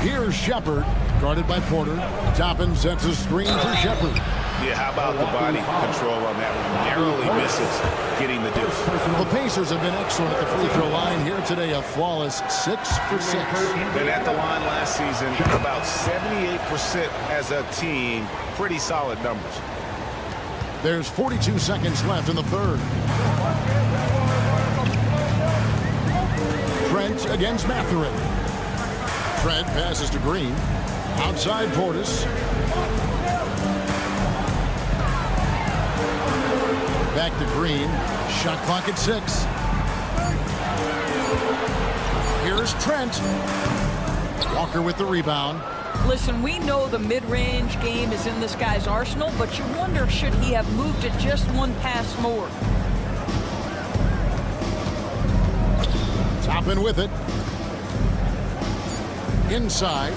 Here's Shepard, guarded by Porter. Toppin sets a screen for Shepard.
Yeah, how about the body control on that one? Narrowly misses getting the deuce.
The Pacers have been excellent at the free throw line here today, a flawless 6 for 6.
And at the line last season, about 78% as a team. Pretty solid numbers.
There's 42 seconds left in the third. Trent against Mathurin. Trent passes to Green. Outside Portis. Back to Green. Shot clock at 6. Here's Trent. Walker with the rebound.
Listen, we know the mid-range game is in this guy's arsenal, but you wonder, should he have moved it just one pass more?
Toppin with it. Inside.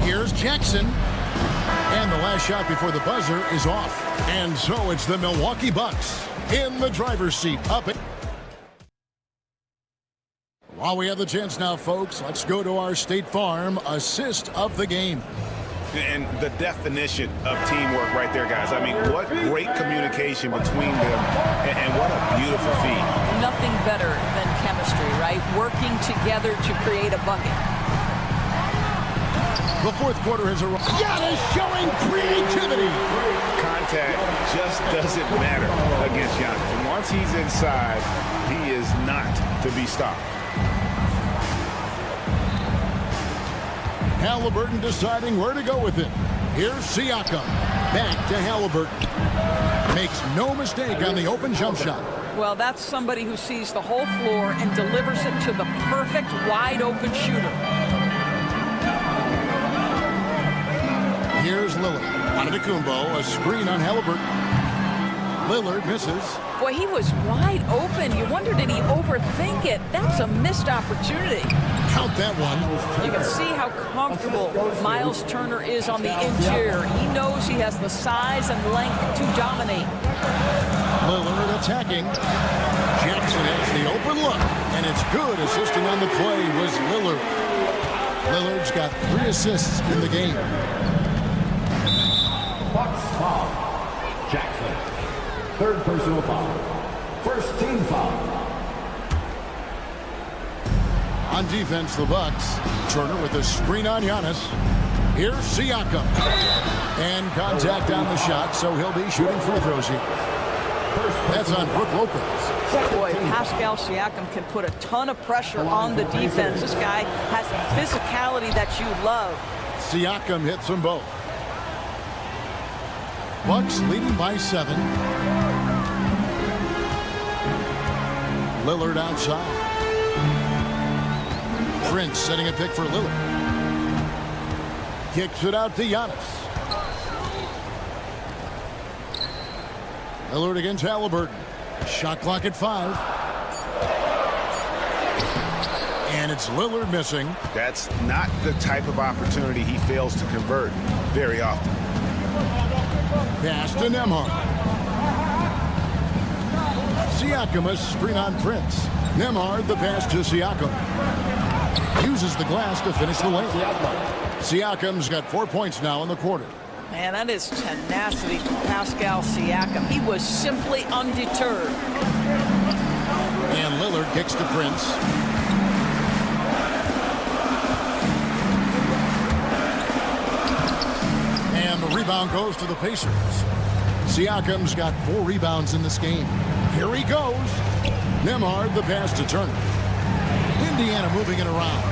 Here's Jackson. And the last shot before the buzzer is off. And so it's the Milwaukee Bucks in the driver's seat. Up it. While we have the chance now, folks, let's go to our State Farm assist of the game.
And the definition of teamwork right there, guys. I mean, what great communication between them, and what a beautiful feed.
Nothing better than chemistry, right? Working together to create a bucket.
The fourth quarter has arrived. Giannis showing creativity.
Contact just doesn't matter against Giannis. And once he's inside, he is not to be stopped.
Halliburton deciding where to go with it. Here's Siakam. Back to Halliburton. Makes no mistake on the open jump shot.
Well, that's somebody who sees the whole floor and delivers it to the perfect wide open shooter.
Here's Lillard. Antetokounmpo, a screen on Halliburton. Lillard misses.
Boy, he was wide open. You wonder, did he overthink it? That's a missed opportunity.
Count that one.
You can see how comfortable Miles Turner is on the interior. He knows he has the size and length to dominate.
Lillard attacking. Jackson has the open look, and it's good. Assisting on the play was Lillard. Lillard's got 3 assists in the game.
Bucks foul. Jackson. 3rd personal foul. 1st team foul.
On defense, the Bucks. Turner with a screen on Giannis. Here's Siakam. And contact on the shot, so he'll be shooting free throws here. That's on Brook Lopez.
Boy, Pascal Siakam can put a ton of pressure on the defense. This guy has physicality that you love.
Siakam hits them both. Bucks leading by 7. Lillard outside. Prince setting a pick for Lillard. Kicks it out to Giannis. Lillard against Halliburton. Shot clock at 5. And it's Lillard missing.
That's not the type of opportunity he fails to convert very often.
Pass to Nembhard. Siakam a screen on Prince. Nembhard the pass to Siakam. Uses the glass to finish the lane. Siakam's got 4 points now in the quarter.
Man, that is tenacity from Pascal Siakam. He was simply undeterred.
And Lillard kicks to Prince. And the rebound goes to the Pacers. Siakam's got 4 rebounds in this game. Here he goes. Nembhard the pass to Turner. Indiana moving it around.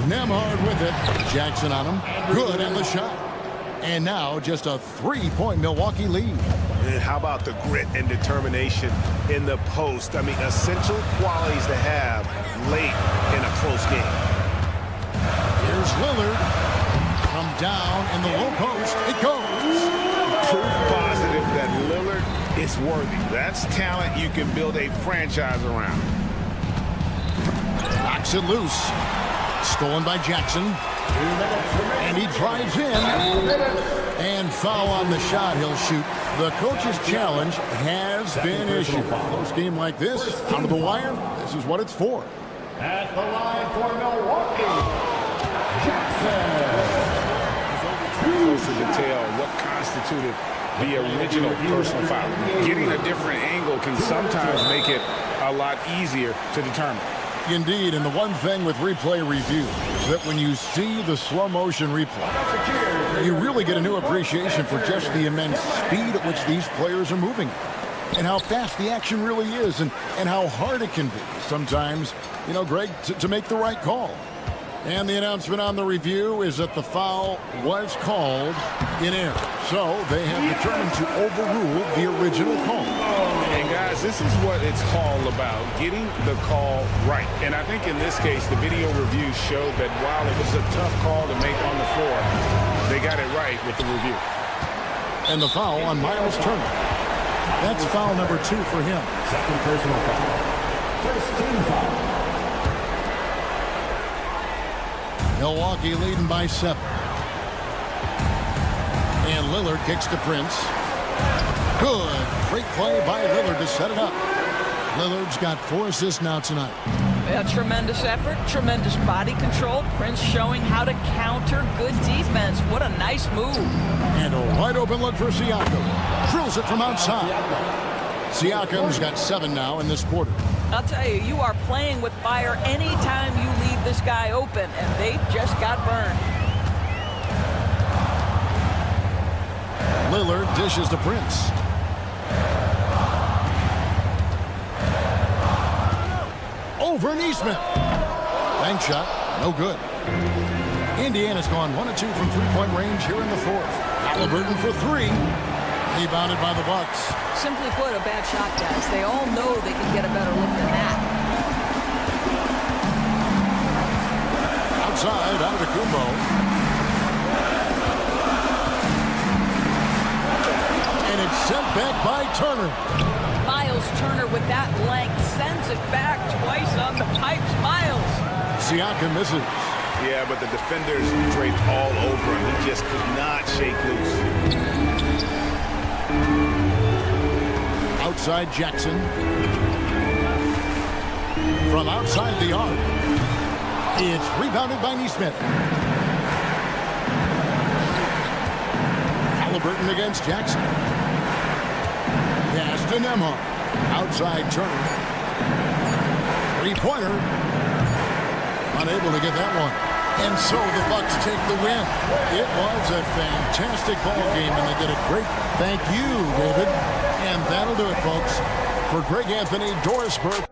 Nembhard with it. Jackson on him. Good on the shot. And now just a 3-point Milwaukee lead.
And how about the grit and determination in the post? I mean, essential qualities to have late in a close game.
Here's Lillard. From down in the low post. It goes.
Proof positive that Lillard is worthy. That's talent you can build a franchise around.
Knocks it loose. Stolen by Jackson. And he drives in. And foul on the shot he'll shoot. The coach's challenge has been issued. A close game like this, out of the wire, this is what it's for.
At the line for Milwaukee, Jackson.
Close to detail what constituted the original personal foul. Getting a different angle can sometimes make it a lot easier to determine.
Indeed, and the one thing with replay review is that when you see the slow motion replay, you really get a new appreciation for just the immense speed at which these players are moving and how fast the action really is and how hard it can be sometimes, you know, Greg, to make the right call. And the announcement on the review is that the foul was called in error. So they have determined to overrule the original call.
And guys, this is what it's all about, getting the call right. And I think in this case, the video review showed that while it was a tough call to make on the floor, they got it right with the review.
And the foul on Miles Turner. That's foul number 2 for him.
2nd personal foul. 1st team foul.
Milwaukee leading by 7. And Lillard kicks to Prince. Good. Great play by Lillard to set it up. Lillard's got 4 assists now tonight.
A tremendous effort, tremendous body control. Prince showing how to counter good defense. What a nice move.
And a wide open look for Siakam. Drills it from outside. Siakam's got 7 now in this quarter.
I'll tell you, you are playing with fire anytime you leave this guy open, and they just got burned.
Lillard dishes to Prince. Over Neesmith. Bank shot, no good. Indiana's gone 1 of 2 from 3-point range here in the 4th. Halliburton for 3. Rebounded by the Bucks.
Simply put, a bad shot, guys. They all know they can get a better look than that. Outside,
Antetokounmpo. And it's sent back by Turner.
Miles Turner with that length sends it back twice on the pipes. Miles.
Siakam misses.
Yeah, but the defenders draped all over him. He just could not shake loose.
Outside Jackson. From outside the arc. It's rebounded by Neesmith. Halliburton against Jackson. Pass to Nembhard. Outside Turner. Three-pointer. Unable to get that one. And so the Bucks take the win. It was a fantastic ball game, and they did a great thank you, David. And that'll do it, folks. For Greg Anthony, Doris Burke.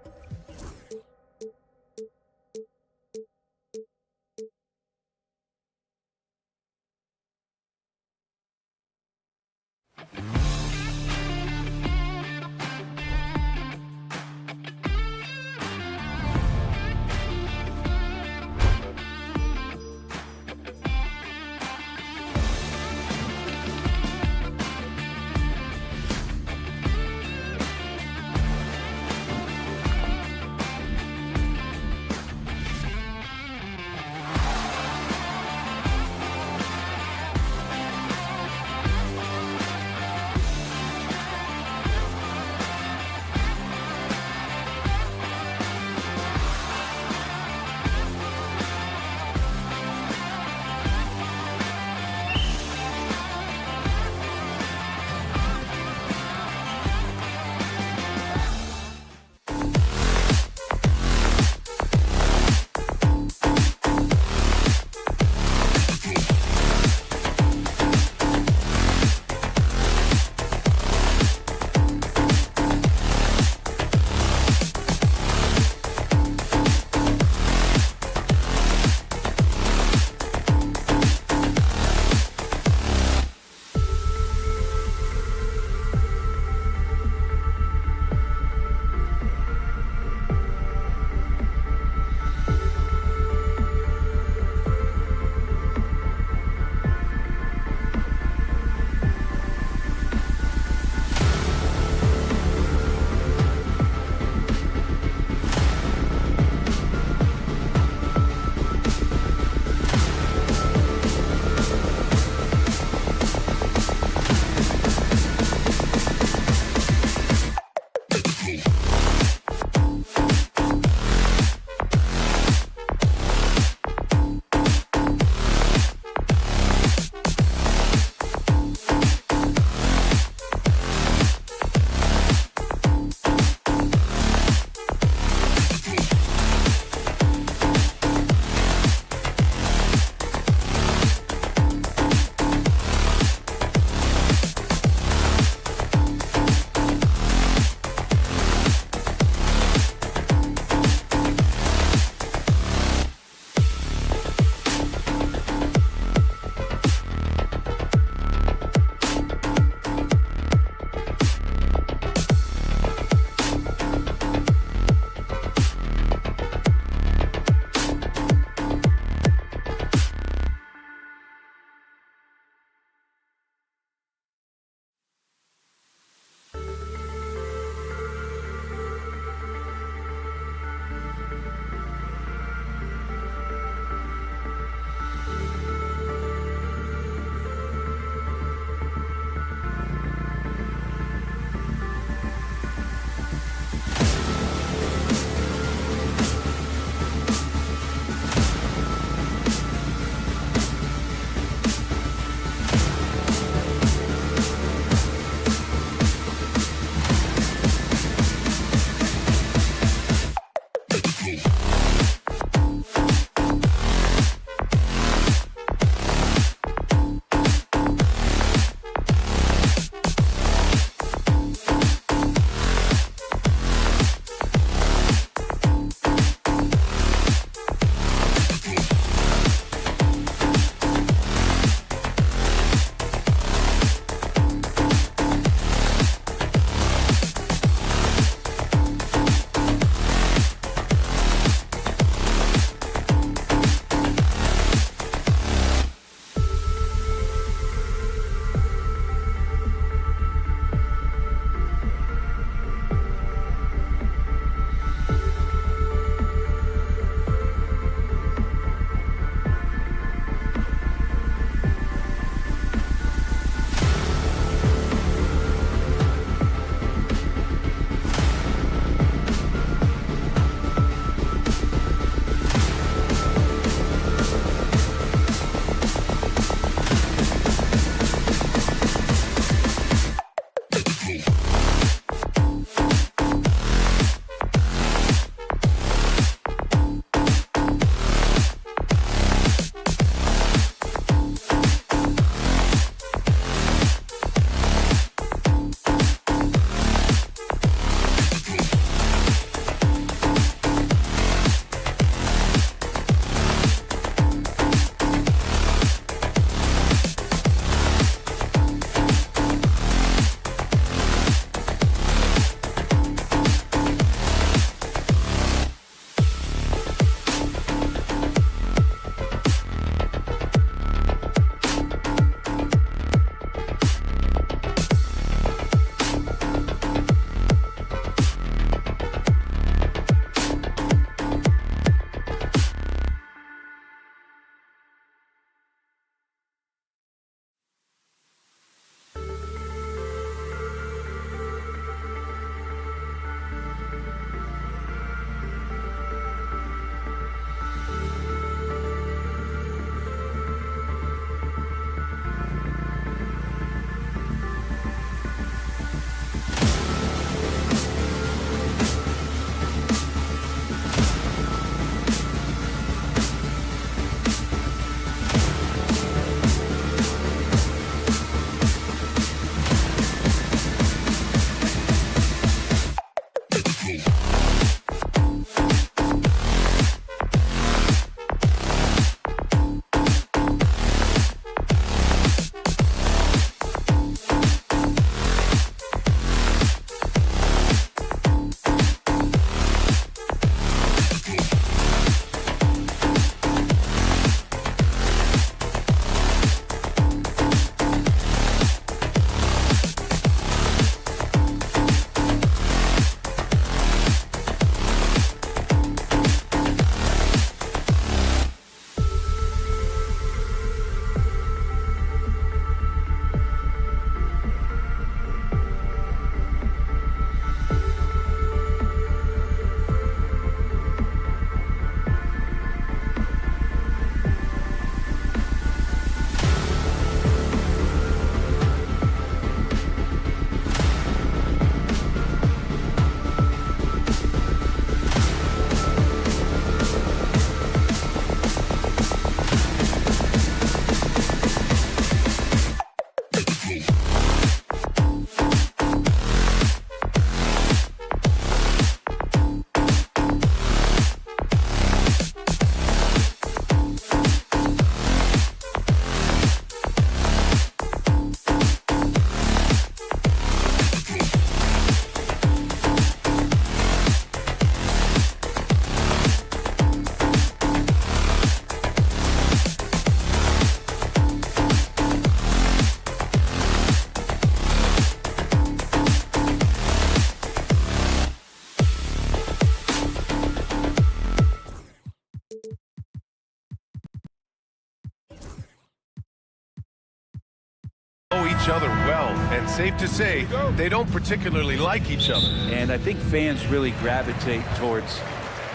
each other well, and safe to say, they don't particularly like each other.
And I think fans really gravitate towards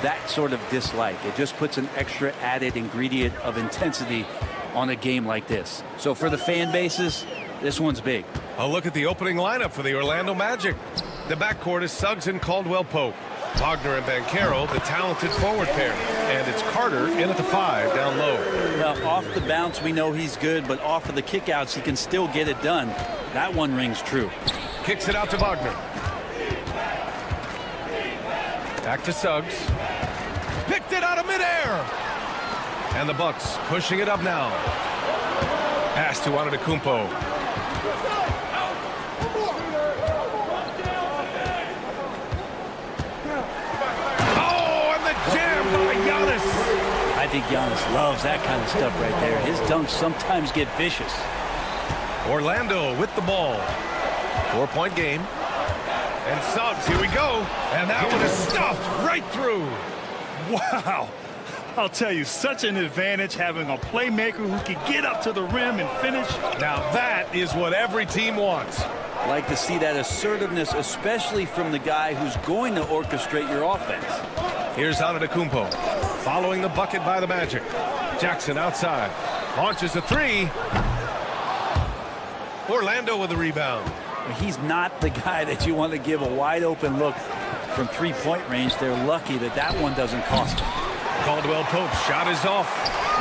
that sort of dislike. It just puts an extra added ingredient of intensity on a game like this. So for the fan bases, this one's big.
A look at the opening lineup for the Orlando Magic. The backcourt is Suggs and Caldwell-Pope. Wagner and Banchero, the talented forward pair. And it's Carter in at the 5 down low.
Well, off the bounce, we know he's good, but off of the kickouts, he can still get it done. That one rings true.
Kicks it out to Wagner. Back to Suggs. Picked it out of midair. And the Bucks pushing it up now. Pass to Antetokounmpo.
I think Giannis loves that kind of stuff right there. His dunks sometimes get vicious.
Orlando with the ball. 4-point game. And Suggs, here we go. And that one is stuffed right through.
Wow. I'll tell you, such an advantage having a playmaker who can get up to the rim and finish.
Now that is what every team wants.
Like to see that assertiveness, especially from the guy who's going to orchestrate your offense.
Here's Antetokounmpo, following the bucket by the Magic. Jackson outside, launches a 3. Orlando with the rebound.
He's not the guy that you want to give a wide open look from 3-point range. They're lucky that that one doesn't cost them.
Caldwell-Pope shot is off.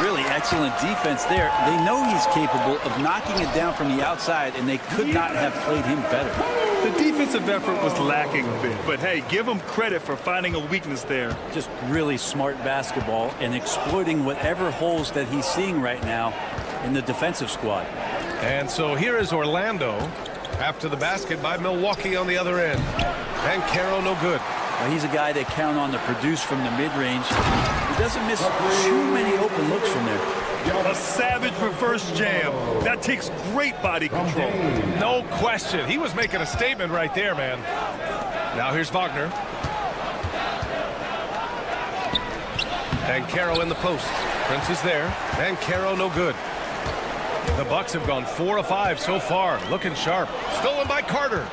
Really excellent defense there. They know he's capable of knocking it down from the outside, and they could not have played him better.
The defensive effort was lacking a bit, but hey, give him credit for finding a weakness there.
Just really smart basketball and exploiting whatever holes that he's seeing right now in the defensive squad.
And so here is Orlando after the basket by Milwaukee on the other end. And Banchero no good.
Well, he's a guy that count on to produce from the mid-range. He doesn't miss too many open looks from there.
A savage reverse jam. That takes great body control.
No question. He was making a statement right there, man. Now here's Wagner. Banchero in the post. Prince is there. Banchero no good. The Bucks have gone 4 of 5 so far. Looking sharp. Stolen by Carter.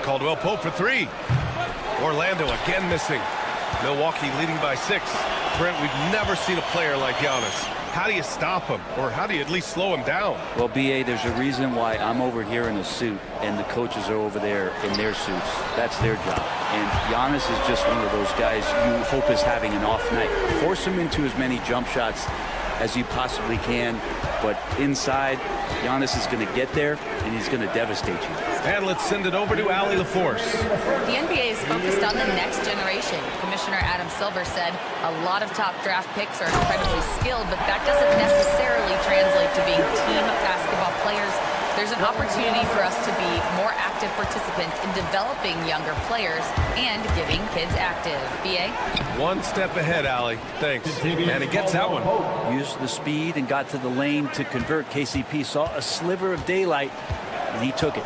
Caldwell-Pope for 3. Orlando again missing. Milwaukee leading by 6. Brent, we've never seen a player like Giannis. How do you stop him? Or how do you at least slow him down?
Well, B.A., there's a reason why I'm over here in a suit and the coaches are over there in their suits. That's their job. And Giannis is just one of those guys you hope is having an off night. Force him into as many jump shots as you possibly can. But inside, Giannis is going to get there, and he's going to devastate you.
And let's send it over to Allie LaForce.
The NBA is focused on the next generation. Commissioner Adam Silver said a lot of top draft picks are incredibly skilled, but that doesn't necessarily translate to being team basketball players. There's an opportunity for us to be more active participants in developing younger players and getting kids active. B.A.?
One step ahead, Allie. Thanks. And he gets that one.
Used the speed and got to the lane to convert. KCP saw a sliver of daylight, and he took it.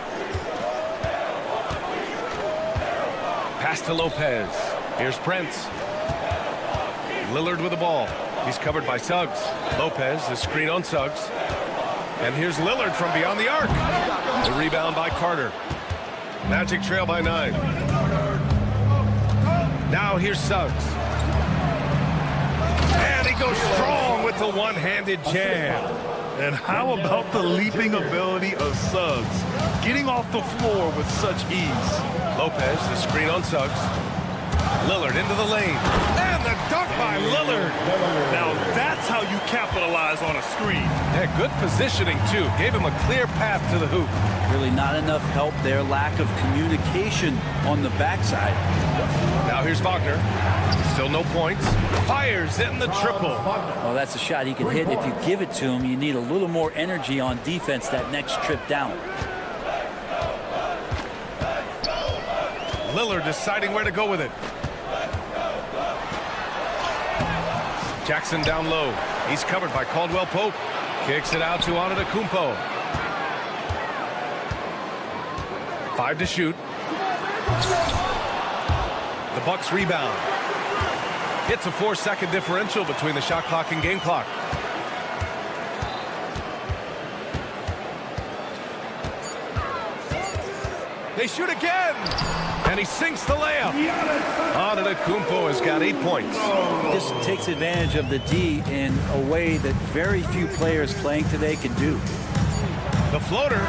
Pass to Lopez. Here's Prince. Lillard with the ball. He's covered by Suggs. Lopez, the screen on Suggs. And here's Lillard from beyond the arc. The rebound by Carter. Magic trail by 9. Now here's Suggs. And he goes strong with the one-handed jam.
And how about the leaping ability of Suggs? Getting off the floor with such ease.
Lopez, the screen on Suggs. Lillard into the lane. And the dunk by Lillard.
Now that's how you capitalize on a screen.
Yeah, good positioning, too. Gave him a clear path to the hoop.
Really not enough help there. Lack of communication on the backside.
Now here's Wagner. Still no points. Fires in the triple.
Well, that's a shot he can hit. If you give it to him, you need a little more energy on defense that next trip down.
Lillard deciding where to go with it. Jackson down low. He's covered by Caldwell-Pope. Kicks it out to Antetokounmpo. 5 to shoot. The Bucks rebound. It's a 4-second differential between the shot clock and game clock. They shoot again. And he sinks the layup. Antetokounmpo has got 8 points.
This takes advantage of the D in a way that very few players playing today can do.
The floater,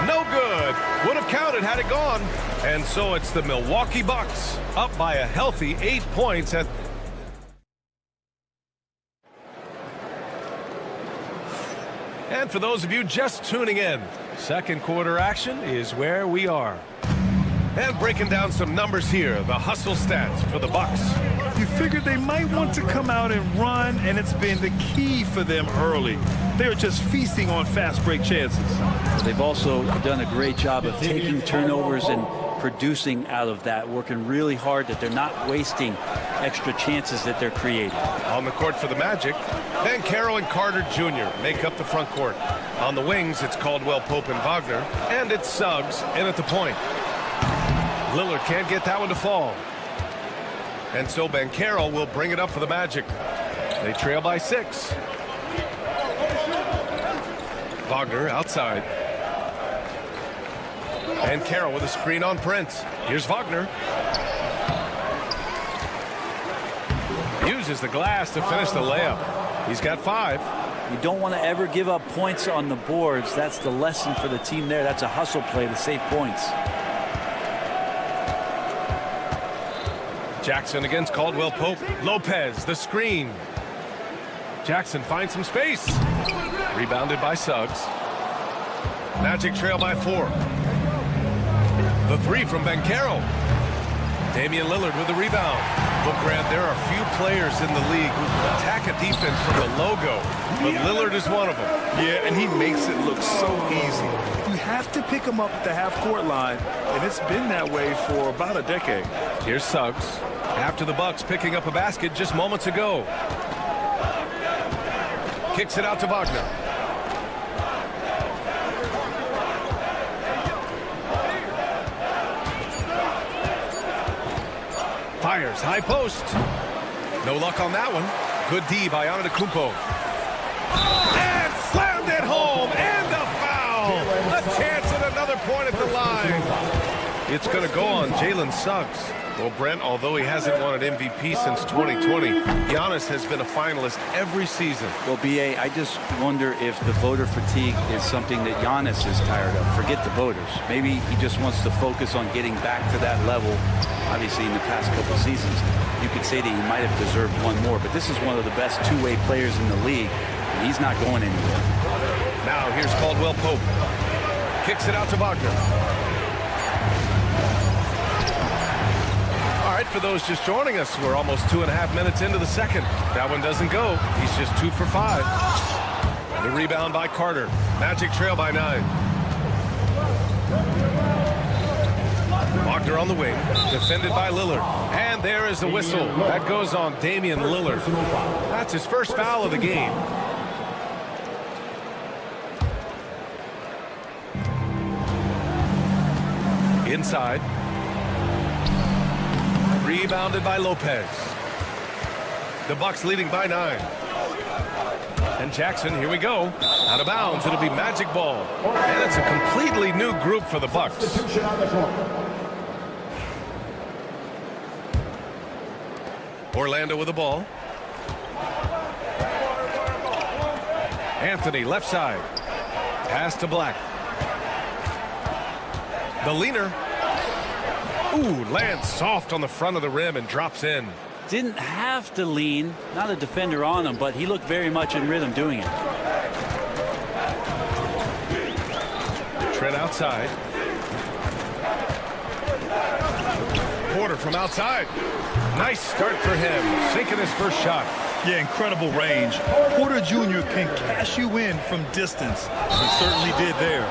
no good. Would have counted had it gone. And so it's the Milwaukee Bucks up by a healthy 8 points. And for those of you just tuning in, second quarter action is where we are. And breaking down some numbers here, the hustle stats for the Bucks.
You figured they might want to come out and run, and it's been the key for them early. They're just feasting on fast break chances.
They've also done a great job of taking turnovers and producing out of that, working really hard that they're not wasting extra chances that they're creating.
On the court for the Magic, Banchero and Carter Jr. make up the front court. On the wings, it's Caldwell Pope and Wagner, and it's Suggs in at the point. Lillard can't get that one to fall. And so Banchero will bring it up for the Magic. They trail by 6. Wagner outside. And Carroll with a screen on Prince. Here's Wagner. Uses the glass to finish the layup. He's got 5.
You don't want to ever give up points on the boards. That's the lesson for the team there. That's a hustle play to save points.
Jackson against Caldwell Pope. Lopez, the screen. Jackson finds some space. Rebounded by Suggs. Magic trail by 4. The 3 from Banchero. Damian Lillard with the rebound. But Grant, there are few players in the league who can attack a defense from the logo, but Lillard is one of them.
Yeah, and he makes it look so easy. You have to pick him up at the half-court line, and it's been that way for about a decade.
Here's Suggs. After the Bucks picking up a basket just moments ago. Kicks it out to Wagner. Fires, high post. No luck on that one. Good D by Antetokounmpo. And slammed it home, and a foul. A chance at another point at the line. It's going to go on Jalen Suggs. Well, Brent, although he hasn't won an MVP since 2020, Giannis has been a finalist every season.
Well, B.A., I just wonder if the voter fatigue is something that Giannis is tired of. Forget the voters. Maybe he just wants to focus on getting back to that level. Obviously, in the past couple seasons, you could say that he might have deserved one more, but this is one of the best two-way players in the league, and he's not going anywhere.
Now, here's Caldwell Pope. Kicks it out to Wagner. All right, for those just joining us, we're almost 2.5 minutes into the second. That one doesn't go. He's just 2 for 5. The rebound by Carter. Magic trail by 9. Wagner on the wing, defended by Lillard. And there is the whistle. That goes on Damian Lillard. That's his first foul of the game. Inside. Rebounded by Lopez. The Bucks leading by 9. And Jackson, here we go. Out of bounds, it'll be Magic ball. And it's a completely new group for the Bucks. Orlando with the ball. Anthony, left side. Pass to Black. The leaner. Ooh, lands soft on the front of the rim and drops in.
Didn't have to lean. Not a defender on him, but he looked very much in rhythm doing it.
Trent outside. Porter from outside. Nice start for him. Sinking his first shot.
Yeah, incredible range. Porter Jr. can cash you in from distance. He certainly did there.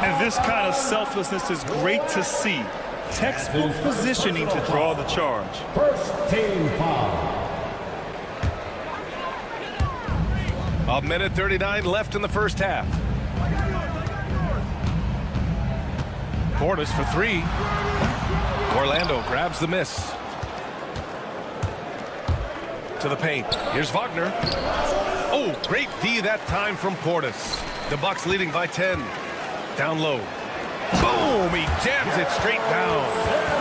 And this kind of selflessness is great to see. Textbook positioning to draw the charge.
First team foul.
A minute 39 left in the first half. Portis for 3. Orlando grabs the miss. To the paint. Here's Wagner. Oh, great D that time from Portis. The Bucks leading by 10. Down low. Boom! He jams it straight down.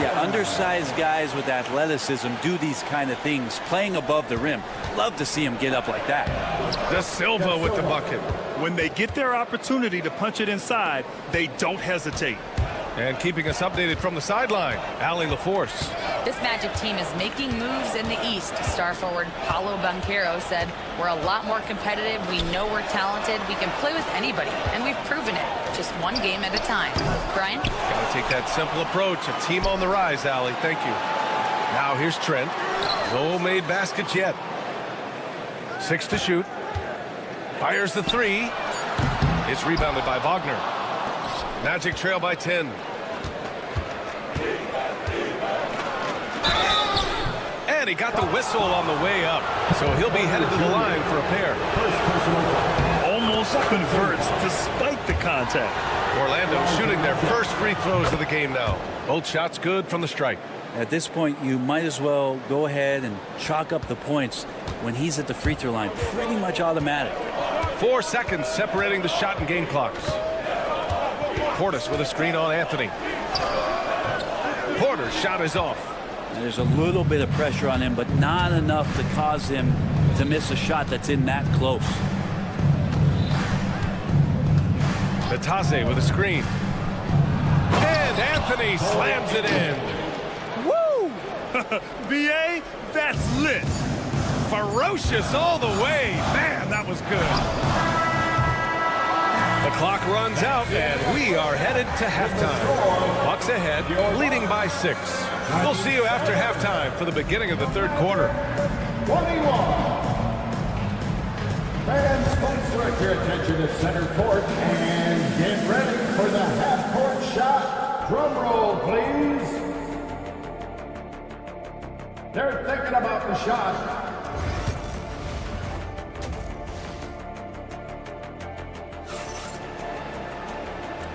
Yeah, undersized guys with athleticism do these kind of things, playing above the rim. Love to see him get up like that.
De Silva with the bucket.
When they get their opportunity to punch it inside, they don't hesitate.
And keeping us updated from the sideline, Allie LaForce.
This Magic team is making moves in the East. Star forward Paolo Banchero said, "We're a lot more competitive. We know we're talented. We can play with anybody, and we've proven it. Just one game at a time." Brian?
Gotta take that simple approach. A team on the rise, Allie. Thank you. Now here's Trent. No made baskets yet. 6 to shoot. Fires the 3. It's rebounded by Wagner. Magic trail by 10. And he got the whistle on the way up. So he'll be headed to the line for a pair.
Almost converts despite the contact.
Orlando shooting their first free throws of the game now. Both shots good from the strike.
At this point, you might as well go ahead and chalk up the points when he's at the free throw line. Pretty much automatic.
4 seconds separating the shot and game clocks. Portis with a screen on Anthony. Porter's shot is off.
There's a little bit of pressure on him, but not enough to cause him to miss a shot that's in that close.
Natase with a screen. And Anthony slams it in.
Woo! BA, that's lit.
Ferocious all the way. Man, that was good. The clock runs out, and we are headed to halftime. Bucks ahead, leading by 6. We'll see you after halftime for the beginning of the third quarter.
21. Fans, please direct your attention to center court and get ready for the half-court shot. Drum roll, please. They're thinking about the shot.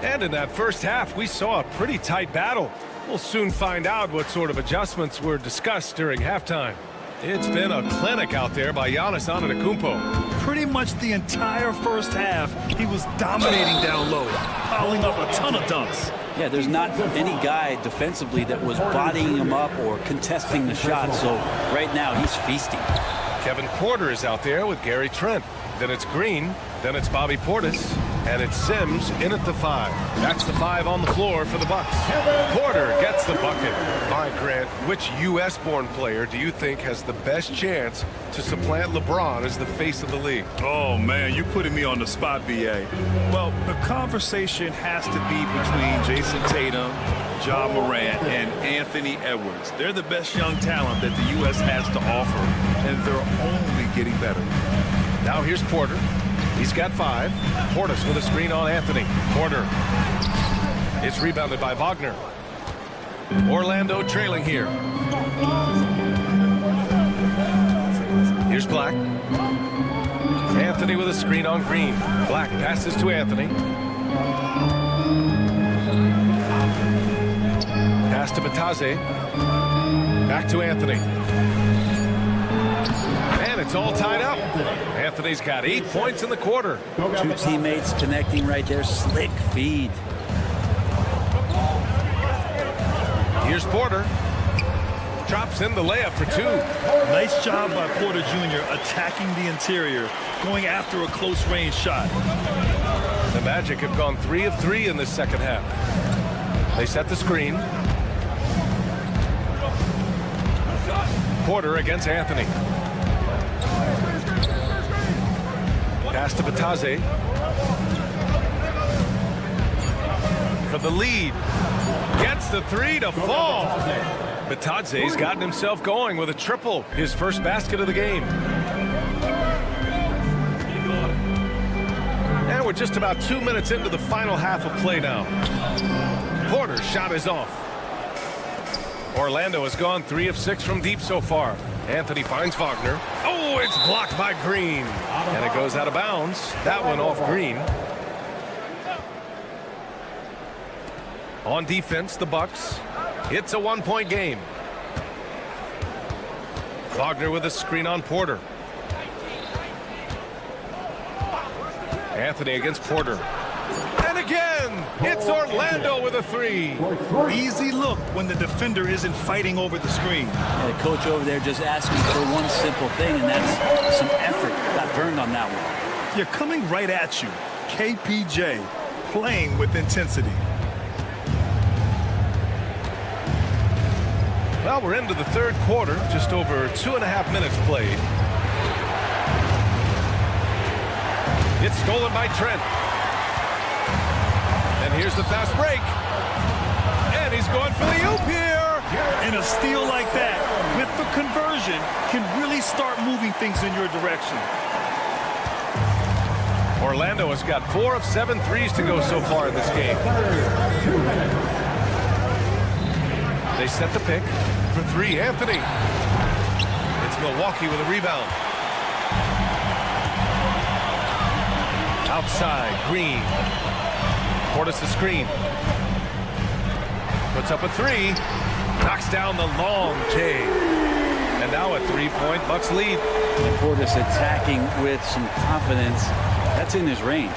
And in that first half, we saw a pretty tight battle. We'll soon find out what sort of adjustments were discussed during halftime. It's been a clinic out there by Giannis Antetokounmpo.
Pretty much the entire first half, he was dominating down low, piling up a ton of dunks.
Yeah, there's not any guy defensively that was bodying him up or contesting the shot, so right now he's feasting.
Kevin Porter is out there with Gary Trent. Then it's Green, then it's Bobby Portis, and it's Sims in at the 5. That's the 5 on the floor for the Bucks. Porter gets the bucket. All right, Grant, which U.S.-born player do you think has the best chance to supplant LeBron as the face of the league?
Oh, man, you're putting me on the spot, B.A. Well, the conversation has to be between Jason Tatum, Ja Morant, and Anthony Edwards. They're the best young talent that the U.S. has to offer, and they're only getting better.
Now here's Porter. He's got 5. Portis with a screen on Anthony. Porter. It's rebounded by Wagner. Orlando trailing here. Here's Black. Anthony with a screen on Green. Black passes to Anthony. Pass to Batase. Back to Anthony. And it's all tied up. Anthony's got 8 points in the quarter.
2 teammates connecting right there. Slick feed.
Here's Porter. Drops in the layup for 2.
Nice job by Porter Jr. attacking the interior, going after a close-range shot.
The Magic have gone 3 of 3 in this second half. They set the screen. Porter against Anthony. Pass to Batase. For the lead. Gets the 3 to fall. Batase's gotten himself going with a triple. His first basket of the game. And we're just about 2 minutes into the final half of play now. Porter's shot is off. Orlando has gone 3 of 6 from deep so far. Anthony finds Wagner. Oh, it's blocked by Green. And it goes out of bounds. That one off Green. On defense, the Bucks. It's a 1-point game. Wagner with a screen on Porter. Anthony against Porter. And again, one. It's Orlando with a three.
Easy look when the defender isn't fighting over the screen.
Yeah, the coach over there just asking for one simple thing, and that's some effort. Got burned on that one.
You're coming right at you. KPJ playing with intensity.
Well, we're into the third quarter, just over 2.5 minutes played. It's stolen by Trent. And here's the fast break. And he's going for the oop here.
And a steal like that, with the conversion, can really start moving things in your direction.
Orlando has got 4 of 7 threes to go so far in this game. They set the pick for 3. Anthony. It's Milwaukee with a rebound. Outside, Green. Portis the screen. Puts up a 3. Knocks down the long J. And now a 3-point Bucks lead.
And Portis attacking with some confidence. That's in his range.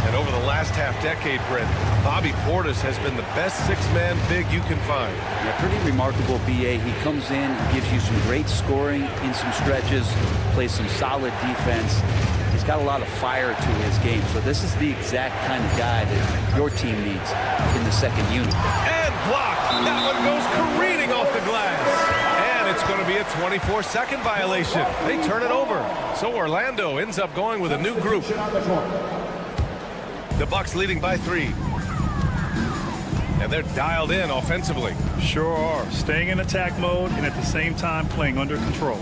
And over the last half-decade, Brent, Bobby Portis has been the best 6-man big you can find.
Yeah, pretty remarkable, B.A. He comes in, he gives you some great scoring in some stretches, plays some solid defense. He's got a lot of fire to his game. So this is the exact kind of guy that your team needs in the second unit.
And blocked. That one goes careening off the glass. And it's going to be a 24-second violation. They turn it over. So Orlando ends up going with a new group. The Bucks leading by 3. And they're dialed in offensively.
Sure are. Staying in attack mode and at the same time playing under control.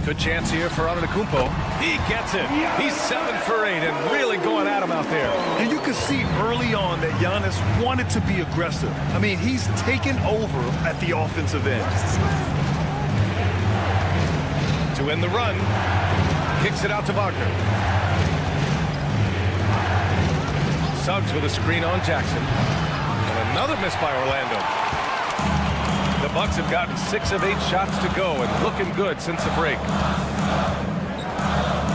Good chance here for Antetokounmpo. He gets it. He's 7 for 8 and really going at him out there.
And you can see early on that Giannis wanted to be aggressive. I mean, he's taken over at the offensive end.
To end the run, kicks it out to Wagner. Suggs with a screen on Jackson. And another miss by Orlando. The Bucks have gotten 6 of 8 shots to go and looking good since the break.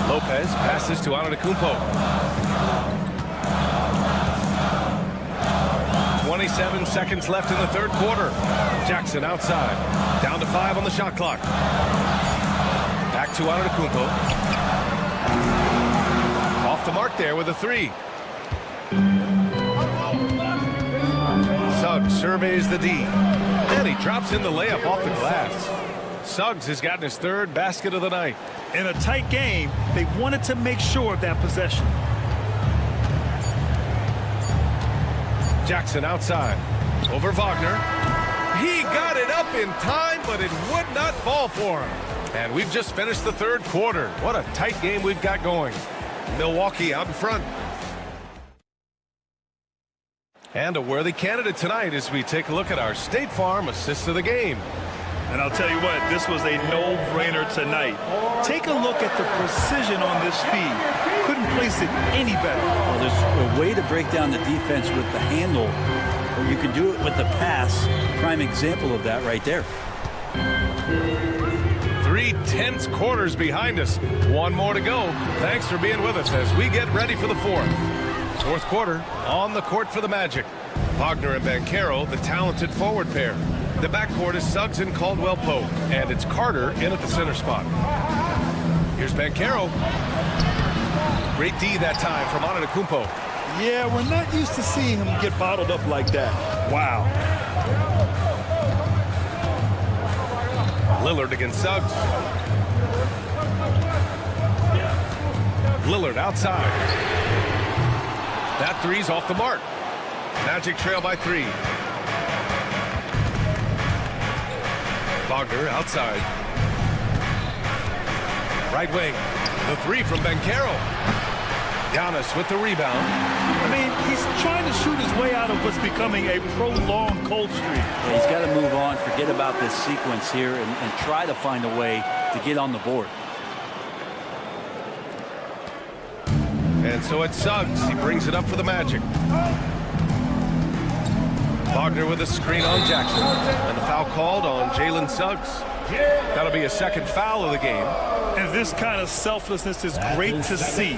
Lopez passes to Antetokounmpo. 27 seconds left in the third quarter. Jackson outside. Down to 5 on the shot clock. Back to Antetokounmpo. Off the mark there with a 3. Suggs surveys the D. And he drops in the layup off the glass. Suggs has gotten his 3rd basket of the night.
In a tight game, they wanted to make sure of that possession.
Jackson outside. Over Wagner. He got it up in time, but it would not fall for him. And we've just finished the third quarter. What a tight game we've got going. Milwaukee out in front. And a worthy candidate tonight as we take a look at our State Farm assist of the game.
And I'll tell you what, this was a no-brainer tonight. Take a look at the precision on this feed. Couldn't place it any better.
Well, there's a way to break down the defense with the handle, or you can do it with the pass. Prime example of that right there.
3 tense quarters behind us. 1 more to go. Thanks for being with us as we get ready for the 4th. Fourth quarter on the court for the Magic. Wagner and Banchero, the talented forward pair. The backcourt is Suggs and Caldwell Pope, and it's Carter in at the center spot. Here's Banchero. Great D that time from Antetokounmpo.
Yeah, we're not used to seeing him get bottled up like that. Wow.
Lillard against Suggs. Lillard outside. That 3's off the mark. Magic trail by 3. Wagner outside. Right wing. The 3 from Banchero. Giannis with the rebound.
I mean, he's trying to shoot his way out of what's becoming a prolonged cold streak.
Yeah, he's got to move on, forget about this sequence here, and try to find a way to get on the board.
And so it's Suggs. He brings it up for the Magic. Wagner with a screen on Jackson. And the foul called on Jalen Suggs. That'll be a second foul of the game.
And this kind of selflessness is great to see.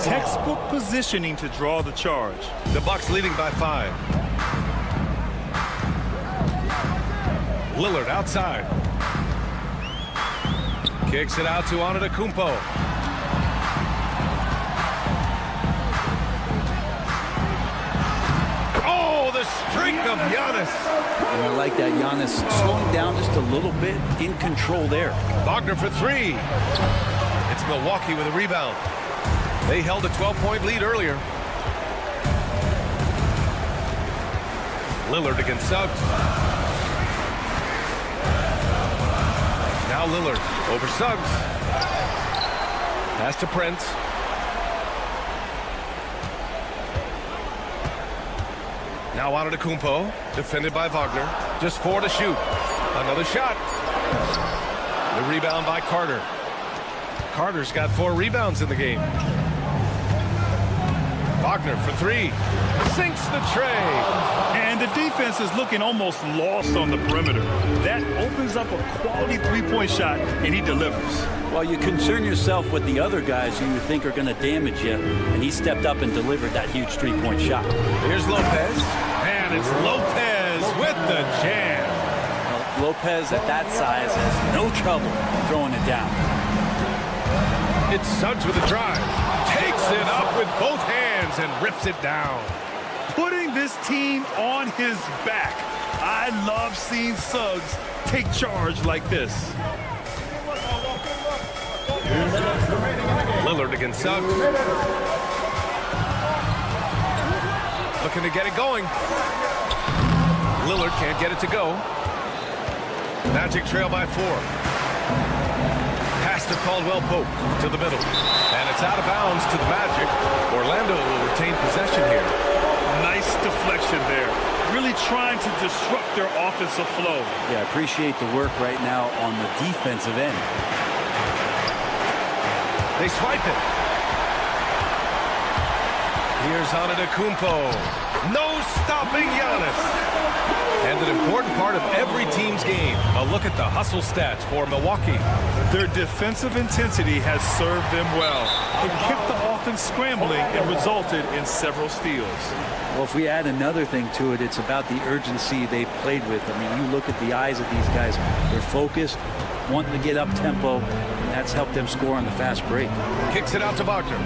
Textbook positioning to draw the charge.
The Bucks leading by 5. Lillard outside. Kicks it out to Antetokounmpo. Oh, the streak of Giannis.
And I like that. Giannis slowing down just a little bit, in control there.
Wagner for 3. It's Milwaukee with a rebound. They held a 12-point lead earlier. Lillard against Suggs. Now Lillard over Suggs. Pass to Prince. Now Antetokounmpo, defended by Wagner. Just 4 to shoot. Another shot. The rebound by Carter. Carter's got 4 rebounds in the game. Wagner for 3. Sinks the tray.
And the defense is looking almost lost on the perimeter. That opens up a quality three-point shot, and he delivers.
Well, you concern yourself with the other guys who you think are going to damage you, and he stepped up and delivered that huge three-point shot.
Here's Lopez, and it's Lopez with the jam.
Well, Lopez at that size has no trouble throwing it down.
It's Suggs with a drive. Takes it up with both hands and rips it down.
Putting this team on his back. I love seeing Suggs take charge like this.
Lillard against Suggs. Looking to get it going. Lillard can't get it to go. Magic trail by 4. Pass to Caldwell-Pope to the middle. And it's out of bounds to the Magic. Orlando will retain possession here.
Nice deflection there. Really trying to disrupt their offensive flow.
Yeah, I appreciate the work right now on the defensive end.
They swipe it. Here's Antetokounmpo. No stopping Giannis. And an important part of every team's game. A look at the hustle stats for Milwaukee.
Their defensive intensity has served them well. It kept the offense scrambling and resulted in several steals.
Well, if we add another thing to it, it's about the urgency they've played with. I mean, you look at the eyes of these guys. They're focused, wanting to get up tempo, and that's helped them score on the fast break.
Kicks it out to Wagner.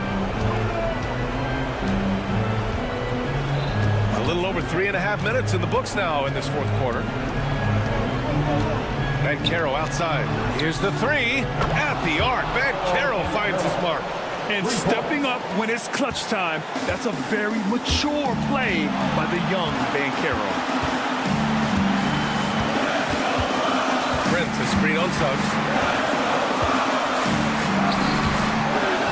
A little over 3.5 minutes in the books now in this fourth quarter. Banchero outside. Here's the 3 at the arc. Banchero finds his mark.
And stepping up when it's clutch time, that's a very mature play by the young Banchero.
Prince, a screen on Suggs.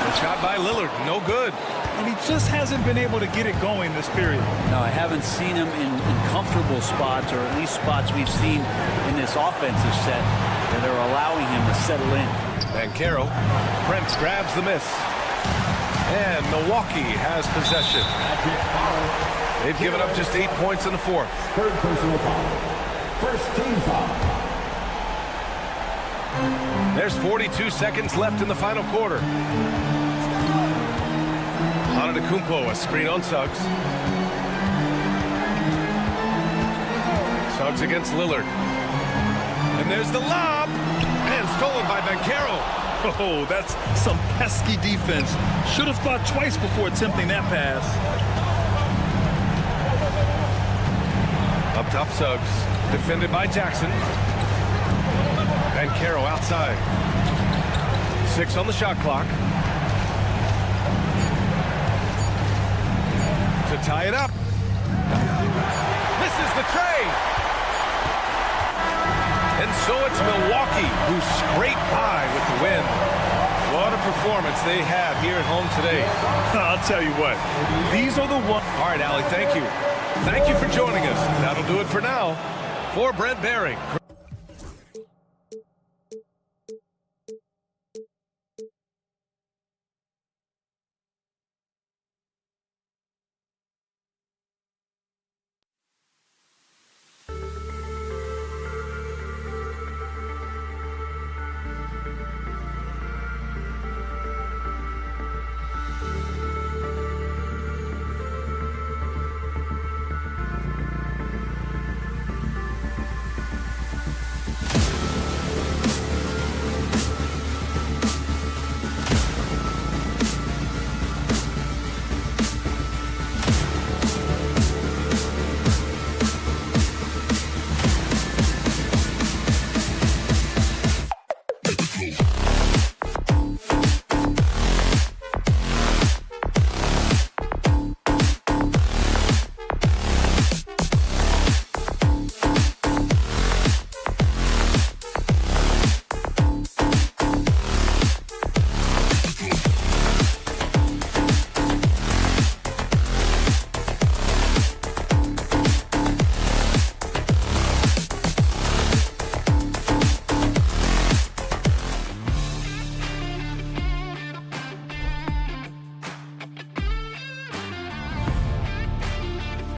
The shot by Lillard, no good.
And he just hasn't been able to get it going this period.
No, I haven't seen him in comfortable spots, or at least spots we've seen in this offensive set that are allowing him to settle in.
Banchero, Prince grabs the miss. And Milwaukee has possession. They've given up just 8 points in the fourth.
Third personal foul. First team foul.
There's 42 seconds left in the final quarter. Antetokounmpo, a screen on Suggs. Suggs against Lillard. And there's the lob. And stolen by Banchero.
Oh, that's some pesky defense. Should have thought twice before attempting that pass.
Up top, Suggs. Defended by Jackson. Banchero outside. 6 on the shot clock. To tie it up. Misses the tray. And so it's Milwaukee who scraped by with the win. What a performance they have here at home today.
I'll tell you what, these are the ones.
All right, Allie, thank you. Thank you for joining us. That'll do it for now. For Brent Behring, Chris